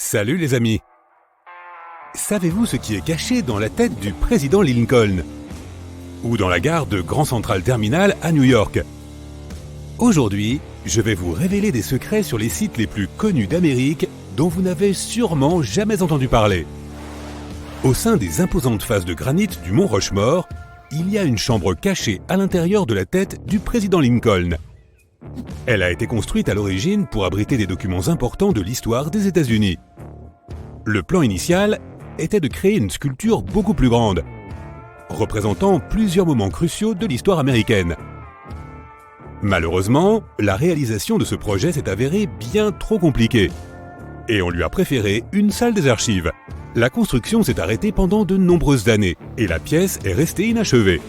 Salut les amis! Savez-vous ce qui est caché dans la tête du président Lincoln? Ou dans la gare de Grand Central Terminal à New York? Aujourd'hui, je vais vous révéler des secrets sur les sites les plus connus d'Amérique dont vous n'avez sûrement jamais entendu parler. Au sein des imposantes faces de granit du mont Rushmore, il y a une chambre cachée à l'intérieur de la tête du président Lincoln. Elle a été construite à l'origine pour abriter des documents importants de l'histoire des États-Unis. Le plan initial était de créer une sculpture beaucoup plus grande, représentant plusieurs moments cruciaux de l'histoire américaine. Malheureusement, la réalisation de ce projet s'est avérée bien trop compliquée, et on lui a préféré une salle des archives. La construction s'est arrêtée pendant de nombreuses années, et la pièce est restée inachevée.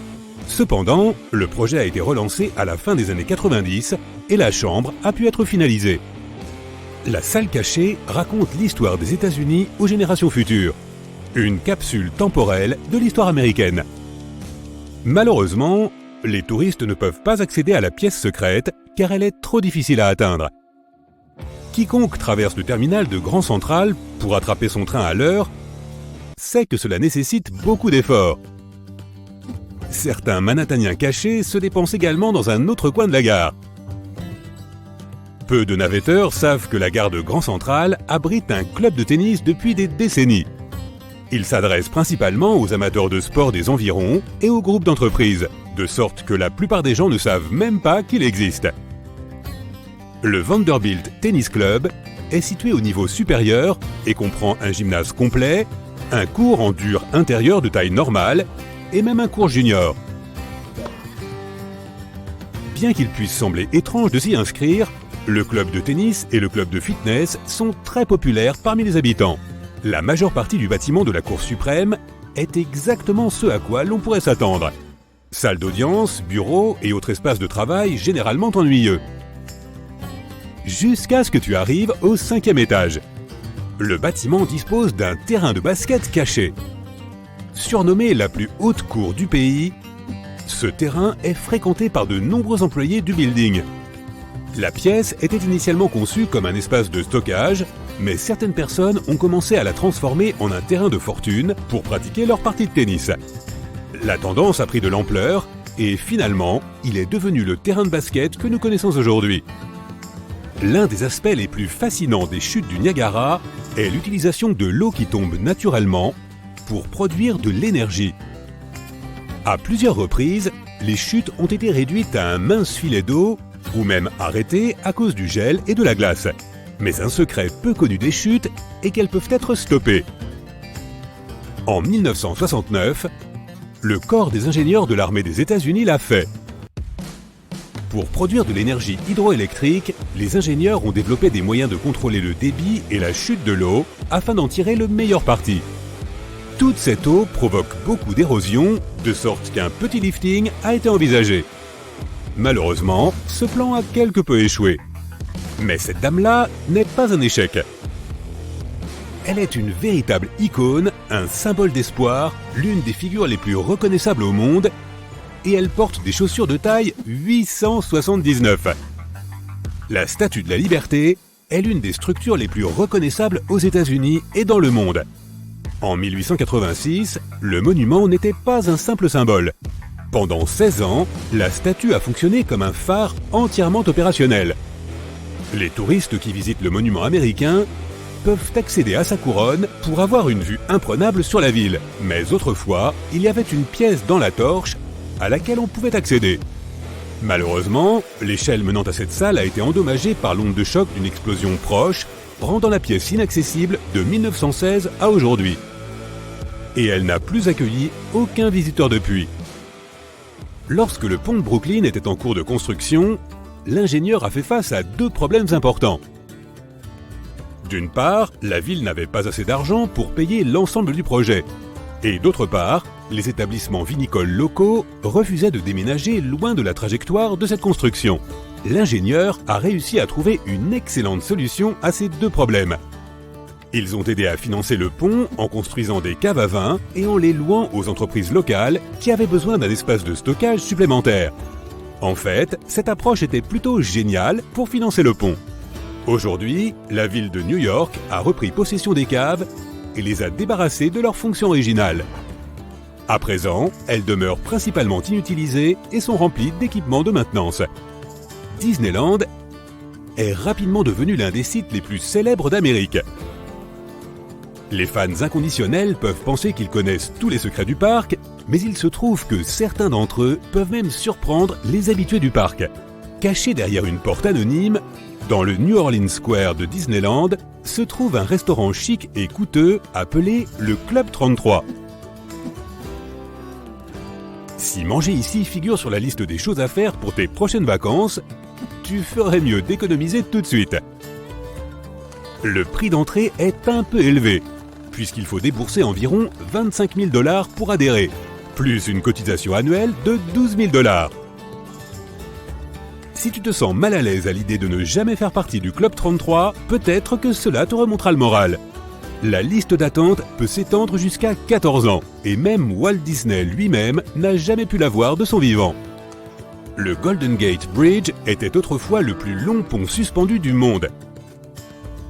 Cependant, le projet a été relancé à la fin des années 90 et la chambre a pu être finalisée. La salle cachée raconte l'histoire des États-Unis aux générations futures. Une capsule temporelle de l'histoire américaine. Malheureusement, les touristes ne peuvent pas accéder à la pièce secrète car elle est trop difficile à atteindre. Quiconque traverse le terminal de Grand Central pour attraper son train à l'heure sait que cela nécessite beaucoup d'efforts. Certains Manhattaniens cachés se dépensent également dans un autre coin de la gare. Peu de navetteurs savent que la gare de Grand Central abrite un club de tennis depuis des décennies. Il s'adresse principalement aux amateurs de sport des environs et aux groupes d'entreprises, de sorte que la plupart des gens ne savent même pas qu'il existe. Le Vanderbilt Tennis Club est situé au niveau supérieur et comprend un gymnase complet, un court en dur intérieur de taille normale et même un cours junior. Bien qu'il puisse sembler étrange de s'y inscrire, le club de tennis et le club de fitness sont très populaires parmi les habitants. La majeure partie du bâtiment de la Cour suprême est exactement ce à quoi l'on pourrait s'attendre. Salle d'audience, bureaux et autres espaces de travail généralement ennuyeux. Jusqu'à ce que tu arrives au 5e étage. Le bâtiment dispose d'un terrain de basket caché. Surnommée la plus haute cour du pays, ce terrain est fréquenté par de nombreux employés du building. La pièce était initialement conçue comme un espace de stockage, mais certaines personnes ont commencé à la transformer en un terrain de fortune pour pratiquer leur partie de tennis. La tendance a pris de l'ampleur et finalement, il est devenu le terrain de basket que nous connaissons aujourd'hui. L'un des aspects les plus fascinants des chutes du Niagara est l'utilisation de l'eau qui tombe naturellement pour produire de l'énergie. À plusieurs reprises, les chutes ont été réduites à un mince filet d'eau ou même arrêtées à cause du gel et de la glace. Mais un secret peu connu des chutes est qu'elles peuvent être stoppées. En 1969, le corps des ingénieurs de l'armée des États-Unis l'a fait. Pour produire de l'énergie hydroélectrique, les ingénieurs ont développé des moyens de contrôler le débit et la chute de l'eau afin d'en tirer le meilleur parti. Toute cette eau provoque beaucoup d'érosion, de sorte qu'un petit lifting a été envisagé. Malheureusement, ce plan a quelque peu échoué. Mais cette dame-là n'est pas un échec. Elle est une véritable icône, un symbole d'espoir, l'une des figures les plus reconnaissables au monde, et elle porte des chaussures de taille 879. La Statue de la Liberté est l'une des structures les plus reconnaissables aux États-Unis et dans le monde. En 1886, le monument n'était pas un simple symbole. Pendant 16 ans, la statue a fonctionné comme un phare entièrement opérationnel. Les touristes qui visitent le monument américain peuvent accéder à sa couronne pour avoir une vue imprenable sur la ville. Mais autrefois, il y avait une pièce dans la torche à laquelle on pouvait accéder. Malheureusement, l'échelle menant à cette salle a été endommagée par l'onde de choc d'une explosion proche, rendant la pièce inaccessible de 1916 à aujourd'hui. Et elle n'a plus accueilli aucun visiteur depuis. Lorsque le pont de Brooklyn était en cours de construction, l'ingénieur a fait face à deux problèmes importants. D'une part, la ville n'avait pas assez d'argent pour payer l'ensemble du projet. Et d'autre part, les établissements vinicoles locaux refusaient de déménager loin de la trajectoire de cette construction. L'ingénieur a réussi à trouver une excellente solution à ces deux problèmes. Ils ont aidé à financer le pont en construisant des caves à vin et en les louant aux entreprises locales qui avaient besoin d'un espace de stockage supplémentaire. En fait, cette approche était plutôt géniale pour financer le pont. Aujourd'hui, la ville de New York a repris possession des caves et les a débarrassées de leur fonction originale. À présent, elles demeurent principalement inutilisées et sont remplies d'équipements de maintenance. Disneyland est rapidement devenu l'un des sites les plus célèbres d'Amérique. Les fans inconditionnels peuvent penser qu'ils connaissent tous les secrets du parc, mais il se trouve que certains d'entre eux peuvent même surprendre les habitués du parc. Caché derrière une porte anonyme, dans le New Orleans Square de Disneyland, se trouve un restaurant chic et coûteux appelé le Club 33. Si manger ici figure sur la liste des choses à faire pour tes prochaines vacances, tu ferais mieux d'économiser tout de suite. Le prix d'entrée est un peu élevé, puisqu'il faut débourser environ 25 000 $ pour adhérer, plus une cotisation annuelle de 12 000 $. Si tu te sens mal à l'aise à l'idée de ne jamais faire partie du Club 33, peut-être que cela te remontera le moral. La liste d'attente peut s'étendre jusqu'à 14 ans, et même Walt Disney lui-même n'a jamais pu la voir de son vivant. Le Golden Gate Bridge était autrefois le plus long pont suspendu du monde.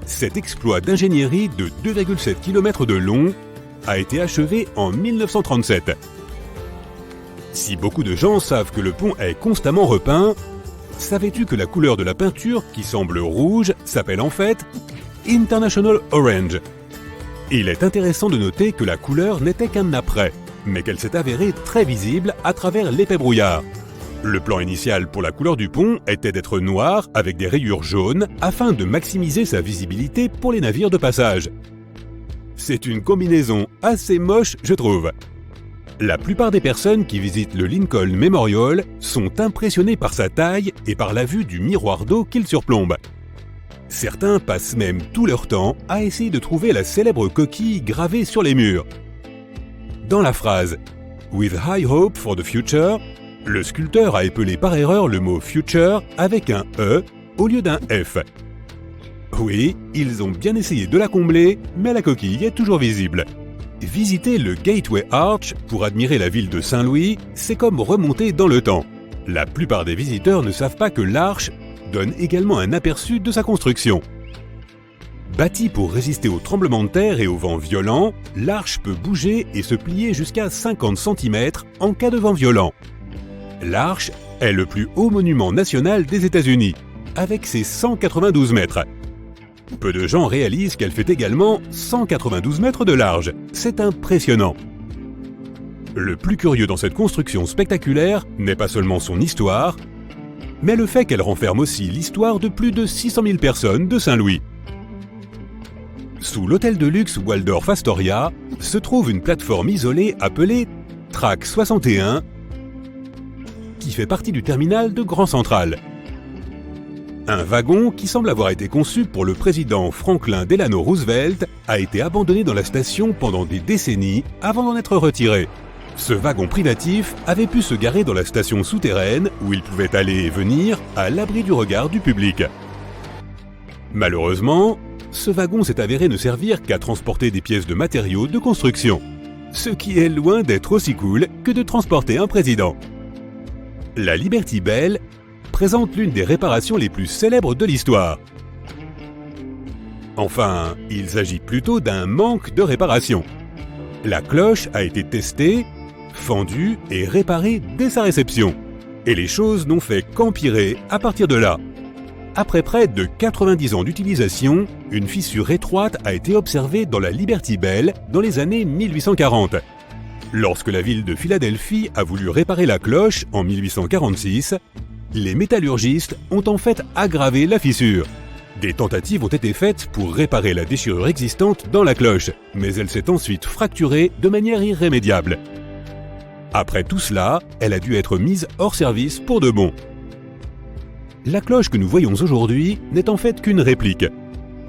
Cet exploit d'ingénierie de 2,7 km de long a été achevé en 1937. Si beaucoup de gens savent que le pont est constamment repeint, savais-tu que la couleur de la peinture, qui semble rouge, s'appelle en fait International Orange? Il est intéressant de noter que la couleur n'était qu'un après, mais qu'elle s'est avérée très visible à travers l'épais brouillard. Le plan initial pour la couleur du pont était d'être noir avec des rayures jaunes afin de maximiser sa visibilité pour les navires de passage. C'est une combinaison assez moche, je trouve. La plupart des personnes qui visitent le Lincoln Memorial sont impressionnées par sa taille et par la vue du miroir d'eau qu'il surplombe. Certains passent même tout leur temps à essayer de trouver la célèbre coquille gravée sur les murs. Dans la phrase « With high hope for the future », le sculpteur a épelé par erreur le mot « future » avec un « e » au lieu d'un « f ». Oui, ils ont bien essayé de la combler, mais la coquille est toujours visible. Visiter le Gateway Arch pour admirer la ville de Saint-Louis, c'est comme remonter dans le temps. La plupart des visiteurs ne savent pas que l'arche donne également un aperçu de sa construction. Bâtie pour résister aux tremblements de terre et aux vents violents, l'arche peut bouger et se plier jusqu'à 50 cm en cas de vent violent. L'arche est le plus haut monument national des États-Unis, avec ses 192 mètres. Peu de gens réalisent qu'elle fait également 192 mètres de large. C'est impressionnant. Le plus curieux dans cette construction spectaculaire n'est pas seulement son histoire, mais le fait qu'elle renferme aussi l'histoire de plus de 600 000 personnes de Saint-Louis. Sous l'hôtel de luxe Waldorf Astoria se trouve une plateforme isolée appelée Track 61 qui fait partie du terminal de Grand Central. Un wagon qui semble avoir été conçu pour le président Franklin Delano Roosevelt a été abandonné dans la station pendant des décennies avant d'en être retiré. Ce wagon privatif avait pu se garer dans la station souterraine où il pouvait aller et venir à l'abri du regard du public. Malheureusement, ce wagon s'est avéré ne servir qu'à transporter des pièces de matériaux de construction, ce qui est loin d'être aussi cool que de transporter un président. La Liberty Bell présente l'une des réparations les plus célèbres de l'histoire. Enfin, il s'agit plutôt d'un manque de réparation. La cloche a été testée, fendue et réparée dès sa réception. Et les choses n'ont fait qu'empirer à partir de là. Après près de 90 ans d'utilisation, une fissure étroite a été observée dans la Liberty Bell dans les années 1840. Lorsque la ville de Philadelphie a voulu réparer la cloche en 1846, les métallurgistes ont en fait aggravé la fissure. Des tentatives ont été faites pour réparer la déchirure existante dans la cloche, mais elle s'est ensuite fracturée de manière irrémédiable. Après tout cela, elle a dû être mise hors service pour de bon. La cloche que nous voyons aujourd'hui n'est en fait qu'une réplique.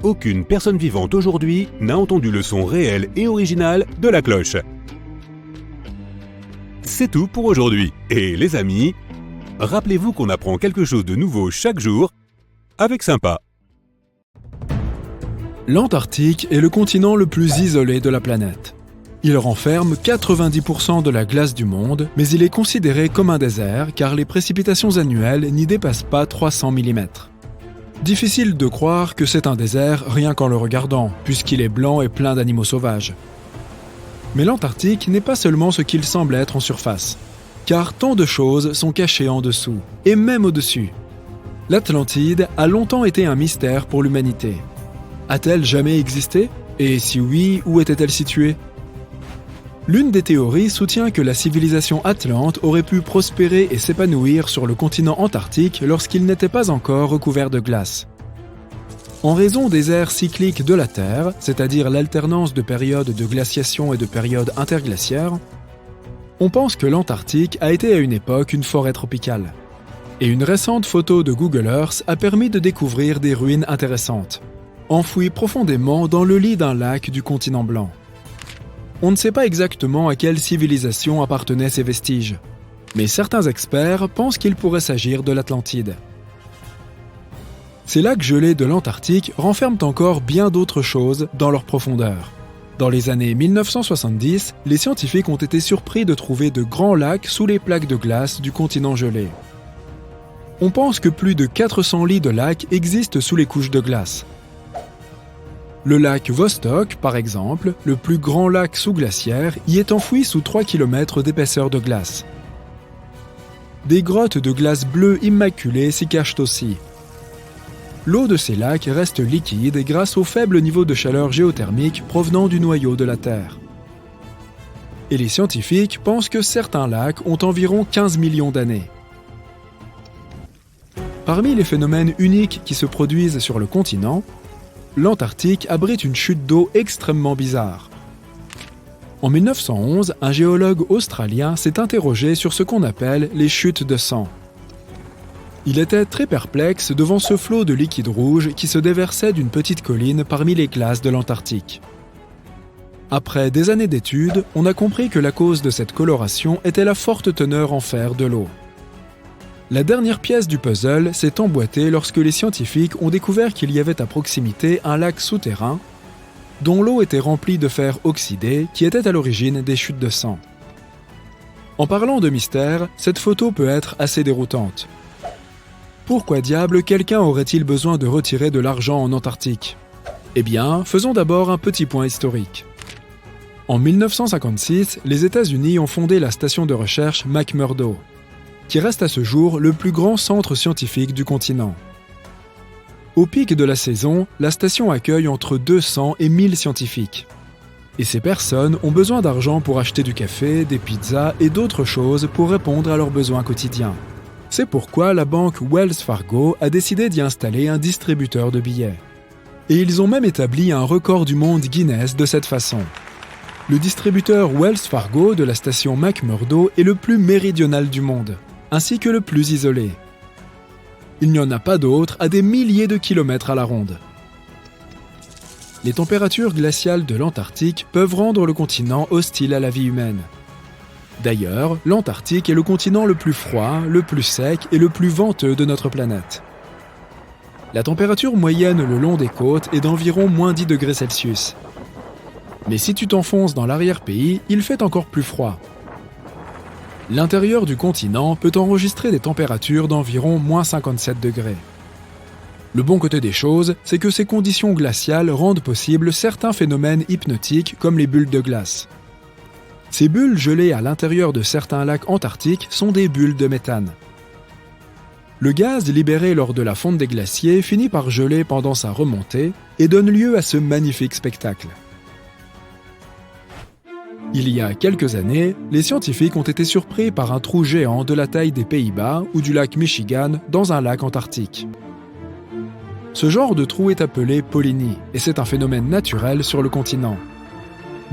Aucune personne vivante aujourd'hui n'a entendu le son réel et original de la cloche. C'est tout pour aujourd'hui. Et les amis, rappelez-vous qu'on apprend quelque chose de nouveau chaque jour avec Sympa. L'Antarctique est le continent le plus isolé de la planète. Il renferme 90% de la glace du monde, mais il est considéré comme un désert car les précipitations annuelles n'y dépassent pas 300 mm. Difficile de croire que c'est un désert rien qu'en le regardant, puisqu'il est blanc et plein d'animaux sauvages. Mais l'Antarctique n'est pas seulement ce qu'il semble être en surface, car tant de choses sont cachées en dessous, et même au-dessus. L'Atlantide a longtemps été un mystère pour l'humanité. A-t-elle jamais existé? Et si oui, où était-elle située? L'une des théories soutient que la civilisation atlante aurait pu prospérer et s'épanouir sur le continent antarctique lorsqu'il n'était pas encore recouvert de glace. En raison des ères cycliques de la Terre, c'est-à-dire l'alternance de périodes de glaciation et de périodes interglaciaires, on pense que l'Antarctique a été à une époque une forêt tropicale. Et une récente photo de Google Earth a permis de découvrir des ruines intéressantes, enfouies profondément dans le lit d'un lac du continent blanc. On ne sait pas exactement à quelle civilisation appartenaient ces vestiges, mais certains experts pensent qu'il pourrait s'agir de l'Atlantide. Ces lacs gelés de l'Antarctique renferment encore bien d'autres choses dans leur profondeur. Dans les années 1970, les scientifiques ont été surpris de trouver de grands lacs sous les plaques de glace du continent gelé. On pense que plus de 400 lits de lacs existent sous les couches de glace. Le lac Vostok, par exemple, le plus grand lac sous-glaciaire, y est enfoui sous 3 km d'épaisseur de glace. Des grottes de glace bleue immaculée s'y cachent aussi. L'eau de ces lacs reste liquide grâce au faible niveau de chaleur géothermique provenant du noyau de la Terre. Et les scientifiques pensent que certains lacs ont environ 15 millions d'années. Parmi les phénomènes uniques qui se produisent sur le continent, l'Antarctique abrite une chute d'eau extrêmement bizarre. En 1911, un géologue australien s'est interrogé sur ce qu'on appelle les chutes de sang. Il était très perplexe devant ce flot de liquide rouge qui se déversait d'une petite colline parmi les glaces de l'Antarctique. Après des années d'études, on a compris que la cause de cette coloration était la forte teneur en fer de l'eau. La dernière pièce du puzzle s'est emboîtée lorsque les scientifiques ont découvert qu'il y avait à proximité un lac souterrain dont l'eau était remplie de fer oxydé qui était à l'origine des chutes de sang. En parlant de mystère, cette photo peut être assez déroutante. Pourquoi diable quelqu'un aurait-il besoin de retirer de l'argent en Antarctique? Eh bien, faisons d'abord un petit point historique. En 1956, les États-Unis ont fondé la station de recherche McMurdo, qui reste à ce jour le plus grand centre scientifique du continent. Au pic de la saison, la station accueille entre 200 et 1000 scientifiques. Et ces personnes ont besoin d'argent pour acheter du café, des pizzas et d'autres choses pour répondre à leurs besoins quotidiens. C'est pourquoi la banque Wells Fargo a décidé d'y installer un distributeur de billets. Et ils ont même établi un record du monde Guinness de cette façon. Le distributeur Wells Fargo de la station McMurdo est le plus méridional du monde, ainsi que le plus isolé. Il n'y en a pas d'autre à des milliers de kilomètres à la ronde. Les températures glaciales de l'Antarctique peuvent rendre le continent hostile à la vie humaine. D'ailleurs, l'Antarctique est le continent le plus froid, le plus sec et le plus venteux de notre planète. La température moyenne le long des côtes est d'environ -10 degrés Celsius. Mais si tu t'enfonces dans l'arrière-pays, il fait encore plus froid. L'intérieur du continent peut enregistrer des températures d'environ -57 degrés. Le bon côté des choses, c'est que ces conditions glaciales rendent possible certains phénomènes hypnotiques comme les bulles de glace. Ces bulles gelées à l'intérieur de certains lacs antarctiques sont des bulles de méthane. Le gaz libéré lors de la fonte des glaciers finit par geler pendant sa remontée et donne lieu à ce magnifique spectacle. Il y a quelques années, les scientifiques ont été surpris par un trou géant de la taille des Pays-Bas ou du lac Michigan dans un lac antarctique. Ce genre de trou est appelé polynie et c'est un phénomène naturel sur le continent.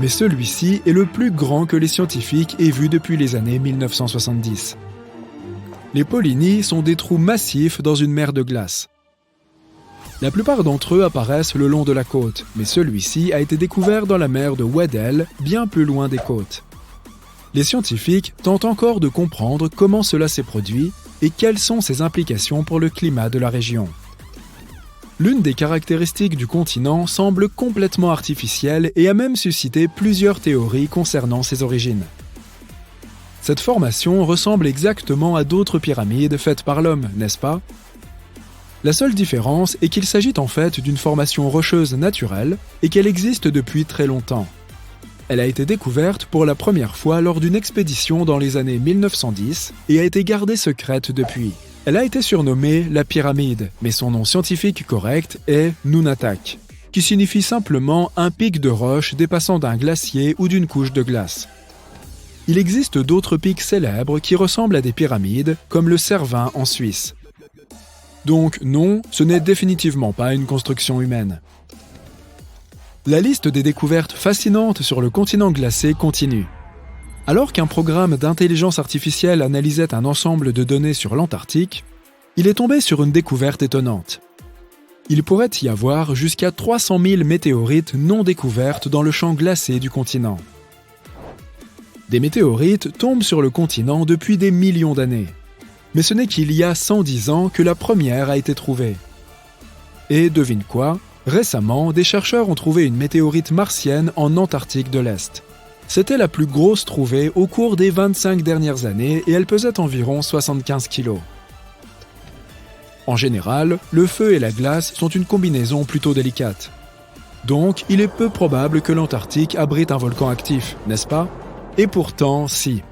Mais celui-ci est le plus grand que les scientifiques aient vu depuis les années 1970. Les polynies sont des trous massifs dans une mer de glace. La plupart d'entre eux apparaissent le long de la côte, mais celui-ci a été découvert dans la mer de Weddell, bien plus loin des côtes. Les scientifiques tentent encore de comprendre comment cela s'est produit et quelles sont ses implications pour le climat de la région. L'une des caractéristiques du continent semble complètement artificielle et a même suscité plusieurs théories concernant ses origines. Cette formation ressemble exactement à d'autres pyramides faites par l'homme, n'est-ce pas? La seule différence est qu'il s'agit en fait d'une formation rocheuse naturelle et qu'elle existe depuis très longtemps. Elle a été découverte pour la première fois lors d'une expédition dans les années 1910 et a été gardée secrète depuis. Elle a été surnommée la pyramide, mais son nom scientifique correct est Nunatak, qui signifie simplement un pic de roche dépassant d'un glacier ou d'une couche de glace. Il existe d'autres pics célèbres qui ressemblent à des pyramides, comme le Cervin en Suisse. Donc non, ce n'est définitivement pas une construction humaine. La liste des découvertes fascinantes sur le continent glacé continue. Alors qu'un programme d'intelligence artificielle analysait un ensemble de données sur l'Antarctique, il est tombé sur une découverte étonnante. Il pourrait y avoir jusqu'à 300 000 météorites non découvertes dans le champ glacé du continent. Des météorites tombent sur le continent depuis des millions d'années. Mais ce n'est qu'il y a 110 ans que la première a été trouvée. Et devine quoi ? Récemment, des chercheurs ont trouvé une météorite martienne en Antarctique de l'Est. C'était la plus grosse trouvée au cours des 25 dernières années et elle pesait environ 75 kg. En général, le feu et la glace sont une combinaison plutôt délicate. Donc, il est peu probable que l'Antarctique abrite un volcan actif, n'est-ce pas ? Et pourtant, si.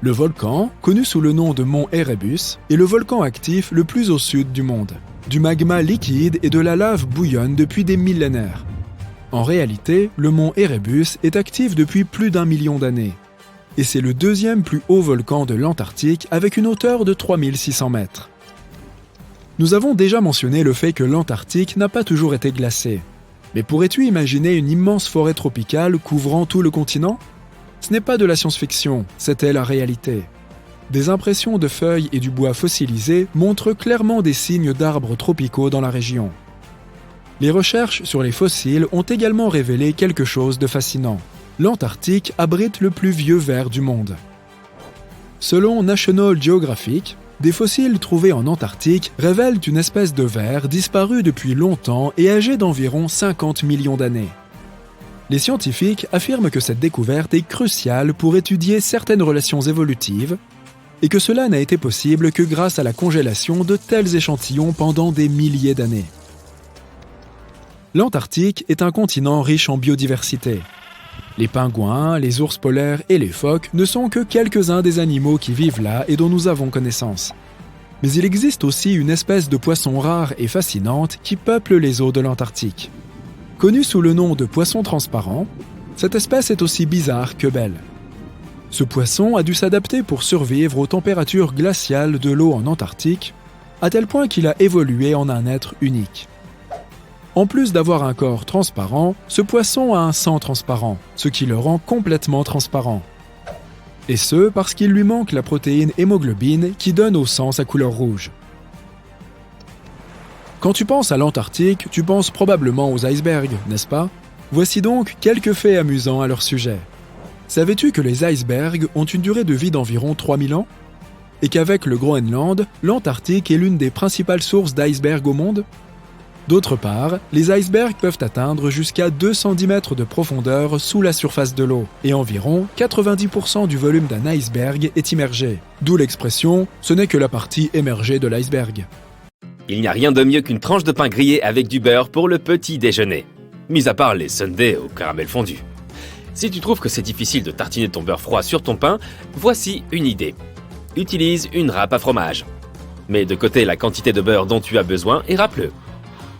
Le volcan, connu sous le nom de mont Erebus, est le volcan actif le plus au sud du monde. Du magma liquide et de la lave bouillonne depuis des millénaires. En réalité, le mont Erebus est actif depuis plus d'1 million d'années. Et c'est le deuxième plus haut volcan de l'Antarctique avec une hauteur de 3600 mètres. Nous avons déjà mentionné le fait que l'Antarctique n'a pas toujours été glacé. Mais pourrais-tu imaginer une immense forêt tropicale couvrant tout le continent ? Ce n'est pas de la science-fiction, c'était la réalité. Des impressions de feuilles et du bois fossilisé montrent clairement des signes d'arbres tropicaux dans la région. Les recherches sur les fossiles ont également révélé quelque chose de fascinant. L'Antarctique abrite le plus vieux ver du monde. Selon National Geographic, des fossiles trouvés en Antarctique révèlent une espèce de ver disparue depuis longtemps et âgée d'environ 50 millions d'années. Les scientifiques affirment que cette découverte est cruciale pour étudier certaines relations évolutives et que cela n'a été possible que grâce à la congélation de tels échantillons pendant des milliers d'années. L'Antarctique est un continent riche en biodiversité. Les pingouins, les ours polaires et les phoques ne sont que quelques-uns des animaux qui vivent là et dont nous avons connaissance. Mais il existe aussi une espèce de poisson rare et fascinante qui peuple les eaux de l'Antarctique. Connue sous le nom de poisson transparent, cette espèce est aussi bizarre que belle. Ce poisson a dû s'adapter pour survivre aux températures glaciales de l'eau en Antarctique, à tel point qu'il a évolué en un être unique. En plus d'avoir un corps transparent, ce poisson a un sang transparent, ce qui le rend complètement transparent. Et ce, parce qu'il lui manque la protéine hémoglobine qui donne au sang sa couleur rouge. Quand tu penses à l'Antarctique, tu penses probablement aux icebergs, n'est-ce pas ? Voici donc quelques faits amusants à leur sujet. Savais-tu que les icebergs ont une durée de vie d'environ 3000 ans ? Et qu'avec le Groenland, l'Antarctique est l'une des principales sources d'icebergs au monde ? D'autre part, les icebergs peuvent atteindre jusqu'à 210 mètres de profondeur sous la surface de l'eau, et environ 90% du volume d'un iceberg est immergé. D'où l'expression « ce n'est que la partie émergée de l'iceberg ». Il n'y a rien de mieux qu'une tranche de pain grillé avec du beurre pour le petit déjeuner. Mis à part les sundaes au caramel fondu. Si tu trouves que c'est difficile de tartiner ton beurre froid sur ton pain, voici une idée. Utilise une râpe à fromage. Mets de côté la quantité de beurre dont tu as besoin et râpe-le.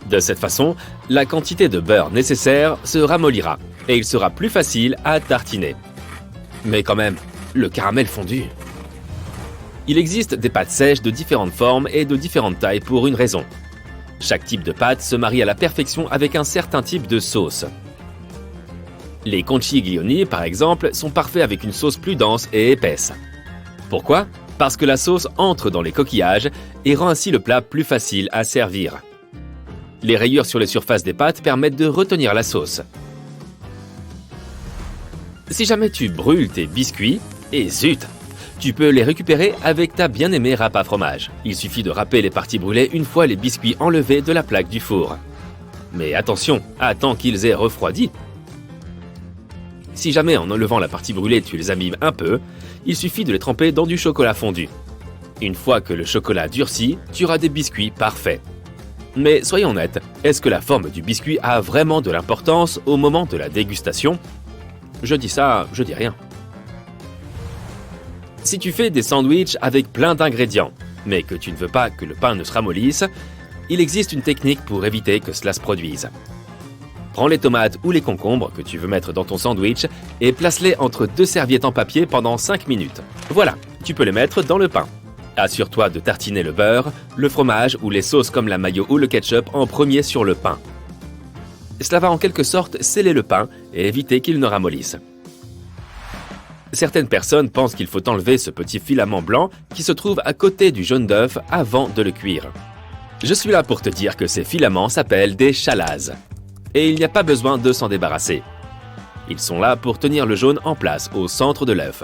De cette façon, la quantité de beurre nécessaire se ramollira et il sera plus facile à tartiner. Mais quand même, le caramel fondu. Il existe des pâtes sèches de différentes formes et de différentes tailles pour une raison. Chaque type de pâte se marie à la perfection avec un certain type de sauce. Les conchiglioni, par exemple, sont parfaits avec une sauce plus dense et épaisse. Pourquoi ? Parce que la sauce entre dans les coquillages et rend ainsi le plat plus facile à servir. Les rayures sur les surfaces des pâtes permettent de retenir la sauce. Si jamais tu brûles tes biscuits, et zut, tu peux les récupérer avec ta bien-aimée râpe à fromage. Il suffit de râper les parties brûlées une fois les biscuits enlevés de la plaque du four. Mais attention, attends qu'ils aient refroidi. Si jamais en enlevant la partie brûlée tu les abîmes un peu, il suffit de les tremper dans du chocolat fondu. Une fois que le chocolat durcit, tu auras des biscuits parfaits. Mais soyons honnêtes, est-ce que la forme du biscuit a vraiment de l'importance au moment de la dégustation? Je dis ça, je dis rien. Si tu fais des sandwichs avec plein d'ingrédients, mais que tu ne veux pas que le pain ne se ramollisse, il existe une technique pour éviter que cela se produise. Prends les tomates ou les concombres que tu veux mettre dans ton sandwich et place-les entre 2 serviettes en papier pendant 5 minutes. Voilà, tu peux les mettre dans le pain. Assure-toi de tartiner le beurre, le fromage ou les sauces comme la mayo ou le ketchup en premier sur le pain. Cela va en quelque sorte sceller le pain et éviter qu'il ne ramollisse. Certaines personnes pensent qu'il faut enlever ce petit filament blanc qui se trouve à côté du jaune d'œuf avant de le cuire. Je suis là pour te dire que ces filaments s'appellent des chalases. Et il n'y a pas besoin de s'en débarrasser. Ils sont là pour tenir le jaune en place au centre de l'œuf.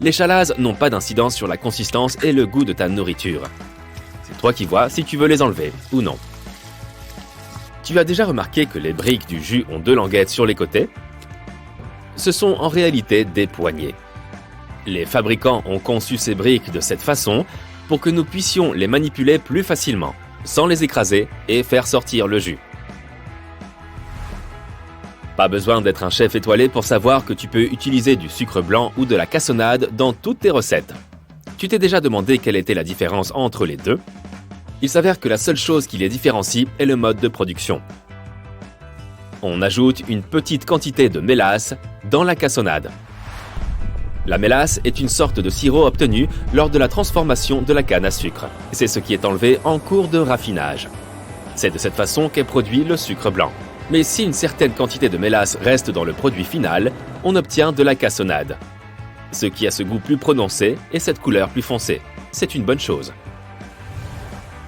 Les chalases n'ont pas d'incidence sur la consistance et le goût de ta nourriture. C'est toi qui vois si tu veux les enlever ou non. Tu as déjà remarqué que les briques du jus ont 2 languettes sur les côtés? Ce sont en réalité des poignées. Les fabricants ont conçu ces briques de cette façon pour que nous puissions les manipuler plus facilement, sans les écraser et faire sortir le jus. Pas besoin d'être un chef étoilé pour savoir que tu peux utiliser du sucre blanc ou de la cassonade dans toutes tes recettes. Tu t'es déjà demandé quelle était la différence entre les deux? Il s'avère que la seule chose qui les différencie est le mode de production. On ajoute une petite quantité de mélasse dans la cassonade. La mélasse est une sorte de sirop obtenu lors de la transformation de la canne à sucre. C'est ce qui est enlevé en cours de raffinage. C'est de cette façon qu'est produit le sucre blanc. Mais si une certaine quantité de mélasse reste dans le produit final, on obtient de la cassonade. Ce qui a ce goût plus prononcé et cette couleur plus foncée. C'est une bonne chose.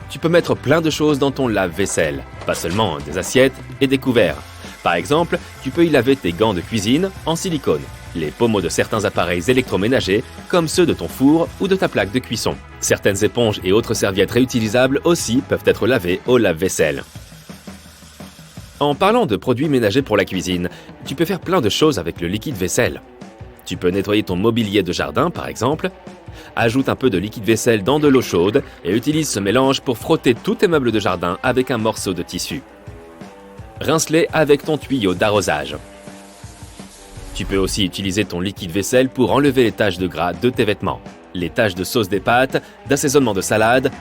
Tu peux mettre plein de choses dans ton lave-vaisselle, pas seulement des assiettes et des couverts. Par exemple, tu peux y laver tes gants de cuisine en silicone, les pommeaux de certains appareils électroménagers comme ceux de ton four ou de ta plaque de cuisson. Certaines éponges et autres serviettes réutilisables aussi peuvent être lavées au lave-vaisselle. En parlant de produits ménagers pour la cuisine, tu peux faire plein de choses avec le liquide vaisselle. Tu peux nettoyer ton mobilier de jardin, par exemple. Ajoute un peu de liquide vaisselle dans de l'eau chaude et utilise ce mélange pour frotter tous tes meubles de jardin avec un morceau de tissu. Rince-les avec ton tuyau d'arrosage. Tu peux aussi utiliser ton liquide vaisselle pour enlever les taches de gras de tes vêtements, les taches de sauce des pâtes, d'assaisonnement de salade.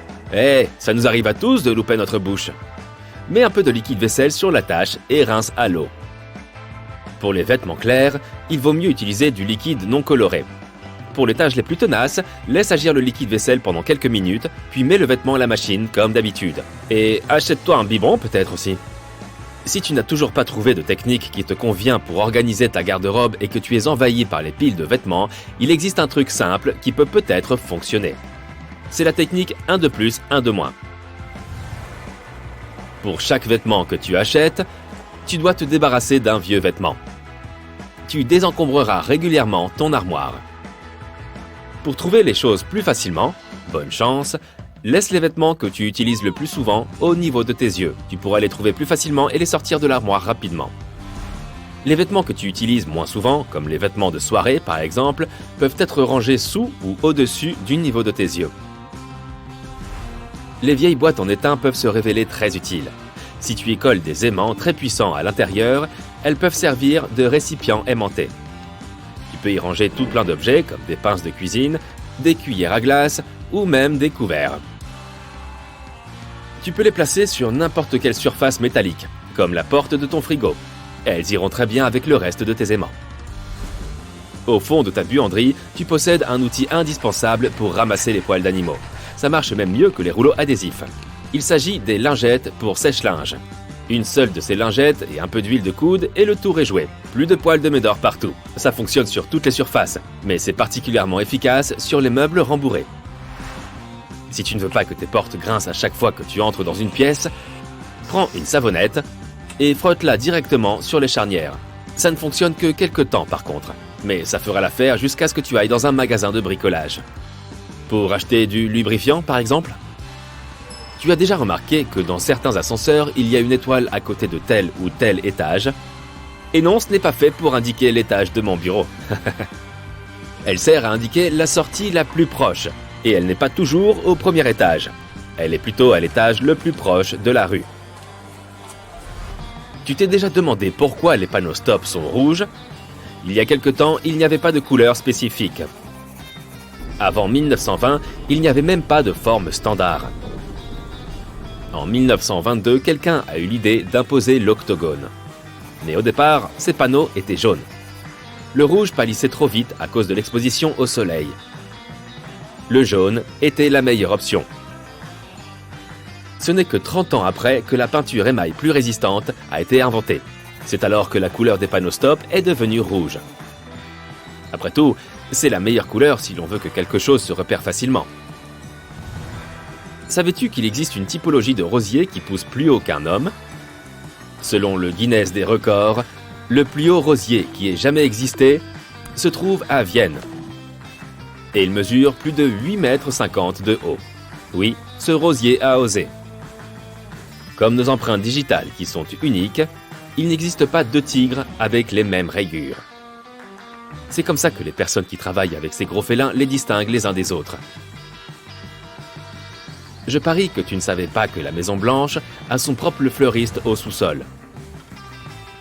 Ça nous arrive à tous de louper notre bouche. Mets un peu de liquide vaisselle sur la tache et rince à l'eau. Pour les vêtements clairs, il vaut mieux utiliser du liquide non coloré. Pour les taches les plus tenaces, laisse agir le liquide vaisselle pendant quelques minutes, puis mets le vêtement à la machine comme d'habitude. Et achète-toi un biberon peut-être aussi. Si tu n'as toujours pas trouvé de technique qui te convient pour organiser ta garde-robe et que tu es envahi par les piles de vêtements, il existe un truc simple qui peut peut-être fonctionner. C'est la technique 1 de plus, 1 de moins. Pour chaque vêtement que tu achètes, tu dois te débarrasser d'un vieux vêtement. Tu désencombreras régulièrement ton armoire. Pour trouver les choses plus facilement, bonne chance, laisse les vêtements que tu utilises le plus souvent au niveau de tes yeux. Tu pourras les trouver plus facilement et les sortir de l'armoire rapidement. Les vêtements que tu utilises moins souvent, comme les vêtements de soirée par exemple, peuvent être rangés sous ou au-dessus du niveau de tes yeux. Les vieilles boîtes en étain peuvent se révéler très utiles. Si tu y colles des aimants très puissants à l'intérieur, elles peuvent servir de récipients aimantés. Tu peux y ranger tout plein d'objets comme des pinces de cuisine, des cuillères à glace ou même des couverts. Tu peux les placer sur n'importe quelle surface métallique, comme la porte de ton frigo. Elles iront très bien avec le reste de tes aimants. Au fond de ta buanderie, tu possèdes un outil indispensable pour ramasser les poils d'animaux. Ça marche même mieux que les rouleaux adhésifs. Il s'agit des lingettes pour sèche-linge. Une seule de ces lingettes et un peu d'huile de coude et le tour est joué. Plus de poils de médor partout. Ça fonctionne sur toutes les surfaces, mais c'est particulièrement efficace sur les meubles rembourrés. Si tu ne veux pas que tes portes grincent à chaque fois que tu entres dans une pièce, prends une savonnette et frotte-la directement sur les charnières. Ça ne fonctionne que quelques temps par contre, mais ça fera l'affaire jusqu'à ce que tu ailles dans un magasin de bricolage. Pour acheter du lubrifiant par exemple? Tu as déjà remarqué que dans certains ascenseurs, il y a une étoile à côté de tel ou tel étage? Et non, ce n'est pas fait pour indiquer l'étage de mon bureau. Elle sert à indiquer la sortie la plus proche, et elle n'est pas toujours au premier étage. Elle est plutôt à l'étage le plus proche de la rue. Tu t'es déjà demandé pourquoi les panneaux stop sont rouges? Il y a quelque temps, il n'y avait pas de couleur spécifique. Avant 1920, il n'y avait même pas de forme standard. En 1922, quelqu'un a eu l'idée d'imposer l'octogone. Mais au départ, ces panneaux étaient jaunes. Le rouge pâlissait trop vite à cause de l'exposition au soleil. Le jaune était la meilleure option. Ce n'est que 30 ans après que la peinture émail plus résistante a été inventée. C'est alors que la couleur des panneaux stop est devenue rouge. Après tout, c'est la meilleure couleur si l'on veut que quelque chose se repère facilement. Savais-tu qu'il existe une typologie de rosier qui pousse plus haut qu'un homme? Selon le Guinness des records, le plus haut rosier qui ait jamais existé se trouve à Vienne. Et il mesure plus de 8,50 m de haut. Oui, ce rosier a osé. Comme nos empreintes digitales qui sont uniques, il n'existe pas deux tigres avec les mêmes rayures. C'est comme ça que les personnes qui travaillent avec ces gros félins les distinguent les uns des autres. Je parie que tu ne savais pas que la Maison Blanche a son propre fleuriste au sous-sol.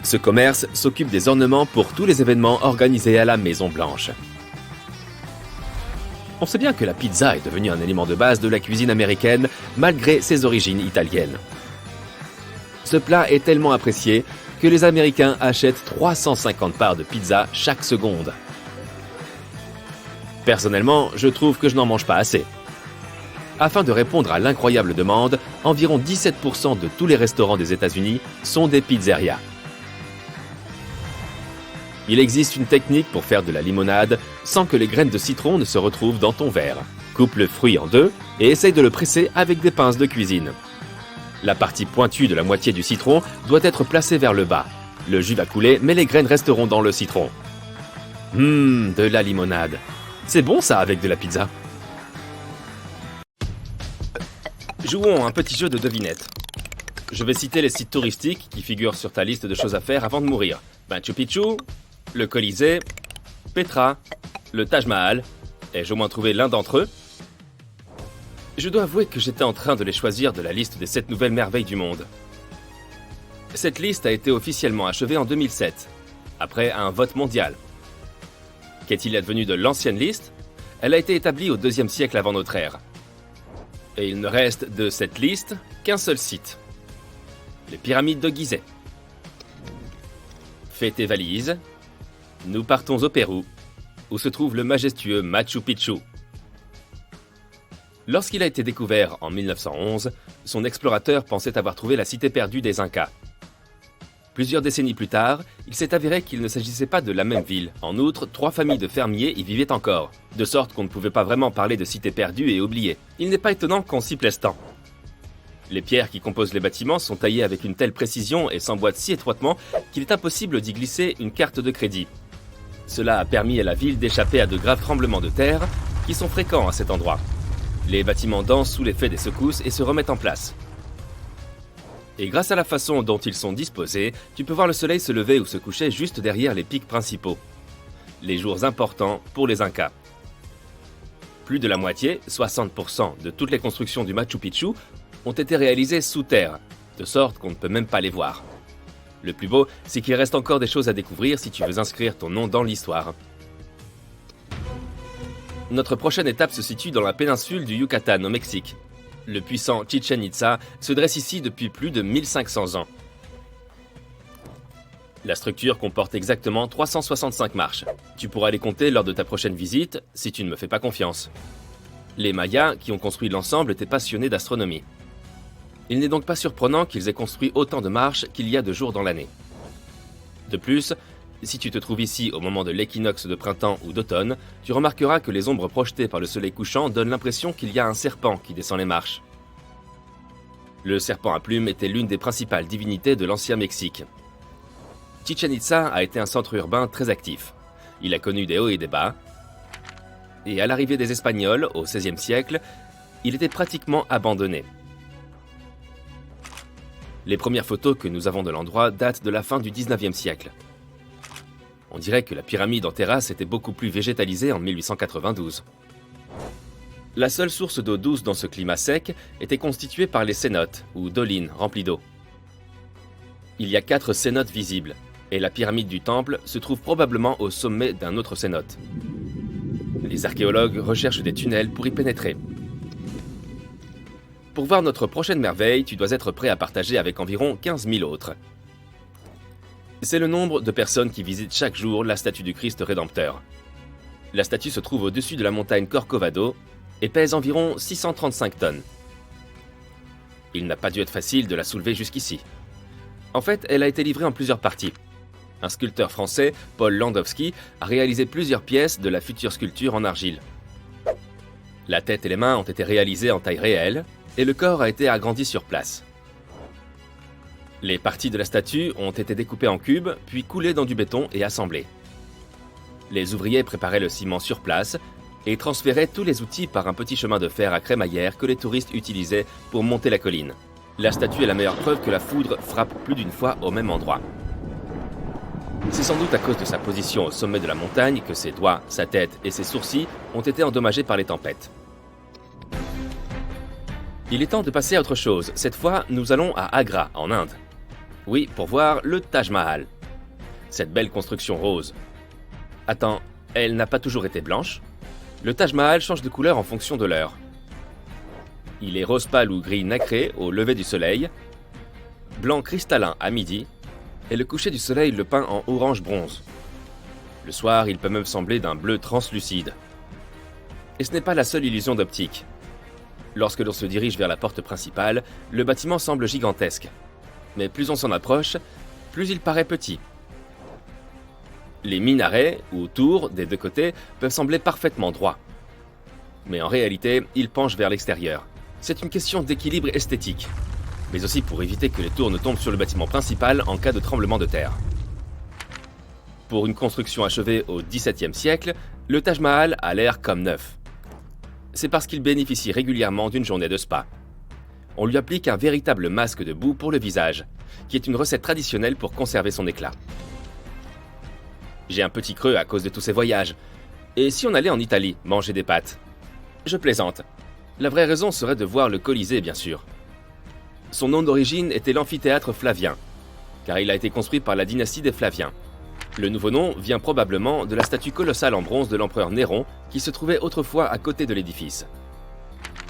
Ce commerce s'occupe des ornements pour tous les événements organisés à la Maison Blanche. On sait bien que la pizza est devenue un élément de base de la cuisine américaine malgré ses origines italiennes. Ce plat est tellement apprécié que les Américains achètent 350 parts de pizza chaque seconde. Personnellement, je trouve que je n'en mange pas assez. Afin de répondre à l'incroyable demande, environ 17% de tous les restaurants des États-Unis sont des pizzerias. Il existe une technique pour faire de la limonade sans que les graines de citron ne se retrouvent dans ton verre. Coupe le fruit en deux et essaye de le presser avec des pinces de cuisine. La partie pointue de la moitié du citron doit être placée vers le bas. Le jus va couler, mais les graines resteront dans le citron. De la limonade. C'est bon ça avec de la pizza. Jouons un petit jeu de devinette. Je vais citer les sites touristiques qui figurent sur ta liste de choses à faire avant de mourir. Machu Picchu, le Colisée, Petra, le Taj Mahal. Ai-je au moins trouvé l'un d'entre eux? Je dois avouer que j'étais en train de les choisir de la liste des 7 nouvelles merveilles du monde. Cette liste a été officiellement achevée en 2007, après un vote mondial. Qu'est-il advenu de l'ancienne liste? Elle a été établie au IIe siècle avant notre ère. Et il ne reste de cette liste qu'un seul site. Les pyramides de Gizeh. Fais tes valises. Nous partons au Pérou, où se trouve le majestueux Machu Picchu. Lorsqu'il a été découvert en 1911, son explorateur pensait avoir trouvé la cité perdue des Incas. Plusieurs décennies plus tard, il s'est avéré qu'il ne s'agissait pas de la même ville. En outre, 3 familles de fermiers y vivaient encore, de sorte qu'on ne pouvait pas vraiment parler de cité perdue et oubliée. Il n'est pas étonnant qu'on s'y plaise tant. Les pierres qui composent les bâtiments sont taillées avec une telle précision et s'emboîtent si étroitement qu'il est impossible d'y glisser une carte de crédit. Cela a permis à la ville d'échapper à de graves tremblements de terre qui sont fréquents à cet endroit. Les bâtiments dansent sous l'effet des secousses et se remettent en place. Et grâce à la façon dont ils sont disposés, tu peux voir le soleil se lever ou se coucher juste derrière les pics principaux. Les jours importants pour les Incas. Plus de la moitié, 60% de toutes les constructions du Machu Picchu ont été réalisées sous terre, de sorte qu'on ne peut même pas les voir. Le plus beau, c'est qu'il reste encore des choses à découvrir si tu veux inscrire ton nom dans l'histoire. Notre prochaine étape se situe dans la péninsule du Yucatan au Mexique. Le puissant Chichén Itzá se dresse ici depuis plus de 1500 ans. La structure comporte exactement 365 marches. Tu pourras les compter lors de ta prochaine visite, si tu ne me fais pas confiance. Les Mayas, qui ont construit l'ensemble, étaient passionnés d'astronomie. Il n'est donc pas surprenant qu'ils aient construit autant de marches qu'il y a de jours dans l'année. De plus, si tu te trouves ici au moment de l'équinoxe de printemps ou d'automne, tu remarqueras que les ombres projetées par le soleil couchant donnent l'impression qu'il y a un serpent qui descend les marches. Le serpent à plumes était l'une des principales divinités de l'ancien Mexique. Chichén Itzá a été un centre urbain très actif. Il a connu des hauts et des bas. Et à l'arrivée des Espagnols, au XVIe siècle, il était pratiquement abandonné. Les premières photos que nous avons de l'endroit datent de la fin du XIXe siècle. On dirait que la pyramide en terrasse était beaucoup plus végétalisée en 1892. La seule source d'eau douce dans ce climat sec était constituée par les cénotes, ou dolines remplies d'eau. Il y a 4 cénotes visibles, et la pyramide du temple se trouve probablement au sommet d'un autre cénote. Les archéologues recherchent des tunnels pour y pénétrer. Pour voir notre prochaine merveille, tu dois être prêt à partager avec environ 15 000 autres. C'est le nombre de personnes qui visitent chaque jour la statue du Christ Rédempteur. La statue se trouve au-dessus de la montagne Corcovado et pèse environ 635 tonnes. Il n'a pas dû être facile de la soulever jusqu'ici. En fait, elle a été livrée en plusieurs parties. Un sculpteur français, Paul Landowski, a réalisé plusieurs pièces de la future sculpture en argile. La tête et les mains ont été réalisées en taille réelle, et le corps a été agrandi sur place. Les parties de la statue ont été découpées en cubes, puis coulées dans du béton et assemblées. Les ouvriers préparaient le ciment sur place et transféraient tous les outils par un petit chemin de fer à crémaillère que les touristes utilisaient pour monter la colline. La statue est la meilleure preuve que la foudre frappe plus d'une fois au même endroit. C'est sans doute à cause de sa position au sommet de la montagne que ses doigts, sa tête et ses sourcils ont été endommagés par les tempêtes. Il est temps de passer à autre chose. Cette fois, nous allons à Agra, en Inde. Oui, pour voir le Taj Mahal. Cette belle construction rose. Attends, elle n'a pas toujours été blanche? Le Taj Mahal change de couleur en fonction de l'heure. Il est rose pâle ou gris nacré au lever du soleil, blanc cristallin à midi, et le coucher du soleil le peint en orange bronze. Le soir, il peut même sembler d'un bleu translucide. Et ce n'est pas la seule illusion d'optique. Lorsque l'on se dirige vers la porte principale, le bâtiment semble gigantesque. Mais plus on s'en approche, plus il paraît petit. Les minarets, ou tours, des deux côtés, peuvent sembler parfaitement droits. Mais en réalité, ils penchent vers l'extérieur. C'est une question d'équilibre esthétique, mais aussi pour éviter que les tours ne tombent sur le bâtiment principal en cas de tremblement de terre. Pour une construction achevée au XVIIe siècle, le Taj Mahal a l'air comme neuf. C'est parce qu'il bénéficie régulièrement d'une journée de spa. On lui applique un véritable masque de boue pour le visage, qui est une recette traditionnelle pour conserver son éclat. J'ai un petit creux à cause de tous ces voyages. Et si on allait en Italie manger des pâtes? Je plaisante. La vraie raison serait de voir le Colisée, bien sûr. Son nom d'origine était l'amphithéâtre Flavien, car il a été construit par la dynastie des Flaviens. Le nouveau nom vient probablement de la statue colossale en bronze de l'empereur Néron qui se trouvait autrefois à côté de l'édifice.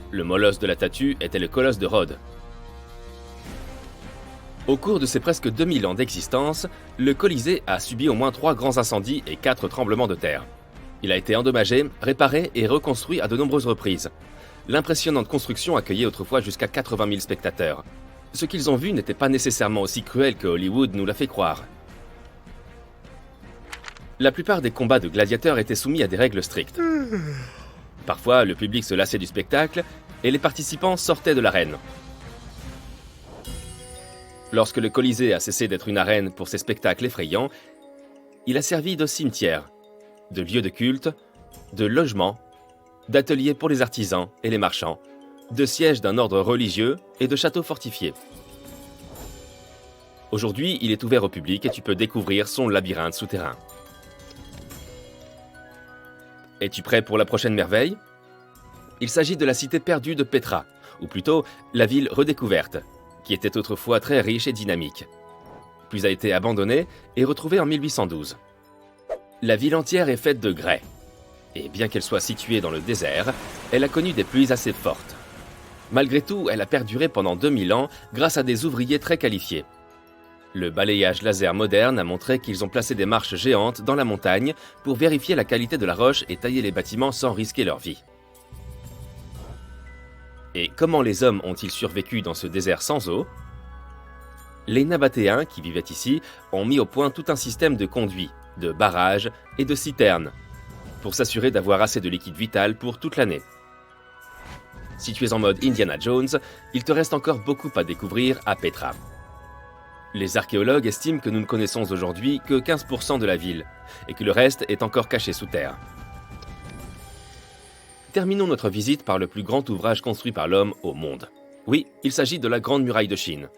Le molosse de la statue était le colosse de Rhodes. Au cours de ses presque 2000 ans d'existence, le Colisée a subi au moins 3 grands incendies et 4 tremblements de terre. Il a été endommagé, réparé et reconstruit à de nombreuses reprises. L'impressionnante construction accueillait autrefois jusqu'à 80 000 spectateurs. Ce qu'ils ont vu n'était pas nécessairement aussi cruel que Hollywood nous l'a fait croire. La plupart des combats de gladiateurs étaient soumis à des règles strictes. Parfois, le public se lassait du spectacle et les participants sortaient de l'arène. Lorsque le Colisée a cessé d'être une arène pour ses spectacles effrayants, il a servi de cimetière, de lieu de culte, de logement, d'atelier pour les artisans et les marchands, de siège d'un ordre religieux et de château fortifié. Aujourd'hui, il est ouvert au public et tu peux découvrir son labyrinthe souterrain. Es-tu prêt pour la prochaine merveille? Il s'agit de la cité perdue de Petra, ou plutôt la ville redécouverte, qui était autrefois très riche et dynamique, puis a été abandonnée et retrouvée en 1812. La ville entière est faite de grès, et bien qu'elle soit située dans le désert, elle a connu des pluies assez fortes. Malgré tout, elle a perduré pendant 2000 ans grâce à des ouvriers très qualifiés. Le balayage laser moderne a montré qu'ils ont placé des marches géantes dans la montagne pour vérifier la qualité de la roche et tailler les bâtiments sans risquer leur vie. Et comment les hommes ont-ils survécu dans ce désert sans eau? Les Nabatéens, qui vivaient ici, ont mis au point tout un système de conduits, de barrages et de citernes, pour s'assurer d'avoir assez de liquide vital pour toute l'année. Si tu es en mode Indiana Jones, il te reste encore beaucoup à découvrir à Petra. Les archéologues estiment que nous ne connaissons aujourd'hui que 15% de la ville, et que le reste est encore caché sous terre. Terminons notre visite par le plus grand ouvrage construit par l'homme au monde. Oui, il s'agit de la Grande Muraille de Chine.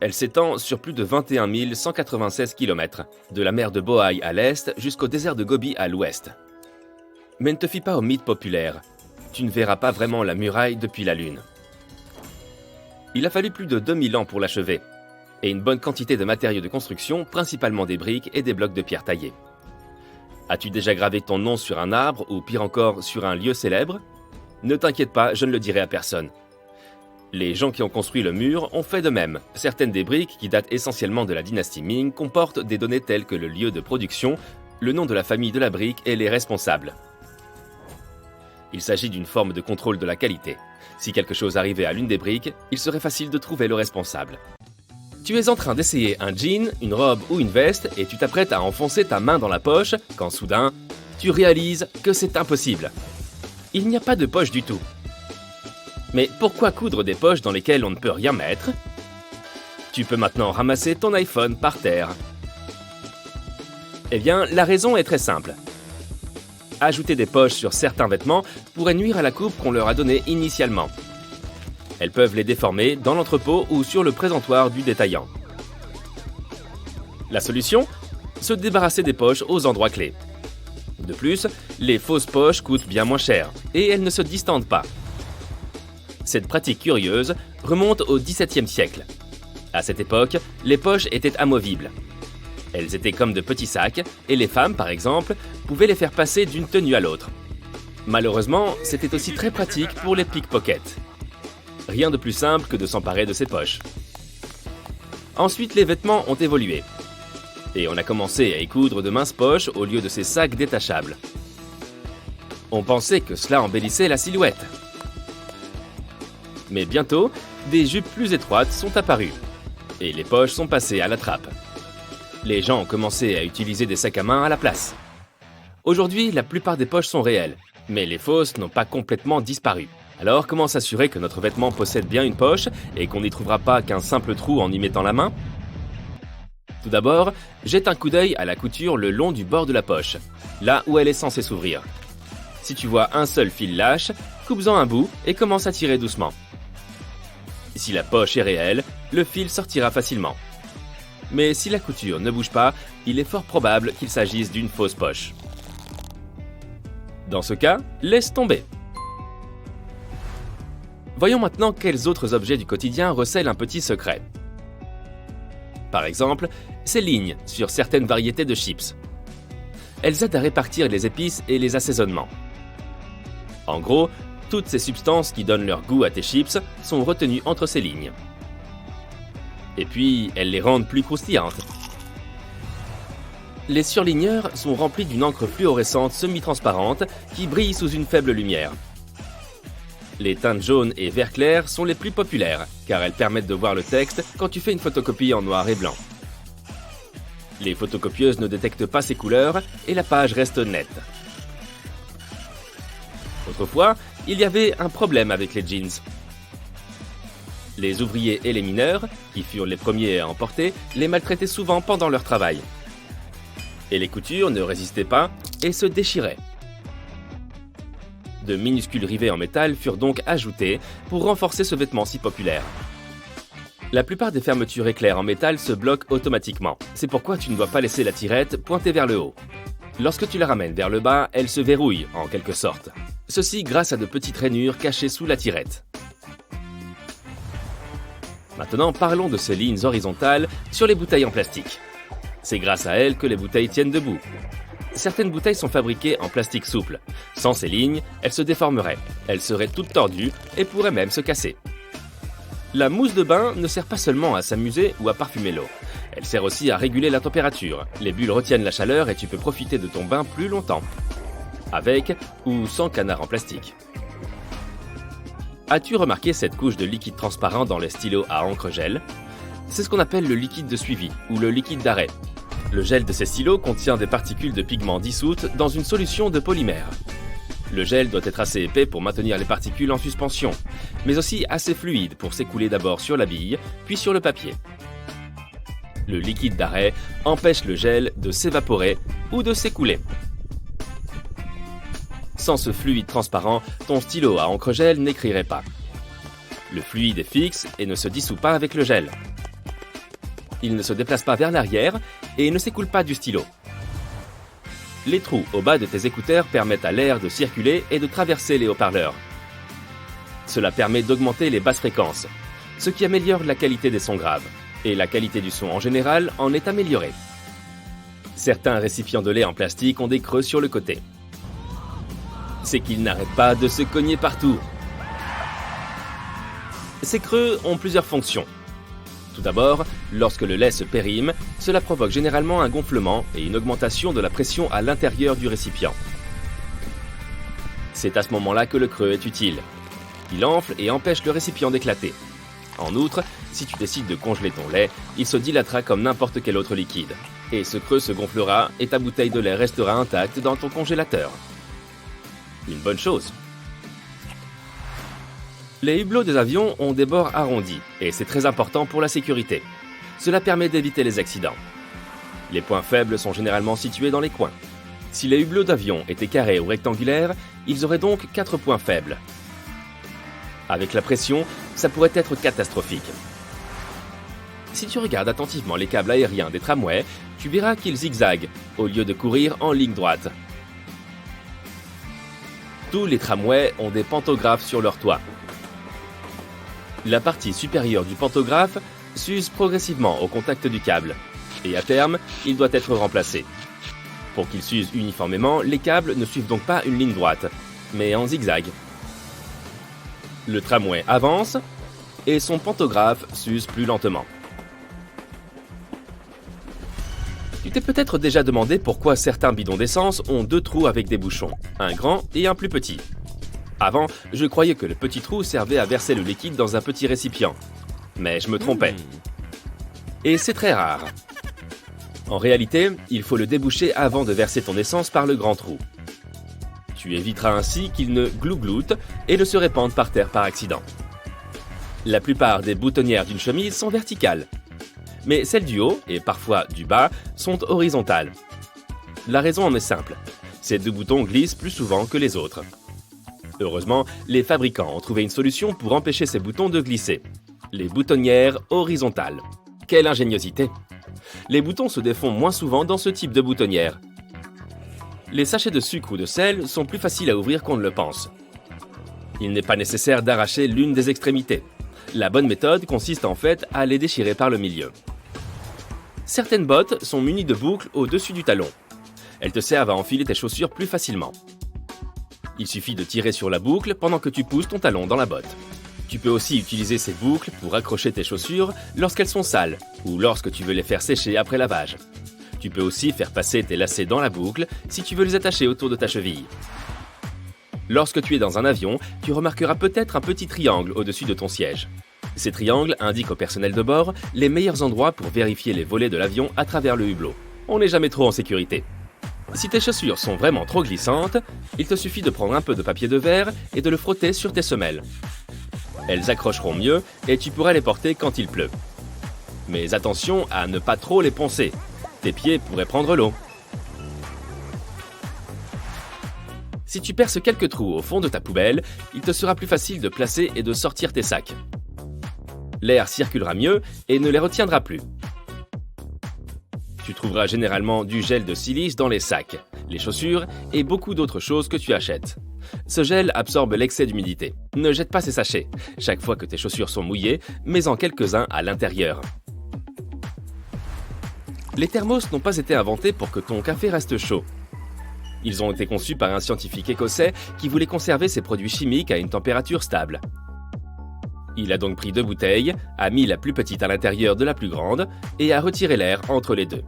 Elle s'étend sur plus de 21 196 km, de la mer de Bohai à l'est jusqu'au désert de Gobi à l'ouest. Mais ne te fie pas aux mythes populaires, tu ne verras pas vraiment la muraille depuis la Lune. Il a fallu plus de 2000 ans pour l'achever, et une bonne quantité de matériaux de construction, principalement des briques et des blocs de pierre taillés. As-tu déjà gravé ton nom sur un arbre ou pire encore sur un lieu célèbre? Ne t'inquiète pas, je ne le dirai à personne. Les gens qui ont construit le mur ont fait de même. Certaines des briques, qui datent essentiellement de la dynastie Ming, comportent des données telles que le lieu de production, le nom de la famille de la brique et les responsables. Il s'agit d'une forme de contrôle de la qualité. Si quelque chose arrivait à l'une des briques, il serait facile de trouver le responsable. Tu es en train d'essayer un jean, une robe ou une veste et tu t'apprêtes à enfoncer ta main dans la poche quand soudain, tu réalises que c'est impossible. Il n'y a pas de poche du tout. Mais pourquoi coudre des poches dans lesquelles on ne peut rien mettre? Tu peux maintenant ramasser ton iPhone par terre. Eh bien, la raison est très simple. Ajouter des poches sur certains vêtements pourrait nuire à la coupe qu'on leur a donnée initialement. Elles peuvent les déformer dans l'entrepôt ou sur le présentoir du détaillant. La solution? Se débarrasser des poches aux endroits clés. De plus, les fausses poches coûtent bien moins cher et elles ne se distendent pas. Cette pratique curieuse remonte au XVIIe siècle. À cette époque, les poches étaient amovibles. Elles étaient comme de petits sacs et les femmes, par exemple, pouvaient les faire passer d'une tenue à l'autre. Malheureusement, c'était aussi très pratique pour les pickpockets. Rien de plus simple que de s'emparer de ces poches. Ensuite, les vêtements ont évolué. Et on a commencé à y coudre de minces poches au lieu de ces sacs détachables. On pensait que cela embellissait la silhouette. Mais bientôt, des jupes plus étroites sont apparues. Et les poches sont passées à la trappe. Les gens ont commencé à utiliser des sacs à main à la place. Aujourd'hui, la plupart des poches sont réelles, mais les fausses n'ont pas complètement disparu. Alors, comment s'assurer que notre vêtement possède bien une poche et qu'on n'y trouvera pas qu'un simple trou en y mettant la main? Tout d'abord, jette un coup d'œil à la couture le long du bord de la poche, là où elle est censée s'ouvrir. Si tu vois un seul fil lâche, coupe-en un bout et commence à tirer doucement. Si la poche est réelle, le fil sortira facilement. Mais si la couture ne bouge pas, il est fort probable qu'il s'agisse d'une fausse poche. Dans ce cas, laisse tomber. Voyons maintenant quels autres objets du quotidien recèlent un petit secret. Par exemple, ces lignes sur certaines variétés de chips. Elles aident à répartir les épices et les assaisonnements. En gros, toutes ces substances qui donnent leur goût à tes chips sont retenues entre ces lignes. Et puis, elles les rendent plus croustillantes. Les surligneurs sont remplis d'une encre fluorescente semi-transparente qui brille sous une faible lumière. Les teintes jaune et vert clair sont les plus populaires, car elles permettent de voir le texte quand tu fais une photocopie en noir et blanc. Les photocopieuses ne détectent pas ces couleurs et la page reste nette. Autrefois, il y avait un problème avec les jeans. Les ouvriers et les mineurs, qui furent les premiers à en porter, les maltraitaient souvent pendant leur travail. Et les coutures ne résistaient pas et se déchiraient. De minuscules rivets en métal furent donc ajoutés pour renforcer ce vêtement si populaire. La plupart des fermetures éclairs en métal se bloquent automatiquement. C'est pourquoi tu ne dois pas laisser la tirette pointée vers le haut. Lorsque tu la ramènes vers le bas, elle se verrouille, en quelque sorte. Ceci grâce à de petites rainures cachées sous la tirette. Maintenant, parlons de ces lignes horizontales sur les bouteilles en plastique. C'est grâce à elles que les bouteilles tiennent debout. Certaines bouteilles sont fabriquées en plastique souple. Sans ces lignes, elles se déformeraient. Elles seraient toutes tordues et pourraient même se casser. La mousse de bain ne sert pas seulement à s'amuser ou à parfumer l'eau. Elle sert aussi à réguler la température. Les bulles retiennent la chaleur et tu peux profiter de ton bain plus longtemps. Avec ou sans canard en plastique. As-tu remarqué cette couche de liquide transparent dans les stylos à encre gel? C'est ce qu'on appelle le liquide de suivi ou le liquide d'arrêt. Le gel de ces stylos contient des particules de pigments dissoutes dans une solution de polymère. Le gel doit être assez épais pour maintenir les particules en suspension, mais aussi assez fluide pour s'écouler d'abord sur la bille, puis sur le papier. Le liquide d'arrêt empêche le gel de s'évaporer ou de s'écouler. Sans ce fluide transparent, ton stylo à encre gel n'écrirait pas. Le fluide est fixe et ne se dissout pas avec le gel. Il ne se déplace pas vers l'arrière et ne s'écoule pas du stylo. Les trous au bas de tes écouteurs permettent à l'air de circuler et de traverser les haut-parleurs. Cela permet d'augmenter les basses fréquences, ce qui améliore la qualité des sons graves. Et la qualité du son en général en est améliorée. Certains récipients de lait en plastique ont des creux sur le côté. C'est qu'ils n'arrêtent pas de se cogner partout. Ces creux ont plusieurs fonctions. Tout d'abord, lorsque le lait se périme, cela provoque généralement un gonflement et une augmentation de la pression à l'intérieur du récipient. C'est à ce moment-là que le creux est utile. Il enfle et empêche le récipient d'éclater. En outre, si tu décides de congeler ton lait, il se dilatera comme n'importe quel autre liquide. Et ce creux se gonflera et ta bouteille de lait restera intacte dans ton congélateur. Une bonne chose. Les hublots des avions ont des bords arrondis et c'est très important pour la sécurité. Cela permet d'éviter les accidents. Les points faibles sont généralement situés dans les coins. Si les hublots d'avion étaient carrés ou rectangulaires, ils auraient donc 4 points faibles. Avec la pression, ça pourrait être catastrophique. Si tu regardes attentivement les câbles aériens des tramways, tu verras qu'ils zigzaguent au lieu de courir en ligne droite. Tous les tramways ont des pantographes sur leur toit. La partie supérieure du pantographe s'use progressivement au contact du câble, et à terme, il doit être remplacé. Pour qu'il s'use uniformément, les câbles ne suivent donc pas une ligne droite, mais en zigzag. Le tramway avance, et son pantographe s'use plus lentement. Tu t'es peut-être déjà demandé pourquoi certains bidons d'essence ont 2 trous avec des bouchons, un grand et un plus petit. Avant, je croyais que le petit trou servait à verser le liquide dans un petit récipient. Mais je me trompais. Et c'est très rare. En réalité, il faut le déboucher avant de verser ton essence par le grand trou. Tu éviteras ainsi qu'il ne glougloute et ne se répande par terre par accident. La plupart des boutonnières d'une chemise sont verticales. Mais celles du haut, et parfois du bas, sont horizontales. La raison en est simple. Ces 2 boutons glissent plus souvent que les autres. Heureusement, les fabricants ont trouvé une solution pour empêcher ces boutons de glisser. Les boutonnières horizontales. Quelle ingéniosité! Les boutons se défont moins souvent dans ce type de boutonnière. Les sachets de sucre ou de sel sont plus faciles à ouvrir qu'on ne le pense. Il n'est pas nécessaire d'arracher l'une des extrémités. La bonne méthode consiste en fait à les déchirer par le milieu. Certaines bottes sont munies de boucles au-dessus du talon. Elles te servent à enfiler tes chaussures plus facilement. Il suffit de tirer sur la boucle pendant que tu pousses ton talon dans la botte. Tu peux aussi utiliser ces boucles pour accrocher tes chaussures lorsqu'elles sont sales ou lorsque tu veux les faire sécher après lavage. Tu peux aussi faire passer tes lacets dans la boucle si tu veux les attacher autour de ta cheville. Lorsque tu es dans un avion, tu remarqueras peut-être un petit triangle au-dessus de ton siège. Ces triangles indiquent au personnel de bord les meilleurs endroits pour vérifier les volets de l'avion à travers le hublot. On n'est jamais trop en sécurité. Si tes chaussures sont vraiment trop glissantes, il te suffit de prendre un peu de papier de verre et de le frotter sur tes semelles. Elles accrocheront mieux et tu pourras les porter quand il pleut. Mais attention à ne pas trop les poncer. Tes pieds pourraient prendre l'eau. Si tu perces quelques trous au fond de ta poubelle, il te sera plus facile de placer et de sortir tes sacs. L'air circulera mieux et ne les retiendra plus. Tu trouveras généralement du gel de silice dans les sacs, les chaussures et beaucoup d'autres choses que tu achètes. Ce gel absorbe l'excès d'humidité. Ne jette pas ces sachets. Chaque fois que tes chaussures sont mouillées, mets-en quelques-uns à l'intérieur. Les thermos n'ont pas été inventés pour que ton café reste chaud. Ils ont été conçus par un scientifique écossais qui voulait conserver ses produits chimiques à une température stable. Il a donc pris 2 bouteilles, a mis la plus petite à l'intérieur de la plus grande et a retiré l'air entre les deux.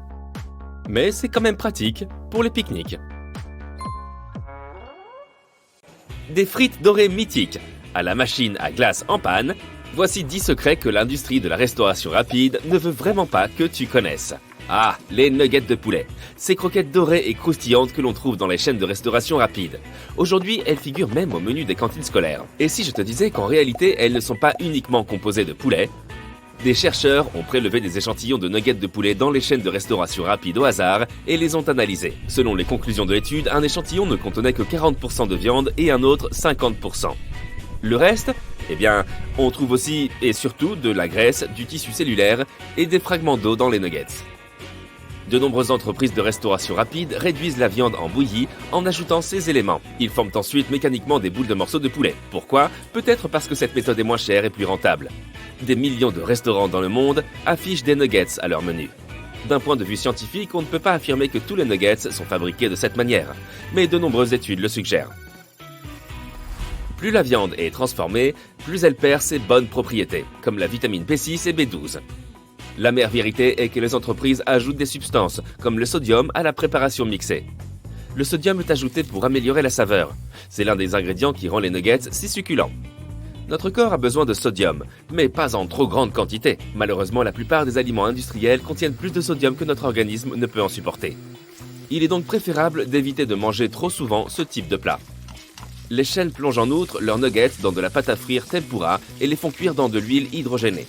Mais c'est quand même pratique pour les pique-niques. Des frites dorées mythiques à la machine à glace en panne, voici 10 secrets que l'industrie de la restauration rapide ne veut vraiment pas que tu connaisses. Ah, les nuggets de poulet. Ces croquettes dorées et croustillantes que l'on trouve dans les chaînes de restauration rapide. Aujourd'hui, elles figurent même au menu des cantines scolaires. Et si je te disais qu'en réalité, elles ne sont pas uniquement composées de poulet? Des chercheurs ont prélevé des échantillons de nuggets de poulet dans les chaînes de restauration rapide au hasard et les ont analysés. Selon les conclusions de l'étude, un échantillon ne contenait que 40% de viande et un autre 50%. Le reste, eh bien, on trouve aussi et surtout de la graisse, du tissu cellulaire et des fragments d'eau dans les nuggets. De nombreuses entreprises de restauration rapide réduisent la viande en bouillie en ajoutant ces éléments. Ils forment ensuite mécaniquement des boules de morceaux de poulet. Pourquoi? Peut-être parce que cette méthode est moins chère et plus rentable. Des millions de restaurants dans le monde affichent des nuggets à leur menu. D'un point de vue scientifique, on ne peut pas affirmer que tous les nuggets sont fabriqués de cette manière, mais de nombreuses études le suggèrent. Plus la viande est transformée, plus elle perd ses bonnes propriétés, comme la vitamine B6 et B12. L'amère vérité est que les entreprises ajoutent des substances, comme le sodium, à la préparation mixée. Le sodium est ajouté pour améliorer la saveur. C'est l'un des ingrédients qui rend les nuggets si succulents. Notre corps a besoin de sodium, mais pas en trop grande quantité. Malheureusement, la plupart des aliments industriels contiennent plus de sodium que notre organisme ne peut en supporter. Il est donc préférable d'éviter de manger trop souvent ce type de plat. Les chaînes plongent en outre leurs nuggets dans de la pâte à frire tempura et les font cuire dans de l'huile hydrogénée.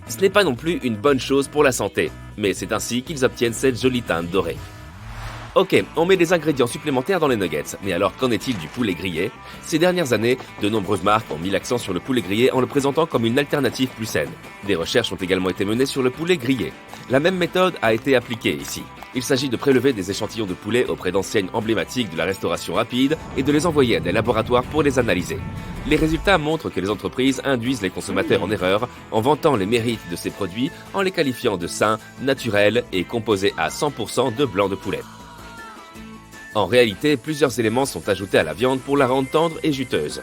Ce n'est pas non plus une bonne chose pour la santé, mais c'est ainsi qu'ils obtiennent cette jolie teinte dorée. Ok, on met des ingrédients supplémentaires dans les nuggets, mais alors qu'en est-il du poulet grillé? Ces dernières années, de nombreuses marques ont mis l'accent sur le poulet grillé en le présentant comme une alternative plus saine. Des recherches ont également été menées sur le poulet grillé. La même méthode a été appliquée ici. Il s'agit de prélever des échantillons de poulet auprès d'enseignes emblématiques de la restauration rapide et de les envoyer à des laboratoires pour les analyser. Les résultats montrent que les entreprises induisent les consommateurs en erreur en vantant les mérites de ces produits en les qualifiant de sains, naturels et composés à 100% de blanc de poulet. En réalité, plusieurs éléments sont ajoutés à la viande pour la rendre tendre et juteuse.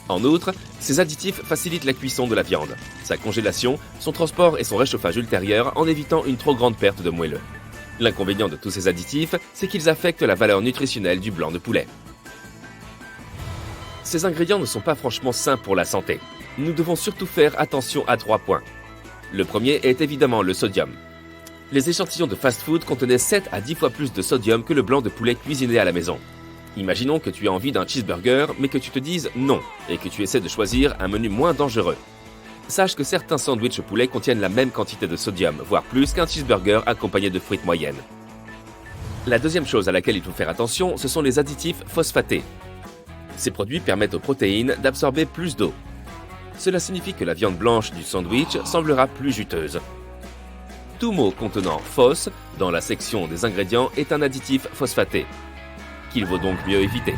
En outre, ces additifs facilitent la cuisson de la viande, sa congélation, son transport et son réchauffage ultérieur en évitant une trop grande perte de moelleux. L'inconvénient de tous ces additifs, c'est qu'ils affectent la valeur nutritionnelle du blanc de poulet. Ces ingrédients ne sont pas franchement sains pour la santé. Nous devons surtout faire attention à 3 points. Le premier est évidemment le sodium. Les échantillons de fast-food contenaient 7 à 10 fois plus de sodium que le blanc de poulet cuisiné à la maison. Imaginons que tu as envie d'un cheeseburger, mais que tu te dises non, et que tu essaies de choisir un menu moins dangereux. Sache que certains sandwichs au poulet contiennent la même quantité de sodium, voire plus qu'un cheeseburger accompagné de frites moyennes. La deuxième chose à laquelle il faut faire attention, ce sont les additifs phosphatés. Ces produits permettent aux protéines d'absorber plus d'eau. Cela signifie que la viande blanche du sandwich semblera plus juteuse. Tout mot contenant phos dans la section des ingrédients est un additif phosphaté, qu'il vaut donc mieux éviter.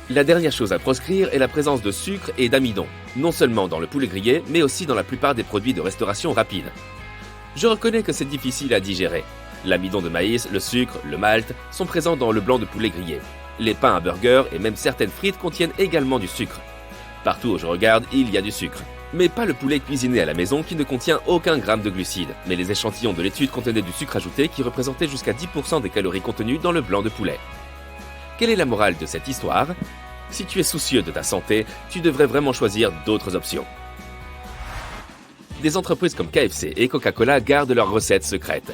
La dernière chose à proscrire est la présence de sucre et d'amidon, non seulement dans le poulet grillé, mais aussi dans la plupart des produits de restauration rapide. Je reconnais que c'est difficile à digérer. L'amidon de maïs, le sucre, le malt sont présents dans le blanc de poulet grillé. Les pains à burger et même certaines frites contiennent également du sucre. Partout où je regarde, il y a du sucre. Mais pas le poulet cuisiné à la maison qui ne contient aucun gramme de glucides, mais les échantillons de l'étude contenaient du sucre ajouté qui représentait jusqu'à 10% des calories contenues dans le blanc de poulet. Quelle est la morale de cette histoire? Si tu es soucieux de ta santé, tu devrais vraiment choisir d'autres options. Des entreprises comme KFC et Coca-Cola gardent leurs recettes secrètes.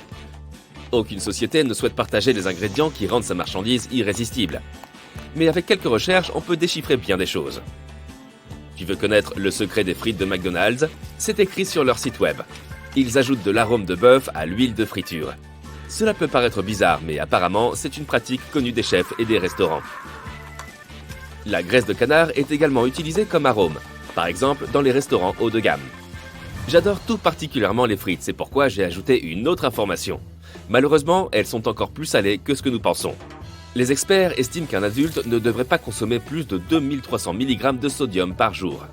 Aucune société ne souhaite partager les ingrédients qui rendent sa marchandise irrésistible. Mais avec quelques recherches, on peut déchiffrer bien des choses. Tu veux connaître le secret des frites de McDonald's? C'est écrit sur leur site web. Ils ajoutent de l'arôme de bœuf à l'huile de friture. Cela peut paraître bizarre, mais apparemment, c'est une pratique connue des chefs et des restaurants. La graisse de canard est également utilisée comme arôme, par exemple dans les restaurants haut de gamme. J'adore tout particulièrement les frites, c'est pourquoi j'ai ajouté une autre information. Malheureusement, elles sont encore plus salées que ce que nous pensons. Les experts estiment qu'un adulte ne devrait pas consommer plus de 2300 mg de sodium par jour.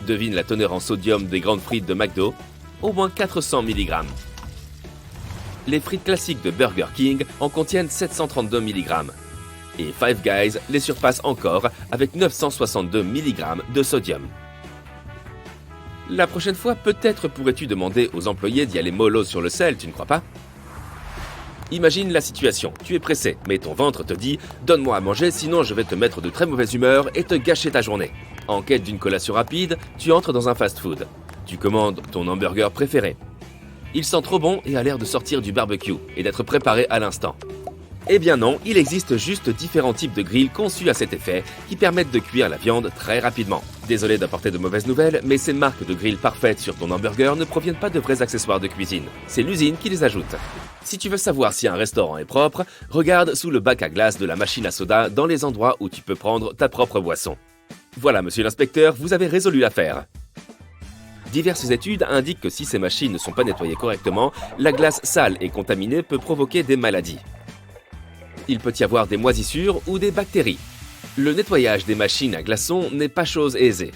Devine la teneur en sodium des grandes frites de McDo, au moins 400 mg. Les frites classiques de Burger King en contiennent 732 mg. Et Five Guys les surpasse encore avec 962 mg de sodium. La prochaine fois, peut-être pourrais-tu demander aux employés d'y aller mollo sur le sel, tu ne crois pas? Imagine la situation, tu es pressé, mais ton ventre te dit « Donne-moi à manger, sinon je vais te mettre de très mauvaise humeur et te gâcher ta journée ». En quête d'une collation rapide, tu entres dans un fast-food. Tu commandes ton hamburger préféré. Il sent trop bon et a l'air de sortir du barbecue et d'être préparé à l'instant. Eh bien non, il existe juste différents types de grilles conçus à cet effet qui permettent de cuire la viande très rapidement. Désolé d'apporter de mauvaises nouvelles, mais ces marques de grilles parfaites sur ton hamburger ne proviennent pas de vrais accessoires de cuisine. C'est l'usine qui les ajoute. Si tu veux savoir si un restaurant est propre, regarde sous le bac à glace de la machine à soda dans les endroits où tu peux prendre ta propre boisson. Voilà, monsieur l'inspecteur, vous avez résolu l'affaire. Diverses études indiquent que si ces machines ne sont pas nettoyées correctement, la glace sale et contaminée peut provoquer des maladies. Il peut y avoir des moisissures ou des bactéries. Le nettoyage des machines à glaçons n'est pas chose aisée.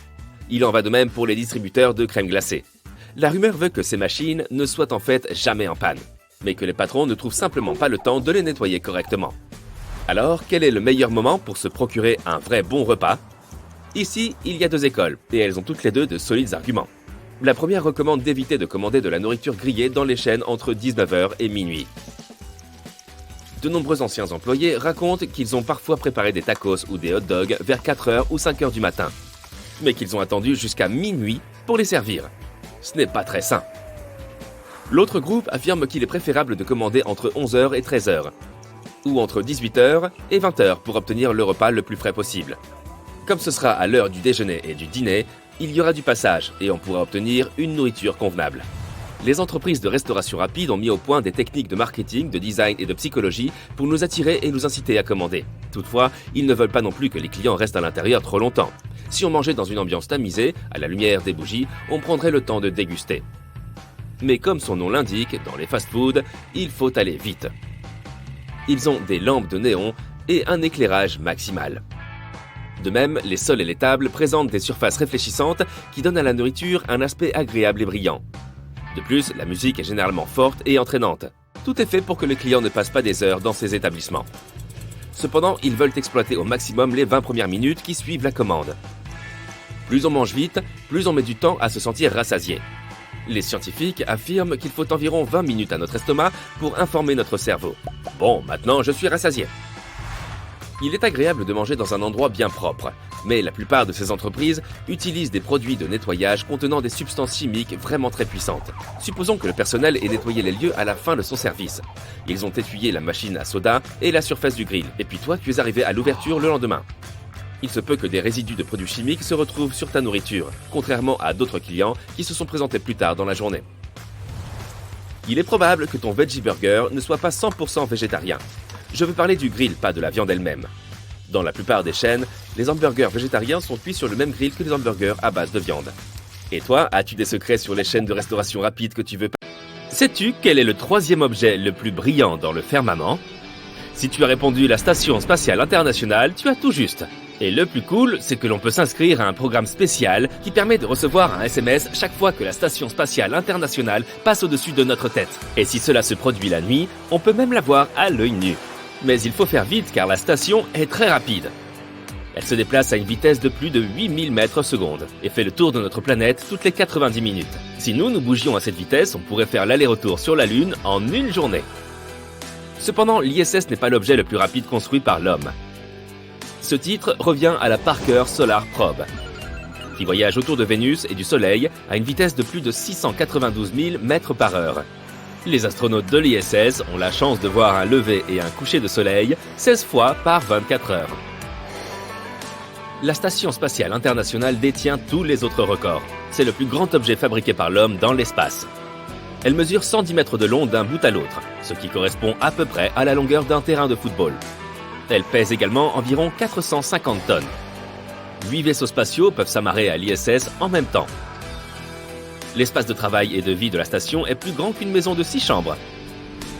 Il en va de même pour les distributeurs de crème glacée. La rumeur veut que ces machines ne soient en fait jamais en panne, mais que les patrons ne trouvent simplement pas le temps de les nettoyer correctement. Alors, quel est le meilleur moment pour se procurer un vrai bon repas? Ici, il y a deux écoles, et elles ont toutes les deux de solides arguments. La première recommande d'éviter de commander de la nourriture grillée dans les chaînes entre 19h et minuit. De nombreux anciens employés racontent qu'ils ont parfois préparé des tacos ou des hot dogs vers 4h ou 5h du matin, mais qu'ils ont attendu jusqu'à minuit pour les servir. Ce n'est pas très sain. L'autre groupe affirme qu'il est préférable de commander entre 11h et 13h, ou entre 18h et 20h pour obtenir le repas le plus frais possible. Comme ce sera à l'heure du déjeuner et du dîner, il y aura du passage et on pourra obtenir une nourriture convenable. Les entreprises de restauration rapide ont mis au point des techniques de marketing, de design et de psychologie pour nous attirer et nous inciter à commander. Toutefois, ils ne veulent pas non plus que les clients restent à l'intérieur trop longtemps. Si on mangeait dans une ambiance tamisée, à la lumière des bougies, on prendrait le temps de déguster. Mais comme son nom l'indique, dans les fast-foods, il faut aller vite. Ils ont des lampes de néon et un éclairage maximal. De même, les sols et les tables présentent des surfaces réfléchissantes qui donnent à la nourriture un aspect agréable et brillant. De plus, la musique est généralement forte et entraînante. Tout est fait pour que le client ne passe pas des heures dans ces établissements. Cependant, ils veulent exploiter au maximum les 20 premières minutes qui suivent la commande. Plus on mange vite, plus on met du temps à se sentir rassasié. Les scientifiques affirment qu'il faut environ 20 minutes à notre estomac pour informer notre cerveau. Bon, maintenant je suis rassasié. Il est agréable de manger dans un endroit bien propre, mais la plupart de ces entreprises utilisent des produits de nettoyage contenant des substances chimiques vraiment très puissantes. Supposons que le personnel ait nettoyé les lieux à la fin de son service. Ils ont essuyé la machine à soda et la surface du grill, et puis toi tu es arrivé à l'ouverture le lendemain. Il se peut que des résidus de produits chimiques se retrouvent sur ta nourriture, contrairement à d'autres clients qui se sont présentés plus tard dans la journée. Il est probable que ton veggie burger ne soit pas 100% végétarien. Je veux parler du grill, pas de la viande elle-même. Dans la plupart des chaînes, les hamburgers végétariens sont cuits sur le même grill que les hamburgers à base de viande. Et toi, as-tu des secrets sur les chaînes de restauration rapide que tu veux pas? Sais-tu quel est le troisième objet le plus brillant dans le firmament? Si tu as répondu la Station Spatiale Internationale, tu as tout juste. Et le plus cool, c'est que l'on peut s'inscrire à un programme spécial qui permet de recevoir un SMS chaque fois que la Station Spatiale Internationale passe au-dessus de notre tête. Et si cela se produit la nuit, on peut même la voir à l'œil nu. Mais il faut faire vite car la station est très rapide. Elle se déplace à une vitesse de plus de 8000 mètres secondes et fait le tour de notre planète toutes les 90 minutes. Si nous bougions à cette vitesse, on pourrait faire l'aller-retour sur la Lune en une journée. Cependant, l'ISS n'est pas l'objet le plus rapide construit par l'homme. Ce titre revient à la Parker Solar Probe, qui voyage autour de Vénus et du Soleil à une vitesse de plus de 692 000 mètres par heure. Les astronautes de l'ISS ont la chance de voir un lever et un coucher de soleil 16 fois par 24 heures. La Station Spatiale Internationale détient tous les autres records. C'est le plus grand objet fabriqué par l'homme dans l'espace. Elle mesure 110 mètres de long d'un bout à l'autre, ce qui correspond à peu près à la longueur d'un terrain de football. Elle pèse également environ 450 tonnes. 8 vaisseaux spatiaux peuvent s'amarrer à l'ISS en même temps. L'espace de travail et de vie de la station est plus grand qu'une maison de 6 chambres.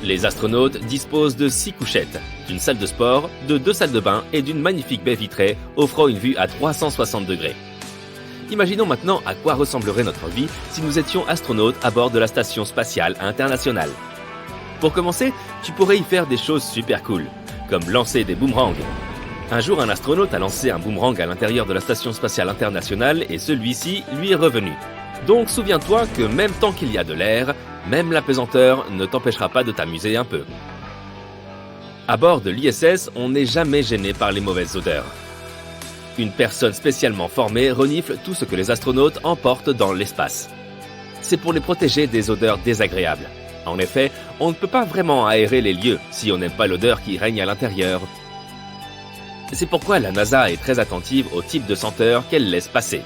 Les astronautes disposent de 6 couchettes, d'une salle de sport, de 2 salles de bain et d'une magnifique baie vitrée offrant une vue à 360 degrés. Imaginons maintenant à quoi ressemblerait notre vie si nous étions astronautes à bord de la Station Spatiale Internationale. Pour commencer, tu pourrais y faire des choses super cool, comme lancer des boomerangs. Un jour, un astronaute a lancé un boomerang à l'intérieur de la Station Spatiale Internationale et celui-ci lui est revenu. Donc souviens-toi que même tant qu'il y a de l'air, même la pesanteur ne t'empêchera pas de t'amuser un peu. À bord de l'ISS, on n'est jamais gêné par les mauvaises odeurs. Une personne spécialement formée renifle tout ce que les astronautes emportent dans l'espace. C'est pour les protéger des odeurs désagréables. En effet, on ne peut pas vraiment aérer les lieux si on n'aime pas l'odeur qui règne à l'intérieur. C'est pourquoi la NASA est très attentive au type de senteur qu'elle laisse passer.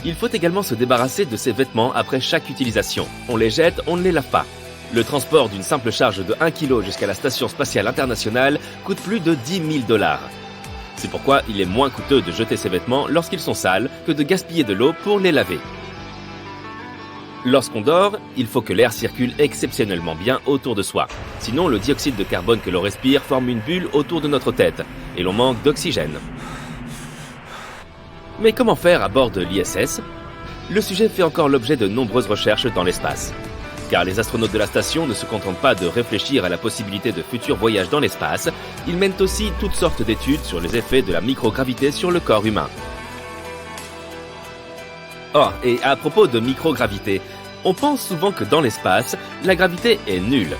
Il faut également se débarrasser de ces vêtements après chaque utilisation. On les jette, on ne les lave pas. Le transport d'une simple charge de 1 kg jusqu'à la Station Spatiale Internationale coûte plus de 10 000 $. C'est pourquoi il est moins coûteux de jeter ces vêtements lorsqu'ils sont sales que de gaspiller de l'eau pour les laver. Lorsqu'on dort, il faut que l'air circule exceptionnellement bien autour de soi. Sinon, le dioxyde de carbone que l'on respire forme une bulle autour de notre tête et l'on manque d'oxygène. Mais comment faire à bord de l'ISS? Le sujet fait encore l'objet de nombreuses recherches dans l'espace. Car les astronautes de la station ne se contentent pas de réfléchir à la possibilité de futurs voyages dans l'espace, ils mènent aussi toutes sortes d'études sur les effets de la microgravité sur le corps humain. Oh, et à propos de microgravité, on pense souvent que dans l'espace, la gravité est nulle.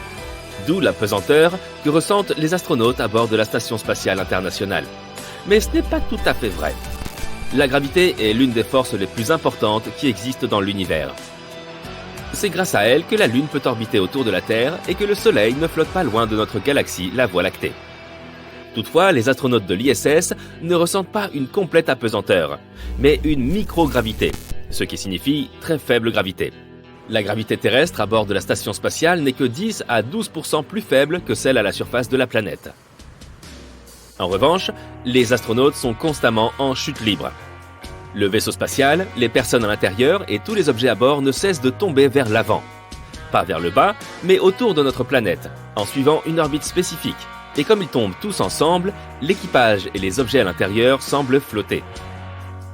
D'où la pesanteur que ressentent les astronautes à bord de la Station spatiale internationale. Mais ce n'est pas tout à fait vrai. La gravité est l'une des forces les plus importantes qui existent dans l'univers. C'est grâce à elle que la Lune peut orbiter autour de la Terre et que le Soleil ne flotte pas loin de notre galaxie, la Voie lactée. Toutefois, les astronautes de l'ISS ne ressentent pas une complète apesanteur, mais une microgravité, ce qui signifie très faible gravité. La gravité terrestre à bord de la station spatiale n'est que 10 à 12% plus faible que celle à la surface de la planète. En revanche, les astronautes sont constamment en chute libre. Le vaisseau spatial, les personnes à l'intérieur et tous les objets à bord ne cessent de tomber vers l'avant. Pas vers le bas, mais autour de notre planète, en suivant une orbite spécifique. Et comme ils tombent tous ensemble, l'équipage et les objets à l'intérieur semblent flotter.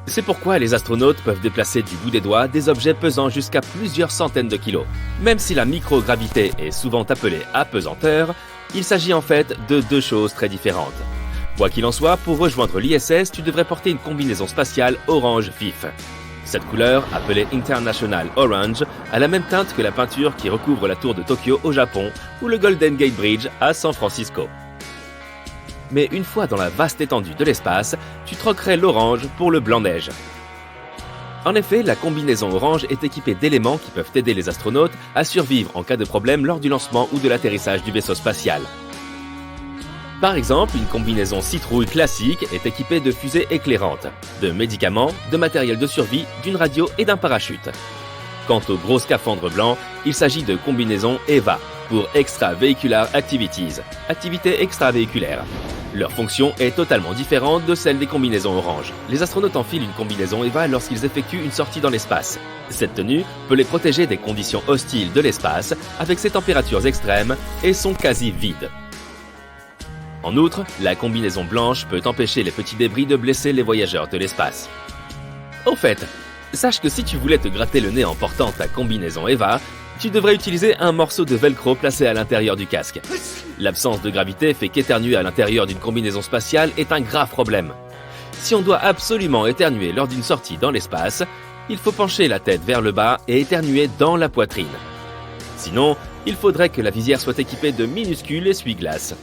C'est pourquoi les astronautes peuvent déplacer du bout des doigts des objets pesant jusqu'à plusieurs centaines de kilos. Même si la microgravité est souvent appelée apesanteur, il s'agit en fait de deux choses très différentes. Quoi qu'il en soit, pour rejoindre l'ISS, tu devrais porter une combinaison spatiale orange vif. Cette couleur, appelée International Orange, a la même teinte que la peinture qui recouvre la tour de Tokyo au Japon ou le Golden Gate Bridge à San Francisco. Mais une fois dans la vaste étendue de l'espace, tu troquerais l'orange pour le blanc-neige. En effet, la combinaison orange est équipée d'éléments qui peuvent aider les astronautes à survivre en cas de problème lors du lancement ou de l'atterrissage du vaisseau spatial. Par exemple, une combinaison citrouille classique est équipée de fusées éclairantes, de médicaments, de matériel de survie, d'une radio et d'un parachute. Quant au gros scaphandre blanc, il s'agit de combinaisons EVA, pour Extravehicular Activities, activités extravéhiculaires. Leur fonction est totalement différente de celle des combinaisons orange. Les astronautes enfilent une combinaison EVA lorsqu'ils effectuent une sortie dans l'espace. Cette tenue peut les protéger des conditions hostiles de l'espace, avec ses températures extrêmes et son quasi vide. En outre, la combinaison blanche peut empêcher les petits débris de blesser les voyageurs de l'espace. Au fait, sache que si tu voulais te gratter le nez en portant ta combinaison EVA, tu devrais utiliser un morceau de velcro placé à l'intérieur du casque. L'absence de gravité fait qu'éternuer à l'intérieur d'une combinaison spatiale est un grave problème. Si on doit absolument éternuer lors d'une sortie dans l'espace, il faut pencher la tête vers le bas et éternuer dans la poitrine. Sinon, il faudrait que la visière soit équipée de minuscules essuie-glaces.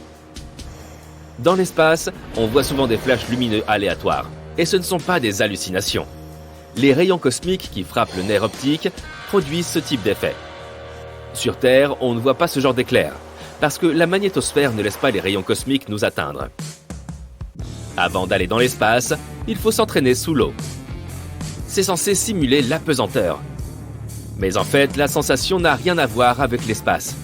Dans l'espace, on voit souvent des flashs lumineux aléatoires, et ce ne sont pas des hallucinations. Les rayons cosmiques qui frappent le nerf optique produisent ce type d'effet. Sur Terre, on ne voit pas ce genre d'éclair, parce que la magnétosphère ne laisse pas les rayons cosmiques nous atteindre. Avant d'aller dans l'espace, il faut s'entraîner sous l'eau. C'est censé simuler l'apesanteur. Mais en fait, la sensation n'a rien à voir avec l'espace.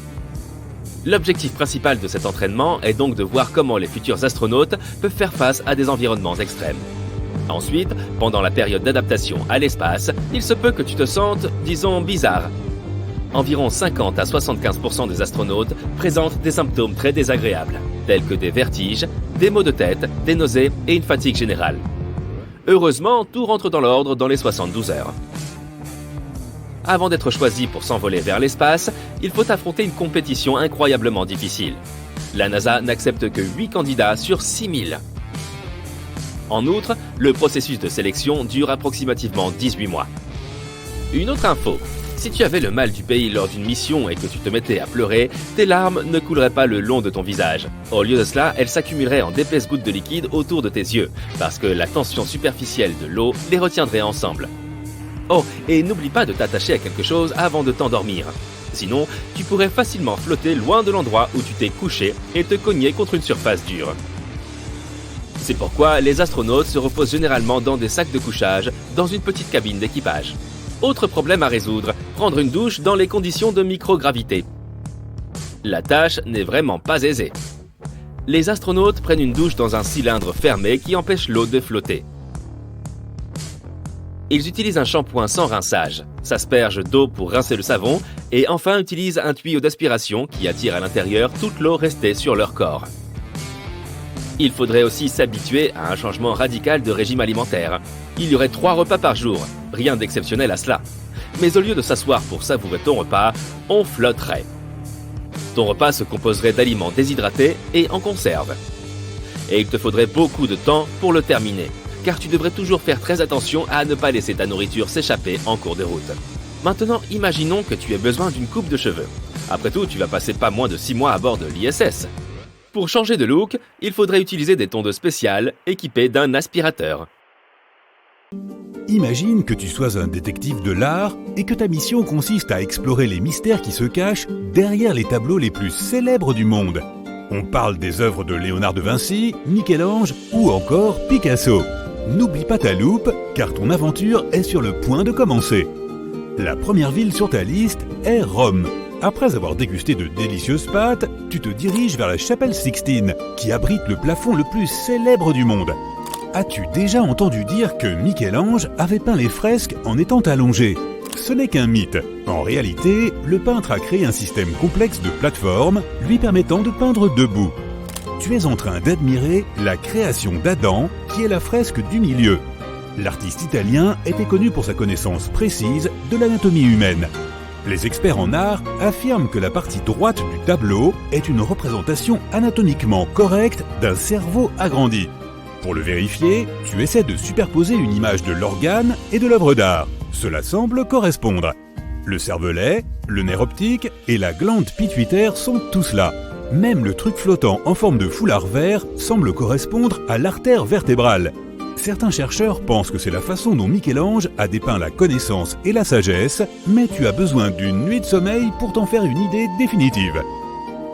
L'objectif principal de cet entraînement est donc de voir comment les futurs astronautes peuvent faire face à des environnements extrêmes. Ensuite, pendant la période d'adaptation à l'espace, il se peut que tu te sentes, disons, bizarre. Environ 50 à 75% des astronautes présentent des symptômes très désagréables, tels que des vertiges, des maux de tête, des nausées et une fatigue générale. Heureusement, tout rentre dans l'ordre dans les 72 heures. Avant d'être choisi pour s'envoler vers l'espace, il faut affronter une compétition incroyablement difficile. La NASA n'accepte que 8 candidats sur 6000. En outre, le processus de sélection dure approximativement 18 mois. Une autre info, si tu avais le mal du pays lors d'une mission et que tu te mettais à pleurer, tes larmes ne couleraient pas le long de ton visage. Au lieu de cela, elles s'accumuleraient en d'épaisses gouttes de liquide autour de tes yeux, parce que la tension superficielle de l'eau les retiendrait ensemble. Oh, et n'oublie pas de t'attacher à quelque chose avant de t'endormir. Sinon, tu pourrais facilement flotter loin de l'endroit où tu t'es couché et te cogner contre une surface dure. C'est pourquoi les astronautes se reposent généralement dans des sacs de couchage, dans une petite cabine d'équipage. Autre problème à résoudre, prendre une douche dans les conditions de microgravité. La tâche n'est vraiment pas aisée. Les astronautes prennent une douche dans un cylindre fermé qui empêche l'eau de flotter. Ils utilisent un shampoing sans rinçage, s'aspergent d'eau pour rincer le savon et enfin utilisent un tuyau d'aspiration qui attire à l'intérieur toute l'eau restée sur leur corps. Il faudrait aussi s'habituer à un changement radical de régime alimentaire. Il y aurait 3 repas par jour, rien d'exceptionnel à cela. Mais au lieu de s'asseoir pour savourer ton repas, on flotterait. Ton repas se composerait d'aliments déshydratés et en conserve. Et il te faudrait beaucoup de temps pour le terminer, car tu devrais toujours faire très attention à ne pas laisser ta nourriture s'échapper en cours de route. Maintenant, imaginons que tu aies besoin d'une coupe de cheveux. Après tout, tu vas passer pas moins de 6 mois à bord de l'ISS. Pour changer de look, il faudrait utiliser des tondeaux spéciales équipées d'un aspirateur. Imagine que tu sois un détective de l'art et que ta mission consiste à explorer les mystères qui se cachent derrière les tableaux les plus célèbres du monde. On parle des œuvres de Léonard de Vinci, Michel-Ange ou encore Picasso. N'oublie pas ta loupe, car ton aventure est sur le point de commencer. La première ville sur ta liste est Rome. Après avoir dégusté de délicieuses pâtes, tu te diriges vers la chapelle Sixtine, qui abrite le plafond le plus célèbre du monde. As-tu déjà entendu dire que Michel-Ange avait peint les fresques en étant allongé ? Ce n'est qu'un mythe. En réalité, le peintre a créé un système complexe de plateformes lui permettant de peindre debout. Tu es en train d'admirer la création d'Adam, qui est la fresque du milieu. L'artiste italien était connu pour sa connaissance précise de l'anatomie humaine. Les experts en art affirment que la partie droite du tableau est une représentation anatomiquement correcte d'un cerveau agrandi. Pour le vérifier, tu essaies de superposer une image de l'organe et de l'œuvre d'art. Cela semble correspondre. Le cervelet, le nerf optique et la glande pituitaire sont tous là. Même le truc flottant en forme de foulard vert semble correspondre à l'artère vertébrale. Certains chercheurs pensent que c'est la façon dont Michel-Ange a dépeint la connaissance et la sagesse, mais tu as besoin d'une nuit de sommeil pour t'en faire une idée définitive.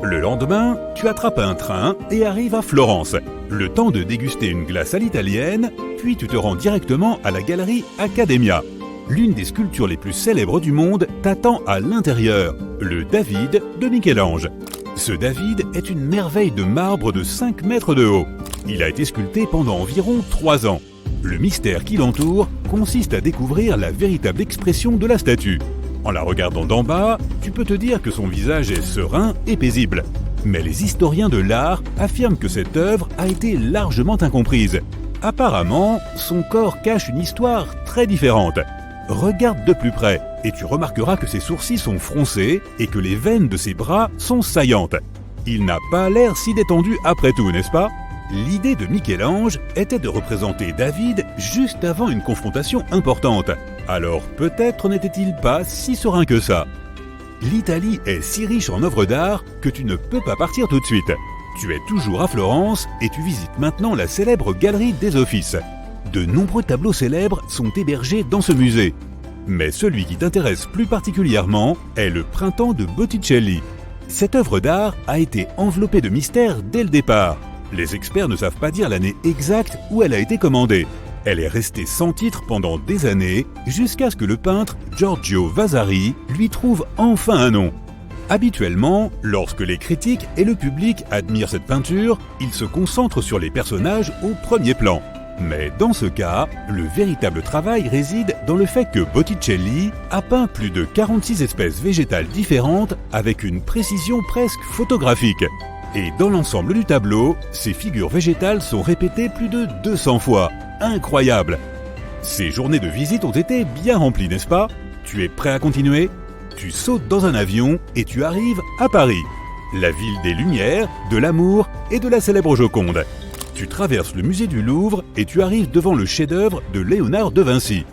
Le lendemain, tu attrapes un train et arrives à Florence. Le temps de déguster une glace à l'italienne, puis tu te rends directement à la galerie Accademia. L'une des sculptures les plus célèbres du monde t'attend à l'intérieur, le David de Michel-Ange. Ce David est une merveille de marbre de 5 mètres de haut. Il a été sculpté pendant environ 3 ans. Le mystère qui l'entoure consiste à découvrir la véritable expression de la statue. En la regardant d'en bas, tu peux te dire que son visage est serein et paisible. Mais les historiens de l'art affirment que cette œuvre a été largement incomprise. Apparemment, son corps cache une histoire très différente. Regarde de plus près et tu remarqueras que ses sourcils sont froncés et que les veines de ses bras sont saillantes. Il n'a pas l'air si détendu après tout, n'est-ce pas ? L'idée de Michel-Ange était de représenter David juste avant une confrontation importante. Alors peut-être n'était-il pas si serein que ça. L'Italie est si riche en œuvres d'art que tu ne peux pas partir tout de suite. Tu es toujours à Florence et tu visites maintenant la célèbre Galerie des Offices. De nombreux tableaux célèbres sont hébergés dans ce musée. Mais celui qui t'intéresse plus particulièrement est le Printemps de Botticelli. Cette œuvre d'art a été enveloppée de mystère dès le départ. Les experts ne savent pas dire l'année exacte où elle a été commandée. Elle est restée sans titre pendant des années, jusqu'à ce que le peintre Giorgio Vasari lui trouve enfin un nom. Habituellement, lorsque les critiques et le public admirent cette peinture, ils se concentrent sur les personnages au premier plan. Mais dans ce cas, le véritable travail réside dans le fait que Botticelli a peint plus de 46 espèces végétales différentes avec une précision presque photographique. Et dans l'ensemble du tableau, ces figures végétales sont répétées plus de 200 fois. Incroyable! Ces journées de visite ont été bien remplies, n'est-ce pas? Tu es prêt à continuer? Tu sautes dans un avion et tu arrives à Paris, la ville des Lumières, de l'amour et de la célèbre Joconde. Tu traverses le musée du Louvre et tu arrives devant le chef-d'œuvre de Léonard de Vinci.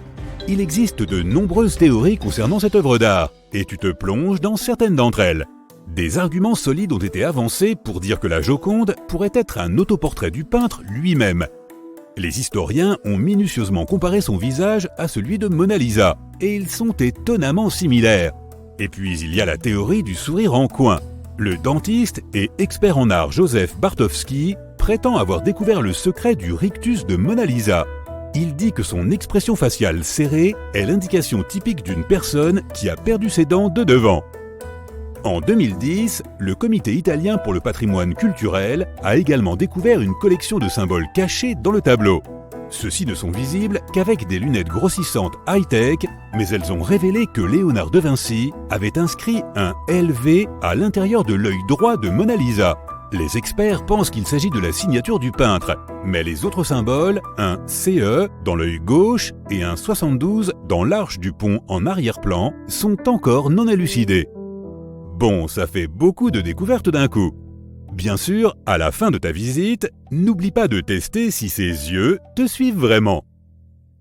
Il existe de nombreuses théories concernant cette œuvre d'art et tu te plonges dans certaines d'entre elles. Des arguments solides ont été avancés pour dire que la Joconde pourrait être un autoportrait du peintre lui-même. Les historiens ont minutieusement comparé son visage à celui de Mona Lisa et ils sont étonnamment similaires. Et puis il y a la théorie du sourire en coin. Le dentiste et expert en art Joseph Bartowski prétend avoir découvert le secret du rictus de Mona Lisa. Il dit que son expression faciale serrée est l'indication typique d'une personne qui a perdu ses dents de devant. En 2010, le Comité italien pour le patrimoine culturel a également découvert une collection de symboles cachés dans le tableau. Ceux-ci ne sont visibles qu'avec des lunettes grossissantes high-tech, mais elles ont révélé que Léonard de Vinci avait inscrit un LV à l'intérieur de l'œil droit de Mona Lisa. Les experts pensent qu'il s'agit de la signature du peintre, mais les autres symboles, un CE dans l'œil gauche et un 72 dans l'arche du pont en arrière-plan, sont encore non élucidés. Bon, ça fait beaucoup de découvertes d'un coup. Bien sûr, à la fin de ta visite, n'oublie pas de tester si ces yeux te suivent vraiment.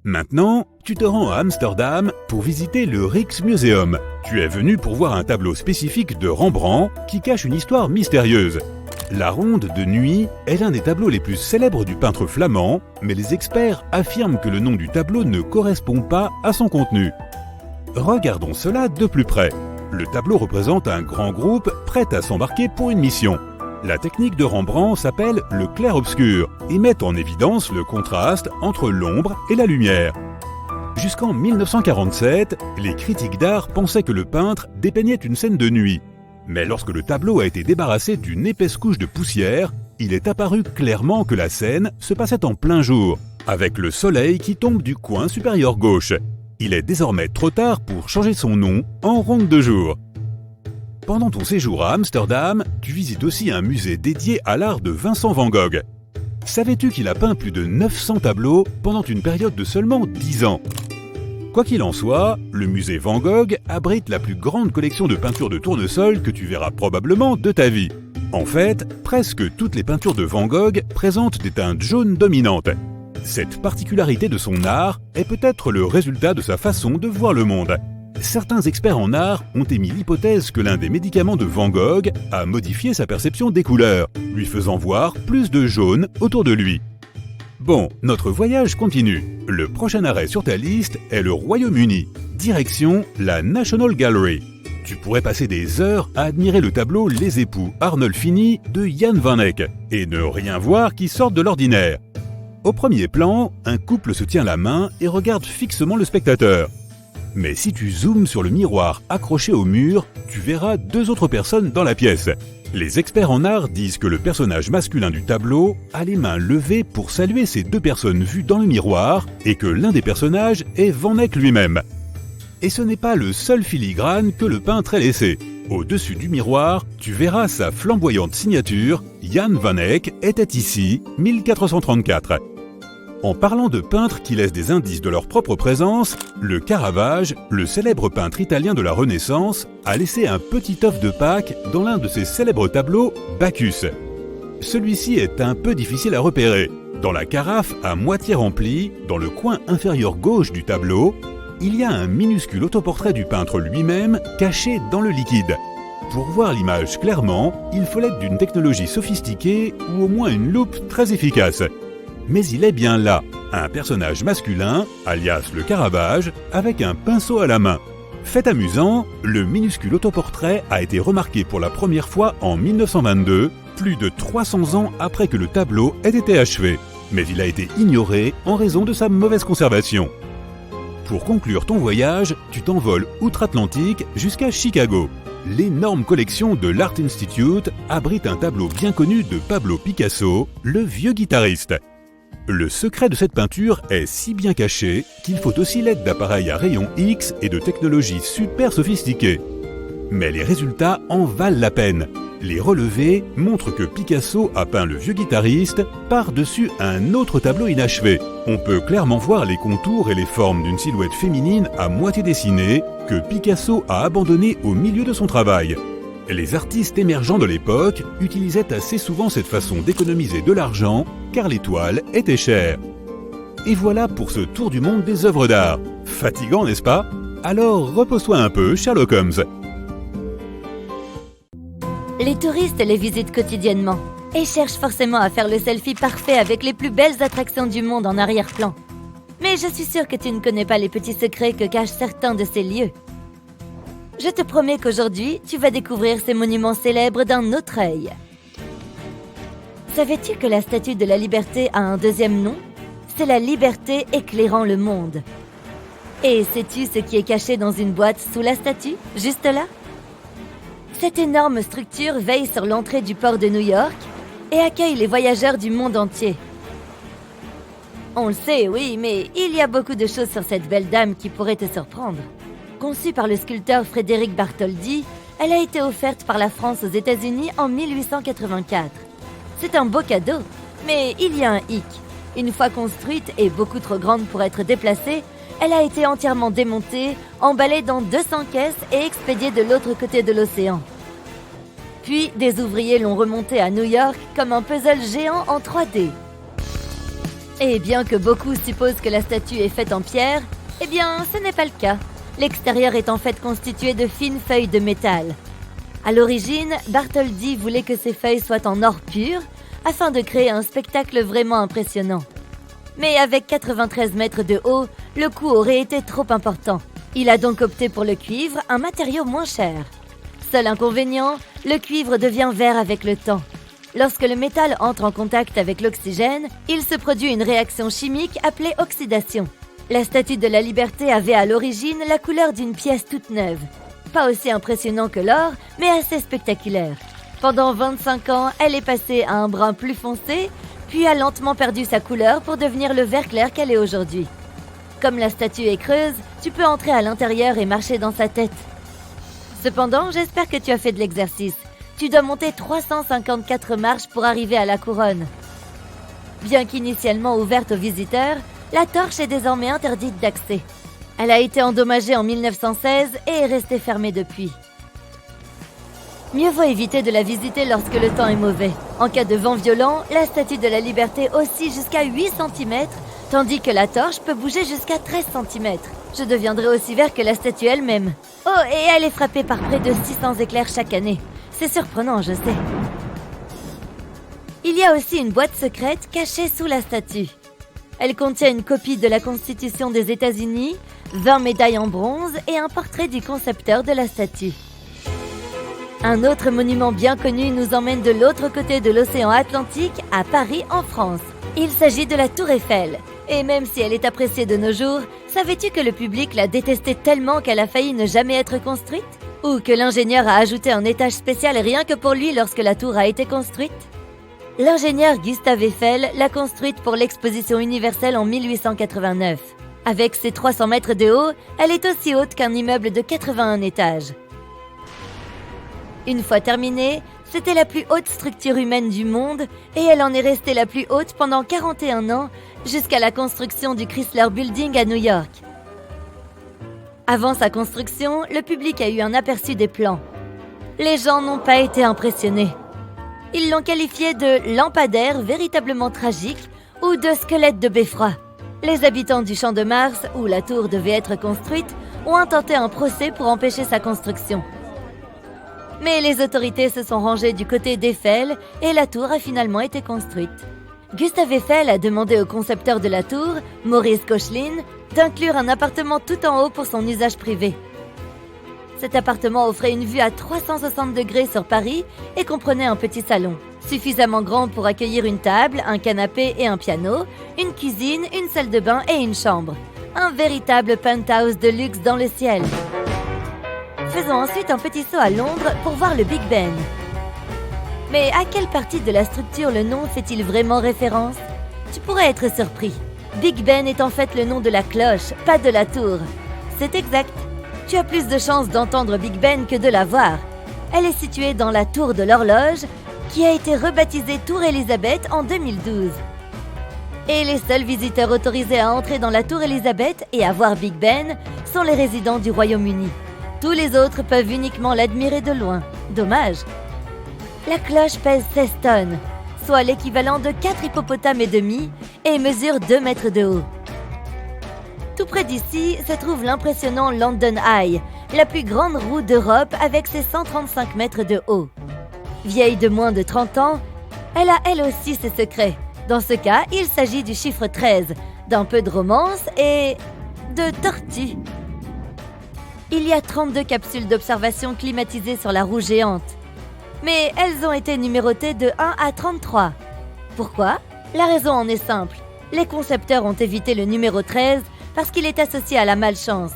Maintenant, tu te rends à Amsterdam pour visiter le Rijksmuseum. Tu es venu pour voir un tableau spécifique de Rembrandt qui cache une histoire mystérieuse. La Ronde de nuit est l'un des tableaux les plus célèbres du peintre flamand, mais les experts affirment que le nom du tableau ne correspond pas à son contenu. Regardons cela de plus près. Le tableau représente un grand groupe prêt à s'embarquer pour une mission. La technique de Rembrandt s'appelle le clair-obscur et met en évidence le contraste entre l'ombre et la lumière. Jusqu'en 1947, les critiques d'art pensaient que le peintre dépeignait une scène de nuit. Mais lorsque le tableau a été débarrassé d'une épaisse couche de poussière, il est apparu clairement que la scène se passait en plein jour, avec le soleil qui tombe du coin supérieur gauche. Il est désormais trop tard pour changer son nom en Ronde de jour. Pendant ton séjour à Amsterdam, tu visites aussi un musée dédié à l'art de Vincent van Gogh. Savais-tu qu'il a peint plus de 900 tableaux pendant une période de seulement 10 ans? Quoi qu'il en soit, le musée Van Gogh abrite la plus grande collection de peintures de tournesol que tu verras probablement de ta vie. En fait, presque toutes les peintures de Van Gogh présentent des teintes jaunes dominantes. Cette particularité de son art est peut-être le résultat de sa façon de voir le monde. Certains experts en art ont émis l'hypothèse que l'un des médicaments de Van Gogh a modifié sa perception des couleurs, lui faisant voir plus de jaune autour de lui. Bon, notre voyage continue. Le prochain arrêt sur ta liste est le Royaume-Uni, direction la National Gallery. Tu pourrais passer des heures à admirer le tableau Les époux Arnolfini de Jan van Eyck et ne rien voir qui sorte de l'ordinaire. Au premier plan, un couple se tient la main et regarde fixement le spectateur. Mais si tu zoomes sur le miroir accroché au mur, tu verras deux autres personnes dans la pièce. Les experts en art disent que le personnage masculin du tableau a les mains levées pour saluer ces deux personnes vues dans le miroir et que l'un des personnages est Van Eyck lui-même. Et ce n'est pas le seul filigrane que le peintre ait laissé. Au-dessus du miroir, tu verras sa flamboyante signature « Jan van Eyck était ici, 1434 ». En parlant de peintres qui laissent des indices de leur propre présence, le Caravage, le célèbre peintre italien de la Renaissance, a laissé un petit œuf de Pâques dans l'un de ses célèbres tableaux, Bacchus. Celui-ci est un peu difficile à repérer. Dans la carafe à moitié remplie, dans le coin inférieur gauche du tableau, il y a un minuscule autoportrait du peintre lui-même caché dans le liquide. Pour voir l'image clairement, il faut l'aide d'une technologie sophistiquée ou au moins une loupe très efficace. Mais il est bien là, un personnage masculin, alias le Caravage, avec un pinceau à la main. Fait amusant, le minuscule autoportrait a été remarqué pour la première fois en 1922, plus de 300 ans après que le tableau ait été achevé. Mais il a été ignoré en raison de sa mauvaise conservation. Pour conclure ton voyage, tu t'envoles outre-Atlantique jusqu'à Chicago. L'énorme collection de l'Art Institute abrite un tableau bien connu de Pablo Picasso, le vieux guitariste. Le secret de cette peinture est si bien caché qu'il faut aussi l'aide d'appareils à rayons X et de technologies super sophistiquées. Mais les résultats en valent la peine. Les relevés montrent que Picasso a peint le vieux guitariste par-dessus un autre tableau inachevé. On peut clairement voir les contours et les formes d'une silhouette féminine à moitié dessinée que Picasso a abandonnée au milieu de son travail. Les artistes émergents de l'époque utilisaient assez souvent cette façon d'économiser de l'argent car les toiles étaient chères. Et voilà pour ce tour du monde des œuvres d'art. Fatigant, n'est-ce pas? Alors repose-toi un peu, Sherlock Holmes. Les touristes les visitent quotidiennement et cherchent forcément à faire le selfie parfait avec les plus belles attractions du monde en arrière-plan. Mais je suis sûre que tu ne connais pas les petits secrets que cachent certains de ces lieux. Je te promets qu'aujourd'hui, tu vas découvrir ces monuments célèbres d'un autre œil. Savais-tu que la Statue de la Liberté a un deuxième nom? C'est la liberté éclairant le monde. Et sais-tu ce qui est caché dans une boîte sous la statue, juste là? Cette énorme structure veille sur l'entrée du port de New York et accueille les voyageurs du monde entier. On le sait, oui, mais il y a beaucoup de choses sur cette belle dame qui pourraient te surprendre. Conçue par le sculpteur Frédéric Bartholdi, Elle a été offerte par la France aux États-Unis en 1884. C'est un beau cadeau, mais il y a un hic. Une fois construite et beaucoup trop grande pour être déplacée, elle a été entièrement démontée, emballée dans 200 caisses et expédiée de l'autre côté de l'océan. Puis, des ouvriers l'ont remontée à New York comme un puzzle géant en 3D. Et bien que beaucoup supposent que la statue est faite en pierre, eh bien, ce n'est pas le cas. L'extérieur est en fait constitué de fines feuilles de métal. À l'origine, Bartholdi voulait que ces feuilles soient en or pur, afin de créer un spectacle vraiment impressionnant. Mais avec 93 mètres de haut, le coût aurait été trop important. Il a donc opté pour le cuivre, un matériau moins cher. Seul inconvénient, le cuivre devient vert avec le temps. Lorsque le métal entre en contact avec l'oxygène, il se produit une réaction chimique appelée oxydation. La Statue de la Liberté avait à l'origine la couleur d'une pièce toute neuve. Pas aussi impressionnant que l'or, mais assez spectaculaire. Pendant 25 ans, elle est passée à un brun plus foncé, puis a lentement perdu sa couleur pour devenir le vert clair qu'elle est aujourd'hui. Comme la statue est creuse, tu peux entrer à l'intérieur et marcher dans sa tête. Cependant, j'espère que tu as fait de l'exercice. Tu dois monter 354 marches pour arriver à la couronne. Bien qu'initialement ouverte aux visiteurs, la torche est désormais interdite d'accès. Elle a été endommagée en 1916 et est restée fermée depuis. Mieux vaut éviter de la visiter lorsque le temps est mauvais. En cas de vent violent, la Statue de la Liberté oscille jusqu'à 8 cm, tandis que la torche peut bouger jusqu'à 13 cm. Je deviendrai aussi vert que la statue elle-même. Oh, et elle est frappée par près de 600 éclairs chaque année. C'est surprenant, je sais. Il y a aussi une boîte secrète cachée sous la statue. Elle contient une copie de la Constitution des États-Unis, 20 médailles en bronze et un portrait du concepteur de la statue. Un autre monument bien connu nous emmène de l'autre côté de l'océan Atlantique, à Paris, en France. Il s'agit de la Tour Eiffel. Et même si elle est appréciée de nos jours, savais-tu que le public l'a détestée tellement qu'elle a failli ne jamais être construite? Ou que l'ingénieur a ajouté un étage spécial rien que pour lui lorsque la tour a été construite? L'ingénieur Gustave Eiffel l'a construite pour l'exposition universelle en 1889. Avec ses 300 mètres de haut, elle est aussi haute qu'un immeuble de 81 étages. Une fois terminée, c'était la plus haute structure humaine du monde et elle en est restée la plus haute pendant 41 ans jusqu'à la construction du Chrysler Building à New York. Avant sa construction, le public a eu un aperçu des plans. Les gens n'ont pas été impressionnés. Ils l'ont qualifié de lampadaire véritablement tragique ou de squelette de beffroi. Les habitants du Champ de Mars, où la tour devait être construite, ont intenté un procès pour empêcher sa construction. Mais les autorités se sont rangées du côté d'Eiffel et la tour a finalement été construite. Gustave Eiffel a demandé au concepteur de la tour, Maurice Koechlin, d'inclure un appartement tout en haut pour son usage privé. Cet appartement offrait une vue à 360 degrés sur Paris et comprenait un petit salon, suffisamment grand pour accueillir une table, un canapé et un piano, une cuisine, une salle de bain et une chambre. Un véritable penthouse de luxe dans le ciel. Faisons ensuite un petit saut à Londres pour voir le Big Ben. Mais à quelle partie de la structure le nom fait-il vraiment référence? Tu pourrais être surpris. Big Ben est en fait le nom de la cloche, pas de la tour. C'est exact. Tu as plus de chances d'entendre Big Ben que de la voir. Elle est située dans la tour de l'horloge, qui a été rebaptisée Tour Elizabeth en 2012. Et les seuls visiteurs autorisés à entrer dans la tour Elizabeth et à voir Big Ben sont les résidents du Royaume-Uni. Tous les autres peuvent uniquement l'admirer de loin. Dommage. La cloche pèse 16 tonnes, soit l'équivalent de 4 hippopotames et demi, et mesure 2 mètres de haut. Tout près d'ici se trouve l'impressionnant London Eye, la plus grande roue d'Europe avec ses 135 mètres de haut. Vieille de moins de 30 ans, elle a elle aussi ses secrets. Dans ce cas, il s'agit du chiffre 13, d'un peu de romance et de tortue. Il y a 32 capsules d'observation climatisées sur la roue géante. Mais elles ont été numérotées de 1 à 33. Pourquoi? La raison en est simple. Les concepteurs ont évité le numéro 13 parce qu'il est associé à la malchance.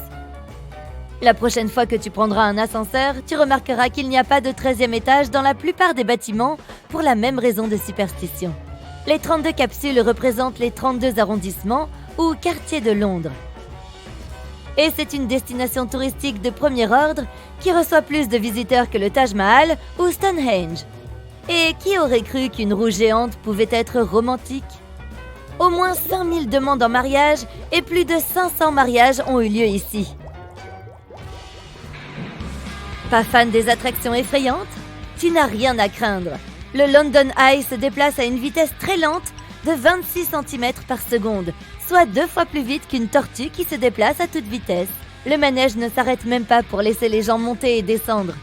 La prochaine fois que tu prendras un ascenseur, tu remarqueras qu'il n'y a pas de 13e étage dans la plupart des bâtiments pour la même raison de superstition. Les 32 capsules représentent les 32 arrondissements ou quartiers de Londres. Et c'est une destination touristique de premier ordre qui reçoit plus de visiteurs que le Taj Mahal ou Stonehenge. Et qui aurait cru qu'une roue géante pouvait être romantique? Au moins 5000 demandes en mariage et plus de 500 mariages ont eu lieu ici. Pas fan des attractions effrayantes? Tu n'as rien à craindre. Le London Eye se déplace à une vitesse très lente de 26 cm par seconde, soit 2 fois plus vite qu'une tortue qui se déplace à toute vitesse. Le manège ne s'arrête même pas pour laisser les gens monter et descendre.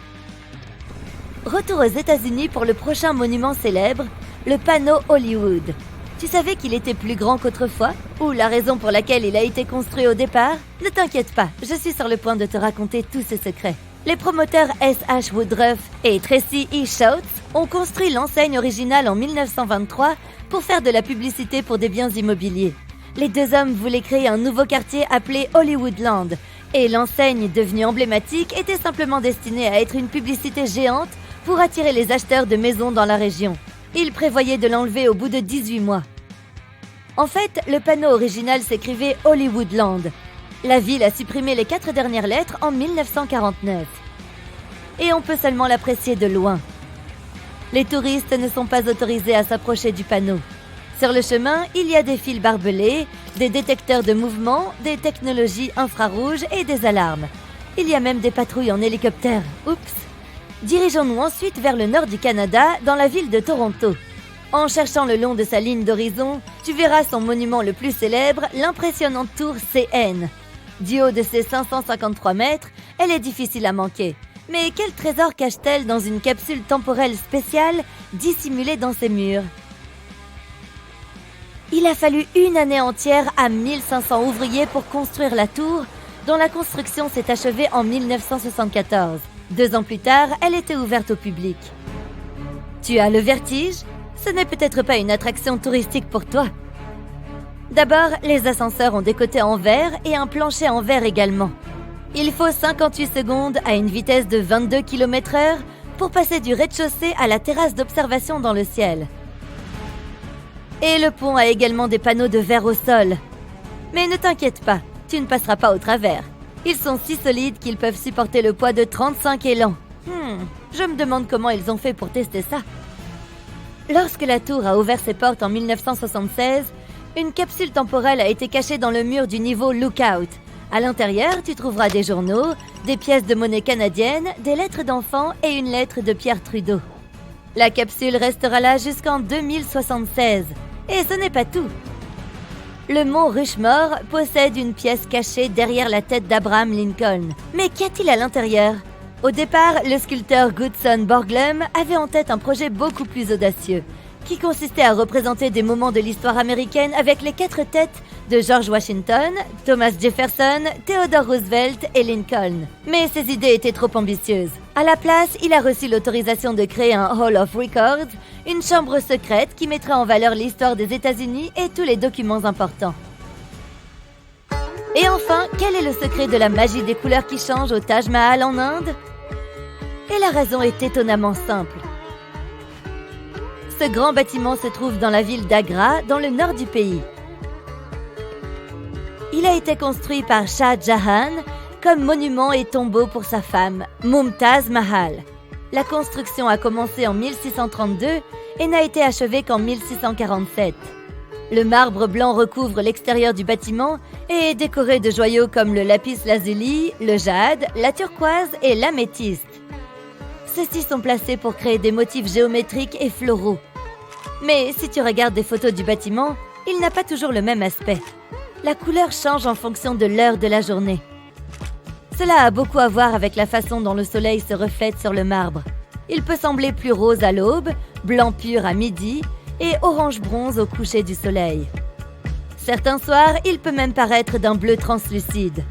Retour aux États-Unis pour le prochain monument célèbre, le panneau Hollywood. Tu savais qu'il était plus grand qu'autrefois? Ou la raison pour laquelle il a été construit au départ? Ne t'inquiète pas, je suis sur le point de te raconter tous ces secrets. Les promoteurs S.H. Woodruff et Tracy E. Schultz ont construit l'enseigne originale en 1923 pour faire de la publicité pour des biens immobiliers. Les deux hommes voulaient créer un nouveau quartier appelé Hollywoodland, et l'enseigne devenue emblématique était simplement destinée à être une publicité géante pour attirer les acheteurs de maisons dans la région. Ils prévoyaient de l'enlever au bout de 18 mois. En fait, le panneau original s'écrivait Hollywoodland. La ville a supprimé les 4 dernières lettres en 1949. Et on peut seulement l'apprécier de loin. Les touristes ne sont pas autorisés à s'approcher du panneau. Sur le chemin, il y a des fils barbelés, des détecteurs de mouvement, des technologies infrarouges et des alarmes. Il y a même des patrouilles en hélicoptère. Oups! Dirigeons-nous ensuite vers le nord du Canada, dans la ville de Toronto. En cherchant le long de sa ligne d'horizon, tu verras son monument le plus célèbre, l'impressionnante tour CN. Du haut de ses 553 mètres, elle est difficile à manquer. Mais quel trésor cache-t-elle dans une capsule temporelle spéciale dissimulée dans ses murs? Il a fallu une année entière à 1500 ouvriers pour construire la tour, dont la construction s'est achevée en 1974. 2 ans plus tard, elle était ouverte au public. Tu as le vertige? Ce n'est peut-être pas une attraction touristique pour toi. D'abord, les ascenseurs ont des côtés en verre et un plancher en verre également. Il faut 58 secondes à une vitesse de 22 km/h pour passer du rez-de-chaussée à la terrasse d'observation dans le ciel. Et le pont a également des panneaux de verre au sol. Mais ne t'inquiète pas, tu ne passeras pas au travers. Ils sont si solides qu'ils peuvent supporter le poids de 35 élans. Je me demande comment ils ont fait pour tester ça. Lorsque la tour a ouvert ses portes en 1976, une capsule temporelle a été cachée dans le mur du niveau Lookout. À l'intérieur, tu trouveras des journaux, des pièces de monnaie canadienne, des lettres d'enfants et une lettre de Pierre Trudeau. La capsule restera là jusqu'en 2076. Et ce n'est pas tout. Le mont Rushmore possède une pièce cachée derrière la tête d'Abraham Lincoln. Mais qu'y a-t-il à l'intérieur? Au départ, le sculpteur Goodson Borglum avait en tête un projet beaucoup plus audacieux, qui consistait à représenter des moments de l'histoire américaine avec les 4 têtes de George Washington, Thomas Jefferson, Theodore Roosevelt et Lincoln. Mais ses idées étaient trop ambitieuses. À la place, il a reçu l'autorisation de créer un Hall of Records, une chambre secrète qui mettrait en valeur l'histoire des États-Unis et tous les documents importants. Et enfin, quel est le secret de la magie des couleurs qui changent au Taj Mahal en Inde? Et la raison est étonnamment simple. Ce grand bâtiment se trouve dans la ville d'Agra, dans le nord du pays. Il a été construit par Shah Jahan comme monument et tombeau pour sa femme, Mumtaz Mahal. La construction a commencé en 1632 et n'a été achevée qu'en 1647. Le marbre blanc recouvre l'extérieur du bâtiment et est décoré de joyaux comme le lapis lazuli, le jade, la turquoise et l'améthyste. Ceux-ci sont placés pour créer des motifs géométriques et floraux. Mais si tu regardes des photos du bâtiment, il n'a pas toujours le même aspect. La couleur change en fonction de l'heure de la journée. Cela a beaucoup à voir avec la façon dont le soleil se reflète sur le marbre. Il peut sembler plus rose à l'aube, blanc pur à midi et orange bronze au coucher du soleil. Certains soirs, il peut même paraître d'un bleu translucide.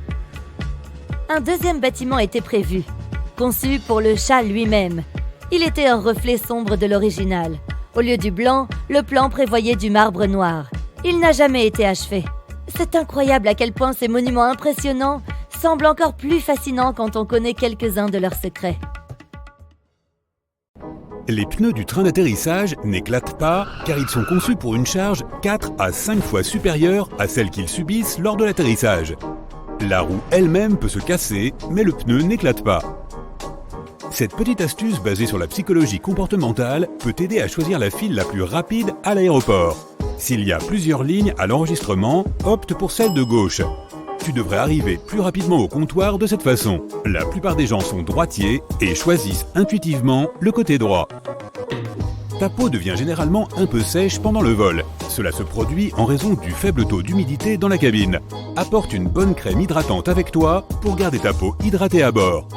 Un deuxième bâtiment était prévu, conçu pour le Shah lui-même. Il était un reflet sombre de l'original. Au lieu du blanc, le plan prévoyait du marbre noir. Il n'a jamais été achevé. C'est incroyable à quel point ces monuments impressionnants semblent encore plus fascinants quand on connaît quelques-uns de leurs secrets. Les pneus du train d'atterrissage n'éclatent pas car ils sont conçus pour une charge 4 à 5 fois supérieure à celle qu'ils subissent lors de l'atterrissage. La roue elle-même peut se casser, mais le pneu n'éclate pas. Cette petite astuce basée sur la psychologie comportementale peut t'aider à choisir la file la plus rapide à l'aéroport. S'il y a plusieurs lignes à l'enregistrement, opte pour celle de gauche. Tu devrais arriver plus rapidement au comptoir de cette façon. La plupart des gens sont droitiers et choisissent intuitivement le côté droit. Ta peau devient généralement un peu sèche pendant le vol. Cela se produit en raison du faible taux d'humidité dans la cabine. Apporte une bonne crème hydratante avec toi pour garder ta peau hydratée à bord.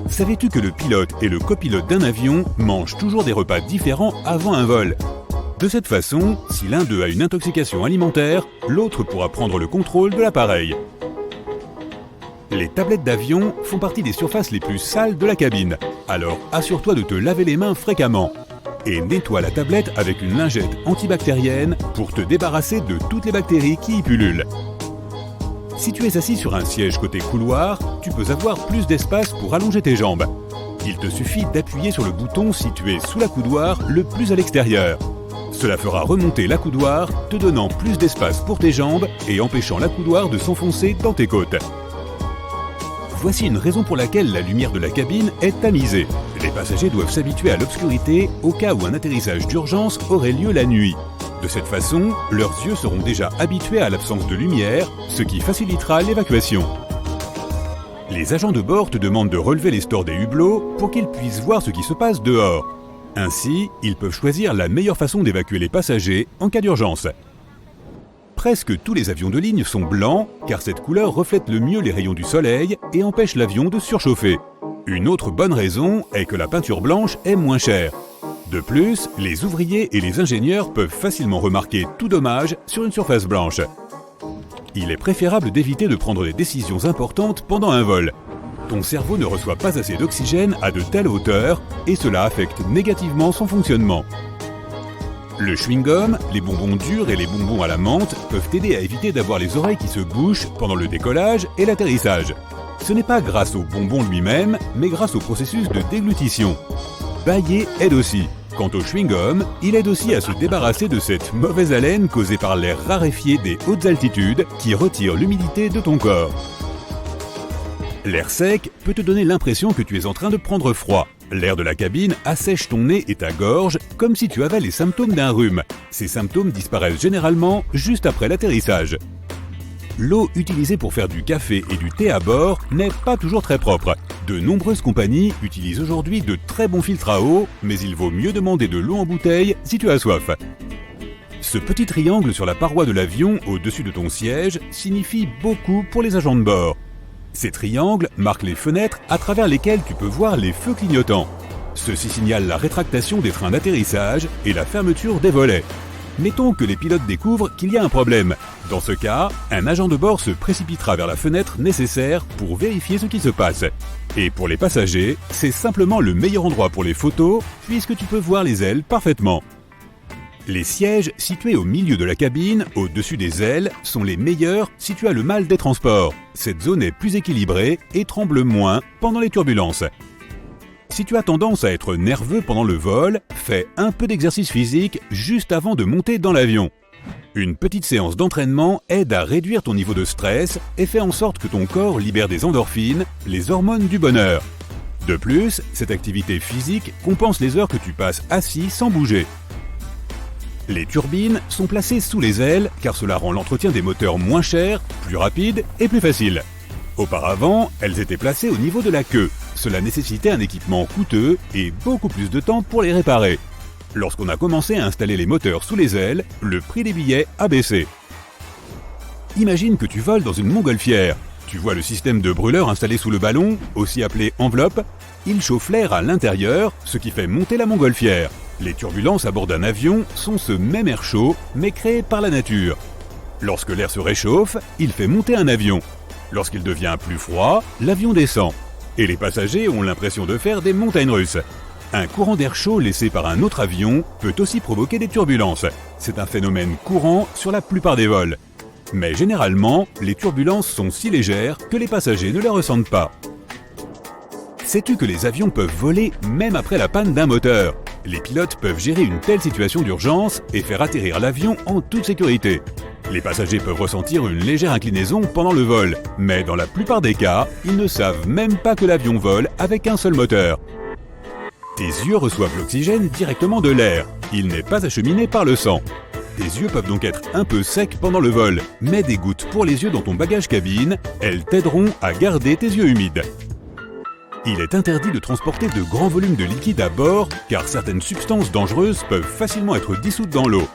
Savais-tu que le pilote et le copilote d'un avion mangent toujours des repas différents avant un vol ? De cette façon, si l'un d'eux a une intoxication alimentaire, l'autre pourra prendre le contrôle de l'appareil. Les tablettes d'avion font partie des surfaces les plus sales de la cabine, alors assure-toi de te laver les mains fréquemment. Et nettoie la tablette avec une lingette antibactérienne pour te débarrasser de toutes les bactéries qui y pullulent. Si tu es assis sur un siège côté couloir, tu peux avoir plus d'espace pour allonger tes jambes. Il te suffit d'appuyer sur le bouton situé sous la coudoir le plus à l'extérieur. Cela fera remonter la coudoir, te donnant plus d'espace pour tes jambes et empêchant la coudoir de s'enfoncer dans tes côtes. Voici une raison pour laquelle la lumière de la cabine est tamisée. Les passagers doivent s'habituer à l'obscurité au cas où un atterrissage d'urgence aurait lieu la nuit. De cette façon, leurs yeux seront déjà habitués à l'absence de lumière, ce qui facilitera l'évacuation. Les agents de bord te demandent de relever les stores des hublots pour qu'ils puissent voir ce qui se passe dehors. Ainsi, ils peuvent choisir la meilleure façon d'évacuer les passagers en cas d'urgence. Presque tous les avions de ligne sont blancs, car cette couleur reflète le mieux les rayons du soleil et empêche l'avion de surchauffer. Une autre bonne raison est que la peinture blanche est moins chère. De plus, les ouvriers et les ingénieurs peuvent facilement remarquer tout dommage sur une surface blanche. Il est préférable d'éviter de prendre des décisions importantes pendant un vol. Ton cerveau ne reçoit pas assez d'oxygène à de telles hauteurs et cela affecte négativement son fonctionnement. Le chewing-gum, les bonbons durs et les bonbons à la menthe peuvent t'aider à éviter d'avoir les oreilles qui se bouchent pendant le décollage et l'atterrissage. Ce n'est pas grâce au bonbon lui-même, mais grâce au processus de déglutition. Bâiller aide aussi. Quant au chewing-gum, il aide aussi à se débarrasser de cette mauvaise haleine causée par l'air raréfié des hautes altitudes qui retire l'humidité de ton corps. L'air sec peut te donner l'impression que tu es en train de prendre froid. L'air de la cabine assèche ton nez et ta gorge comme si tu avais les symptômes d'un rhume. Ces symptômes disparaissent généralement juste après l'atterrissage. L'eau utilisée pour faire du café et du thé à bord n'est pas toujours très propre. De nombreuses compagnies utilisent aujourd'hui de très bons filtres à eau, mais il vaut mieux demander de l'eau en bouteille si tu as soif. Ce petit triangle sur la paroi de l'avion au-dessus de ton siège signifie beaucoup pour les agents de bord. Ces triangles marquent les fenêtres à travers lesquelles tu peux voir les feux clignotants. Ceci signale la rétractation des freins d'atterrissage et la fermeture des volets. Mettons que les pilotes découvrent qu'il y a un problème. Dans ce cas, un agent de bord se précipitera vers la fenêtre nécessaire pour vérifier ce qui se passe. Et pour les passagers, c'est simplement le meilleur endroit pour les photos puisque tu peux voir les ailes parfaitement. Les sièges situés au milieu de la cabine, au-dessus des ailes, sont les meilleurs si tu as le mal des transports. Cette zone est plus équilibrée et tremble moins pendant les turbulences. Si tu as tendance à être nerveux pendant le vol, fais un peu d'exercice physique juste avant de monter dans l'avion. Une petite séance d'entraînement aide à réduire ton niveau de stress et fait en sorte que ton corps libère des endorphines, les hormones du bonheur. De plus, cette activité physique compense les heures que tu passes assis sans bouger. Les turbines sont placées sous les ailes car cela rend l'entretien des moteurs moins cher, plus rapide et plus facile. Auparavant, elles étaient placées au niveau de la queue. Cela nécessitait un équipement coûteux et beaucoup plus de temps pour les réparer. Lorsqu'on a commencé à installer les moteurs sous les ailes, le prix des billets a baissé. Imagine que tu voles dans une montgolfière. Tu vois le système de brûleur installé sous le ballon, aussi appelé enveloppe. Il chauffe l'air à l'intérieur, ce qui fait monter la montgolfière. Les turbulences à bord d'un avion sont ce même air chaud, mais créé par la nature. Lorsque l'air se réchauffe, il fait monter un avion. Lorsqu'il devient plus froid, l'avion descend. Et les passagers ont l'impression de faire des montagnes russes. Un courant d'air chaud laissé par un autre avion peut aussi provoquer des turbulences. C'est un phénomène courant sur la plupart des vols. Mais généralement, les turbulences sont si légères que les passagers ne les ressentent pas. Sais-tu que les avions peuvent voler même après la panne d'un moteur ? Les pilotes peuvent gérer une telle situation d'urgence et faire atterrir l'avion en toute sécurité. Les passagers peuvent ressentir une légère inclinaison pendant le vol, mais dans la plupart des cas, ils ne savent même pas que l'avion vole avec un seul moteur. Tes yeux reçoivent l'oxygène directement de l'air, il n'est pas acheminé par le sang. Tes yeux peuvent donc être un peu secs pendant le vol, mais des gouttes pour les yeux dans ton bagage cabine, elles t'aideront à garder tes yeux humides. Il est interdit de transporter de grands volumes de liquide à bord, car certaines substances dangereuses peuvent facilement être dissoutes dans l'eau.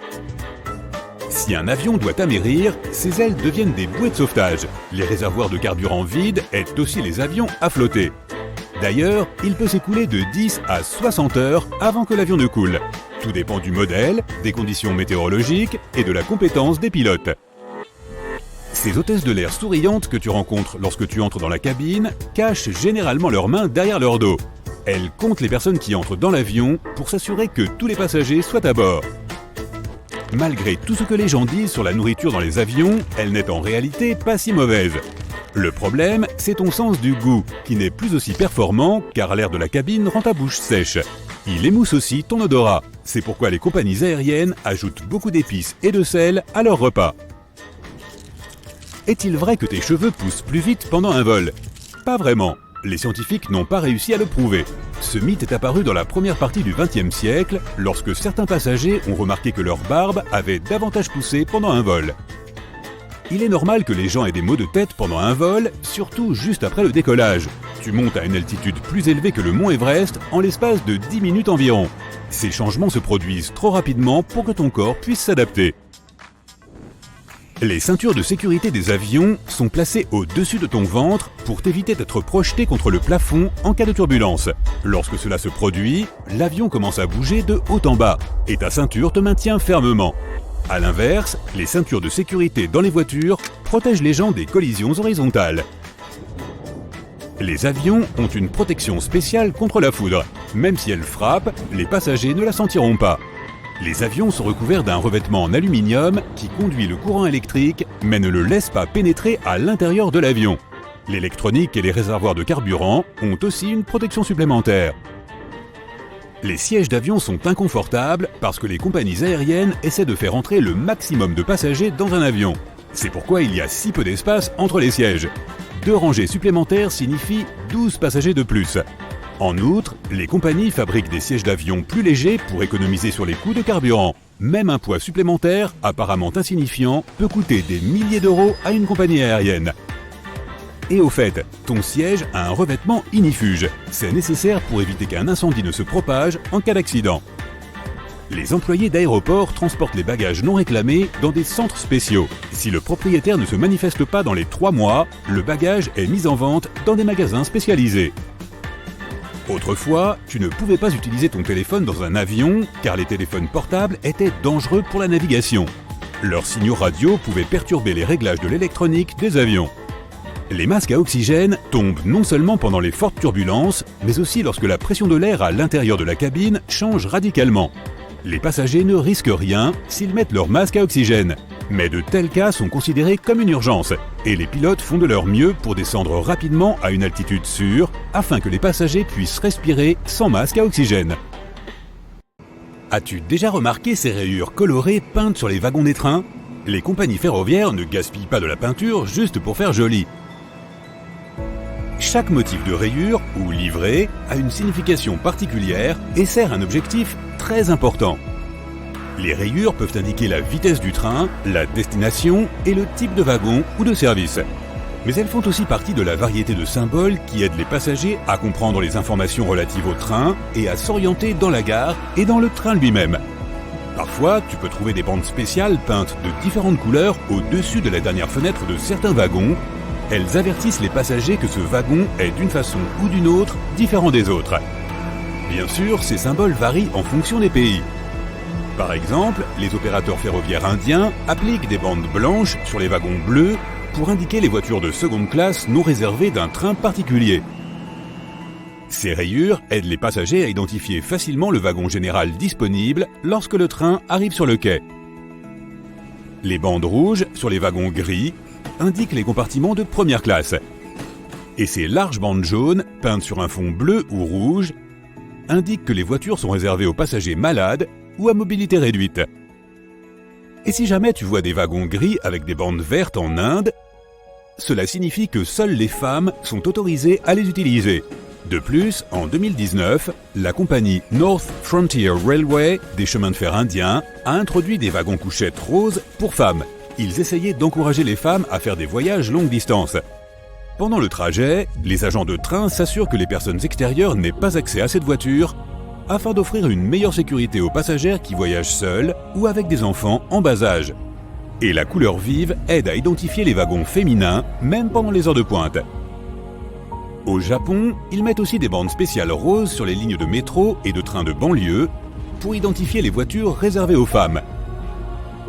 Si un avion doit amérir, ses ailes deviennent des bouées de sauvetage. Les réservoirs de carburant vides aident aussi les avions à flotter. D'ailleurs, il peut s'écouler de 10 à 60 heures avant que l'avion ne coule. Tout dépend du modèle, des conditions météorologiques et de la compétence des pilotes. Ces hôtesses de l'air souriantes que tu rencontres lorsque tu entres dans la cabine cachent généralement leurs mains derrière leur dos. Elles comptent les personnes qui entrent dans l'avion pour s'assurer que tous les passagers soient à bord. Malgré tout ce que les gens disent sur la nourriture dans les avions, elle n'est en réalité pas si mauvaise. Le problème, c'est ton sens du goût, qui n'est plus aussi performant car l'air de la cabine rend ta bouche sèche. Il émousse aussi ton odorat. C'est pourquoi les compagnies aériennes ajoutent beaucoup d'épices et de sel à leurs repas. Est-il vrai que tes cheveux poussent plus vite pendant un vol? Pas vraiment. Les scientifiques n'ont pas réussi à le prouver. Ce mythe est apparu dans la première partie du XXe siècle, lorsque certains passagers ont remarqué que leur barbe avait davantage poussé pendant un vol. Il est normal que les gens aient des maux de tête pendant un vol, surtout juste après le décollage. Tu montes à une altitude plus élevée que le mont Everest en l'espace de 10 minutes environ. Ces changements se produisent trop rapidement pour que ton corps puisse s'adapter. Les ceintures de sécurité des avions sont placées au-dessus de ton ventre pour t'éviter d'être projeté contre le plafond en cas de turbulence. Lorsque cela se produit, l'avion commence à bouger de haut en bas et ta ceinture te maintient fermement. A l'inverse, les ceintures de sécurité dans les voitures protègent les gens des collisions horizontales. Les avions ont une protection spéciale contre la foudre. Même si elle frappe, les passagers ne la sentiront pas. Les avions sont recouverts d'un revêtement en aluminium qui conduit le courant électrique mais ne le laisse pas pénétrer à l'intérieur de l'avion. L'électronique et les réservoirs de carburant ont aussi une protection supplémentaire. Les sièges d'avion sont inconfortables parce que les compagnies aériennes essaient de faire entrer le maximum de passagers dans un avion. C'est pourquoi il y a si peu d'espace entre les sièges. 2 rangées supplémentaires signifient 12 passagers de plus. En outre, les compagnies fabriquent des sièges d'avion plus légers pour économiser sur les coûts de carburant. Même un poids supplémentaire, apparemment insignifiant, peut coûter des milliers d'euros à une compagnie aérienne. Et au fait, ton siège a un revêtement ignifuge. C'est nécessaire pour éviter qu'un incendie ne se propage en cas d'accident. Les employés d'aéroports transportent les bagages non réclamés dans des centres spéciaux. Si le propriétaire ne se manifeste pas dans les 3 mois, le bagage est mis en vente dans des magasins spécialisés. Autrefois, tu ne pouvais pas utiliser ton téléphone dans un avion car les téléphones portables étaient dangereux pour la navigation. Leurs signaux radio pouvaient perturber les réglages de l'électronique des avions. Les masques à oxygène tombent non seulement pendant les fortes turbulences, mais aussi lorsque la pression de l'air à l'intérieur de la cabine change radicalement. Les passagers ne risquent rien s'ils mettent leur masque à oxygène. Mais de tels cas sont considérés comme une urgence, et les pilotes font de leur mieux pour descendre rapidement à une altitude sûre, afin que les passagers puissent respirer sans masque à oxygène. As-tu déjà remarqué ces rayures colorées peintes sur les wagons des trains? Les compagnies ferroviaires ne gaspillent pas de la peinture juste pour faire joli. Chaque motif de rayure ou livrée a une signification particulière et sert un objectif très important. Les rayures peuvent indiquer la vitesse du train, la destination et le type de wagon ou de service. Mais elles font aussi partie de la variété de symboles qui aident les passagers à comprendre les informations relatives au train et à s'orienter dans la gare et dans le train lui-même. Parfois, tu peux trouver des bandes spéciales peintes de différentes couleurs au-dessus de la dernière fenêtre de certains wagons. Elles avertissent les passagers que ce wagon est d'une façon ou d'une autre différent des autres. Bien sûr, ces symboles varient en fonction des pays. Par exemple, les opérateurs ferroviaires indiens appliquent des bandes blanches sur les wagons bleus pour indiquer les voitures de seconde classe non réservées d'un train particulier. Ces rayures aident les passagers à identifier facilement le wagon général disponible lorsque le train arrive sur le quai. Les bandes rouges sur les wagons gris indiquent les compartiments de première classe. Et ces larges bandes jaunes, peintes sur un fond bleu ou rouge, indiquent que les voitures sont réservées aux passagers malades ou à mobilité réduite. Et si jamais tu vois des wagons gris avec des bandes vertes en Inde, cela signifie que seules les femmes sont autorisées à les utiliser. De plus, en 2019, la compagnie North Frontier Railway des chemins de fer indiens a introduit des wagons couchettes roses pour femmes. Ils essayaient d'encourager les femmes à faire des voyages longue distance. Pendant le trajet, les agents de train s'assurent que les personnes extérieures n'aient pas accès à cette voiture afin d'offrir une meilleure sécurité aux passagers qui voyagent seuls ou avec des enfants en bas âge. Et la couleur vive aide à identifier les wagons féminins, même pendant les heures de pointe. Au Japon, ils mettent aussi des bandes spéciales roses sur les lignes de métro et de trains de banlieue pour identifier les voitures réservées aux femmes.